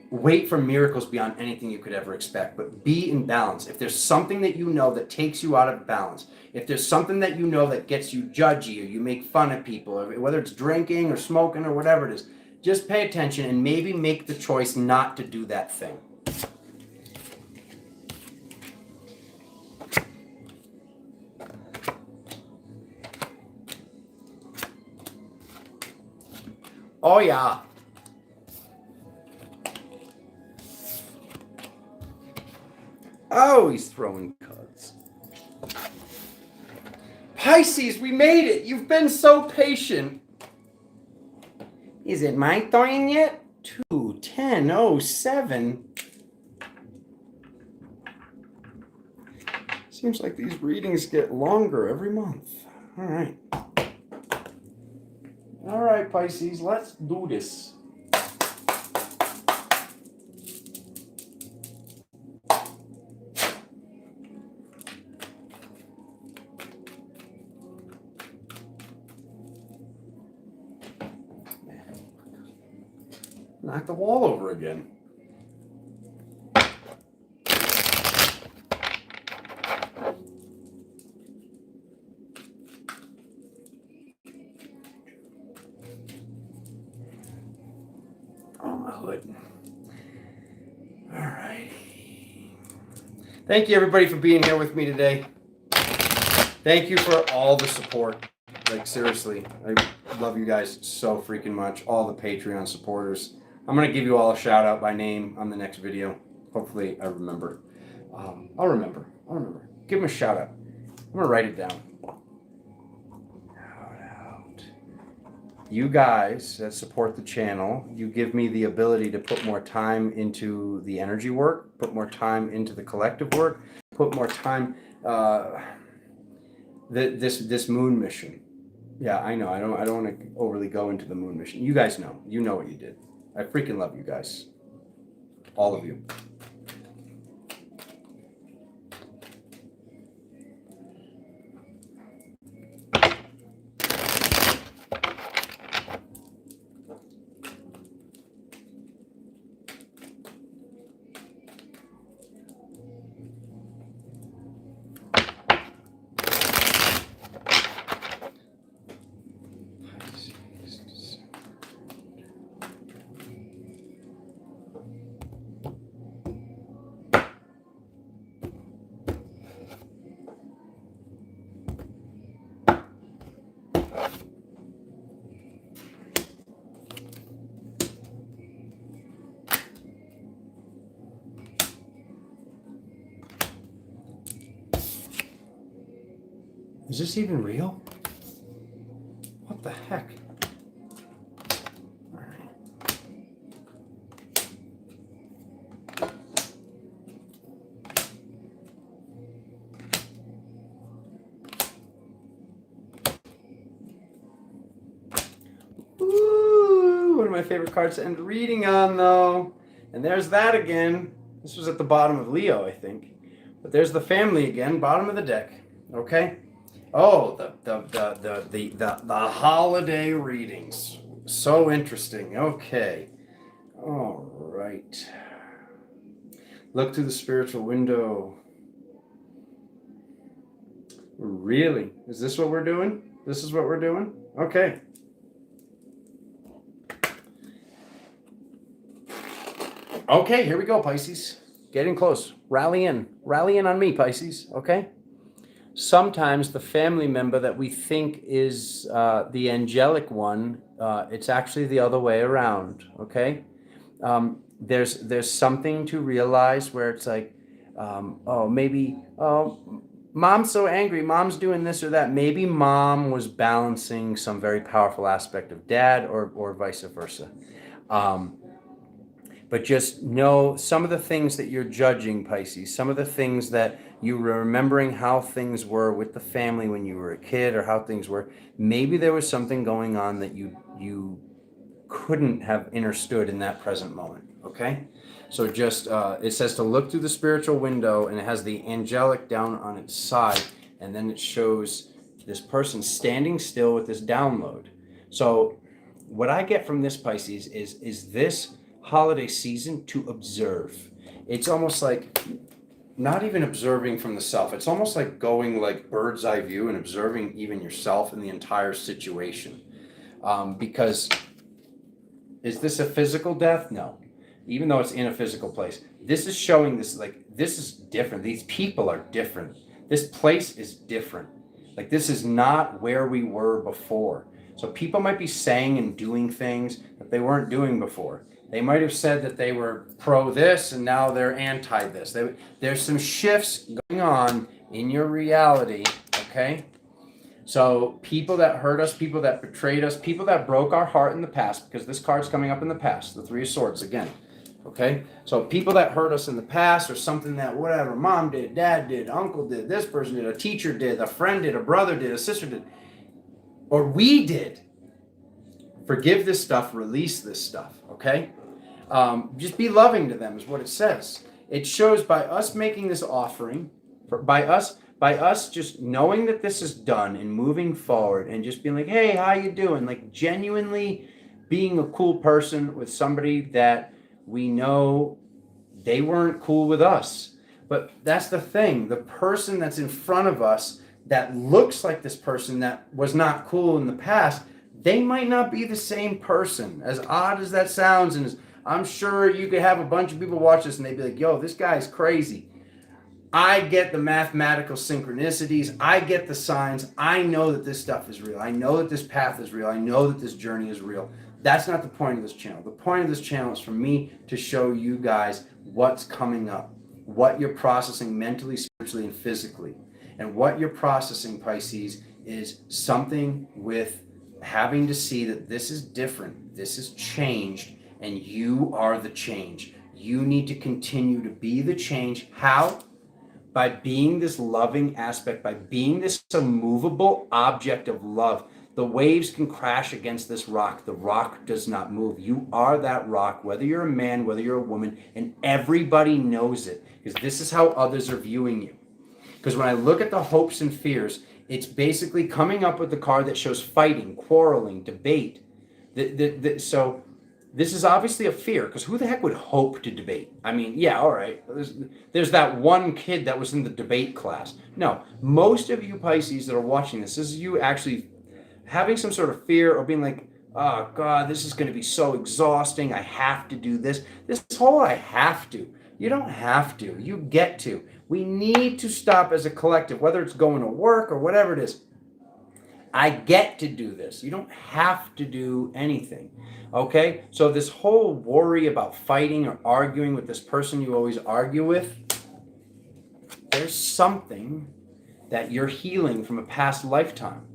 wait for miracles beyond anything you could ever expect. But be in balance. If there's something that you know that takes you out of balance, if there's something that you know that gets you judgy, or you make fun of people, or whether it's drinking or smoking or whatever it is, just pay attention and maybe make the choice not to do that thing. Oh, yeah. Oh, he's throwing cards. Pisces, we made it. You've been so patient. Is it my turn yet? 2-10-07. Seems like these readings get longer every month. All right. All right, Pisces, let's do this. Knock the wall over again. All right. Thank you, everybody, for being here with me today. Thank you for all the support. Like, seriously, I love you guys so freaking much. All the Patreon supporters. I'm going to give you all a shout out by name on the next video. Hopefully I remember. I'll remember. Give them a shout out. I'm going to write it down. You guys that support the channel, you give me the ability to put more time into the energy work, put more time into the collective work, put more time this moon mission. Yeah, I know. I don't want to overly go into the moon mission. You guys know. You know what you did. I freaking love you guys. All of you. Is this even real? What the heck? All right. Ooh, one of my favorite cards to end reading on, though. And there's that again. This was at the bottom of Leo, I think. But there's the family again, bottom of the deck. Okay. Oh, the holiday readings. So interesting. Okay. All right. Look through the spiritual window. Really? Is this what we're doing? This is what we're doing? Okay. Okay, here we go, Pisces. Getting close. Rally in. Rally in on me, Pisces. Okay? Sometimes the family member that we think is the angelic one, it's actually the other way around, okay? There's something to realize where it's like, mom's so angry, mom's doing this or that. Maybe mom was balancing some very powerful aspect of dad or vice versa. But just know some of the things that you're judging, Pisces, some of the things that you were remembering how things were with the family when you were a kid or how things were. Maybe there was something going on that you couldn't have understood in that present moment, okay? So just, it says to look through the spiritual window, and it has the angelic down on its side, and then it shows this person standing still with this download. So what I get from this, Pisces, is this holiday season to observe. It's almost like not even observing from the self. It's almost like going like bird's eye view and observing even yourself in the entire situation. Because is this a physical death? No. Even though it's in a physical place. This is showing this, like, this is different. These people are different. This place is different. Like, this is not where we were before. So people might be saying and doing things that they weren't doing before. They might have said that they were pro this and now they're anti this. There's some shifts going on in your reality, okay? So people that hurt us, people that betrayed us, people that broke our heart in the past, because this card's coming up in the past, the Three of Swords again, okay? So people that hurt us in the past or something that whatever, mom did, dad did, uncle did, this person did, a teacher did, a friend did, a brother did, a sister did, or we did. Forgive this stuff, release this stuff, okay? Just be loving to them is what it says. It shows by us making this offering, by us just knowing that this is done and moving forward and just being like, hey, how you doing? Like genuinely being a cool person with somebody that we know they weren't cool with us. But that's the thing. The person that's in front of us that looks like this person that was not cool in the past, they might not be the same person. As odd as that sounds, and I'm sure you could have a bunch of people watch this and they'd be like, yo, this guy's crazy. I get the mathematical synchronicities. I get the signs. I know that this stuff is real. I know that this path is real. I know that this journey is real. That's not the point of this channel. The point of this channel is for me to show you guys what's coming up, what you're processing mentally, spiritually, and physically. And what you're processing, Pisces, is something with having to see that this is different. This is changed, and you are the change. You need to continue to be the change. How? by being this loving aspect, by being this immovable object of love. The waves can crash against this rock. The rock does not move. You are that rock, whether you're a man, whether you're a woman, and everybody knows it, because this is how others are viewing you. Because when I look at the hopes and fears, it's basically coming up with the card that shows fighting, quarreling, debate. So this is obviously a fear, because who the heck would hope to debate? I mean, yeah, all right. There's that one kid that was in the debate class. No, most of you Pisces that are watching this is you actually having some sort of fear or being like, oh God, this is going to be so exhausting. I have to do this. This whole I have to. You don't have to. You get to. We need to stop as a collective, whether it's going to work or whatever it is. I get to do this. You don't have to do anything. Okay? So this whole worry about fighting or arguing with this person you always argue with, there's something that you're healing from a past lifetime.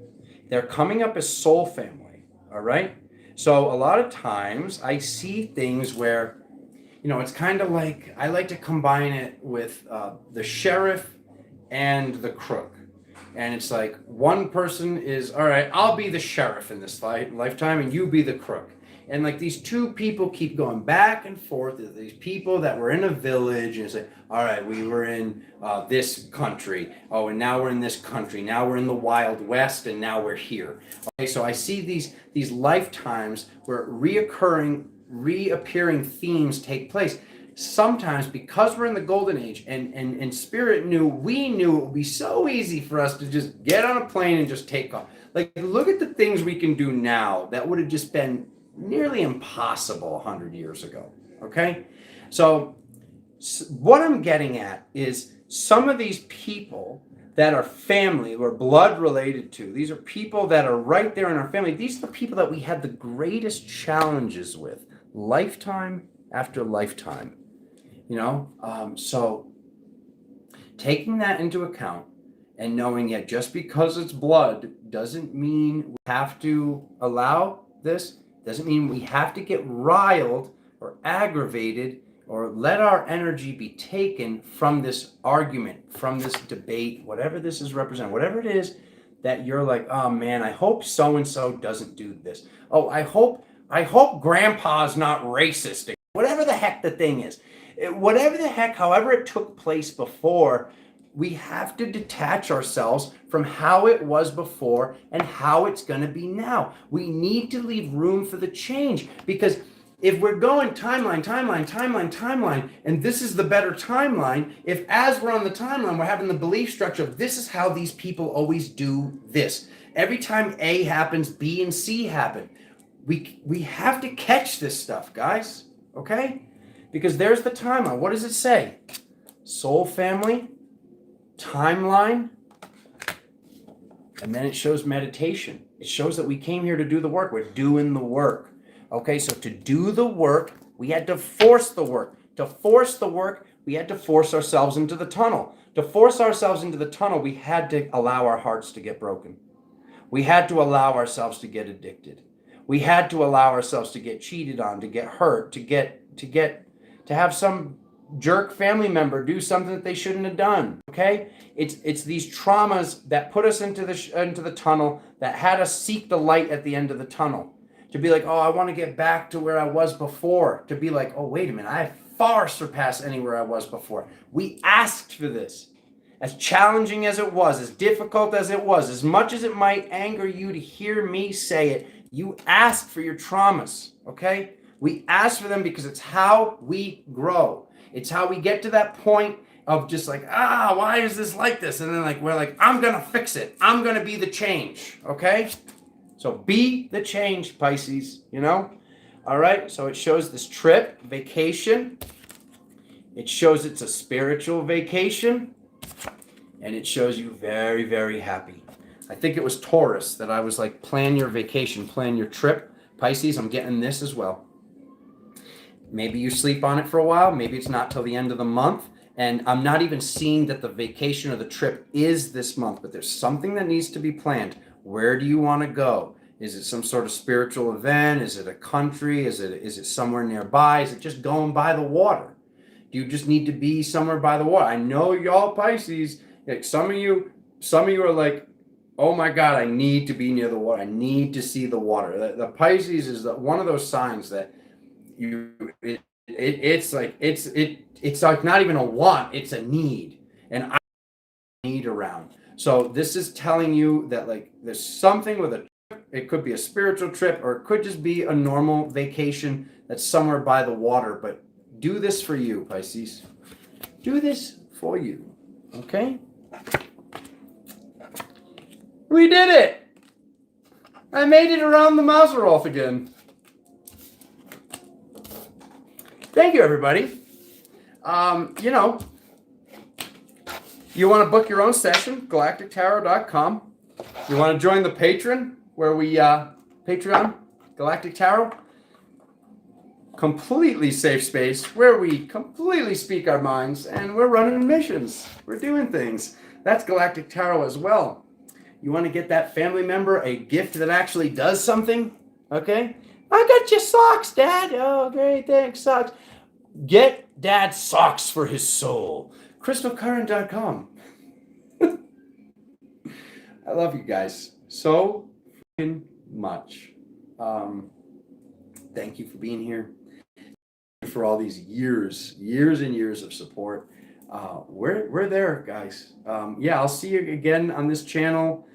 They're coming up as soul family. All right? So a lot of times I see things where, you know, it's kind of like, I like to combine it with the sheriff and the crook. And it's like one person is, all right, I'll be the sheriff in this lifetime and you be the crook. And like these two people keep going back and forth. These people that were in a village and say, all right, we were in this country. Oh, and now we're in this country. Now we're in the Wild West and now we're here. Okay, so I see these lifetimes where reappearing themes take place. Sometimes because we're in the golden age and spirit we knew it would be so easy for us to just get on a plane and just take off. Like, look at the things we can do now that would have just been nearly impossible 100 years ago. Okay? So what I'm getting at is some of these people that are family or blood related to, these are people that are right there in our family. These are the people that we had the greatest challenges with, lifetime after lifetime. You know, so taking that into account and knowing that just because it's blood doesn't mean we have to allow this, doesn't mean we have to get riled or aggravated or let our energy be taken from this argument, from this debate, whatever this is represent, whatever it is that you're like, oh man, I hope so-and-so doesn't do this. Oh, I hope grandpa's not racist. Whatever the heck the thing is. Whatever the heck, however it took place before, we have to detach ourselves from how it was before and how it's going to be now. We need to leave room for the change, because if we're going timeline, and this is the better timeline, if as we're on the timeline, we're having the belief structure of this is how these people always do this. Every time A happens, B and C happen. We have to catch this stuff, guys. Okay? Because there's the timeline. What does it say? Soul family, timeline, and then it shows meditation. It shows that we came here to do the work. We're doing the work. Okay, so to do the work, we had to force the work. To force the work, we had to force ourselves into the tunnel. To force ourselves into the tunnel, we had to allow our hearts to get broken. We had to allow ourselves to get addicted. We had to allow ourselves to get cheated on, to get hurt, to have some jerk family member do something that they shouldn't have done. Okay, it's these traumas that put us into the tunnel, that had us seek the light at the end of the tunnel, to be like, oh, I want to get back to where I was before. To be like, oh, wait a minute, I far surpassed anywhere I was before. We asked for this. As challenging as it was, as difficult as it was, as much as it might anger you to hear me say it, you asked for your traumas, okay? We ask for them because it's how we grow. It's how we get to that point of just like, why is this like this? And then like, we're like, I'm going to fix it. I'm going to be the change, okay? So be the change, Pisces, you know? All right, so it shows this trip, vacation. It shows it's a spiritual vacation. And it shows you very, very happy. I think it was Taurus that I was like, plan your vacation, plan your trip. Pisces, I'm getting this as well. Maybe you sleep on it for a while. Maybe it's not till the end of the month. And I'm not even seeing that the vacation or the trip is this month, but there's something that needs to be planned. Where do you want to go? Is it some sort of spiritual event? Is it a country? Is it somewhere nearby? Is it just going by the water? you just need to be somewhere by the water? I know y'all Pisces, like some of you are like, oh my God, I need to be near the water. I need to see the water. The Pisces is one of those signs that it's like not even a want, it's a need. And I need around. So this is telling you that like there's something with a trip. It could be a spiritual trip, or it could just be a normal vacation that's somewhere by the water. But do this for you, Pisces. Do this for you. Okay? We did it! I made it around the Mazarov again. Thank you, everybody. You want to book your own session, galactictarot.com. You want to join the Patreon, where we, Patreon, Galactic Tarot. Completely safe space, where we completely speak our minds, and we're running missions. We're doing things. That's Galactic Tarot as well. You want to get that family member a gift that actually does something? Okay? I got you socks, Dad. Oh, great, thanks, socks. Get Dad socks for his soul. CrystalCurrent.com. I love you guys so much. Thank you for being here. For all these years and years of support. We're there, guys. Yeah, I'll see you again on this channel.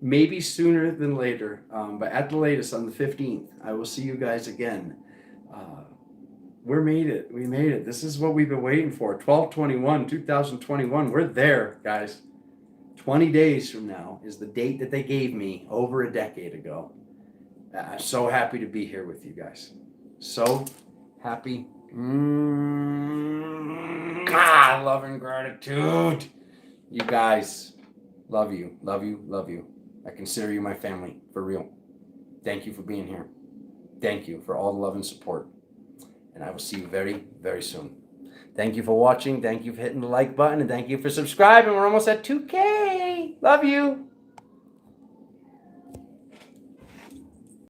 Maybe sooner than later, but at the latest on the 15th, I will see you guys again. We made it. This is what we've been waiting for. 12/21/2021. We're there, guys. 20 days from now is the date that they gave me over a decade ago. I'm so happy to be here with you guys. So happy. Love and gratitude. You guys, love you. I consider you my family, for real. Thank you for being here. Thank you for all the love and support. And I will see you very, very soon. Thank you for watching. Thank you for hitting the like button. And thank you for subscribing. We're almost at 2K. Love you.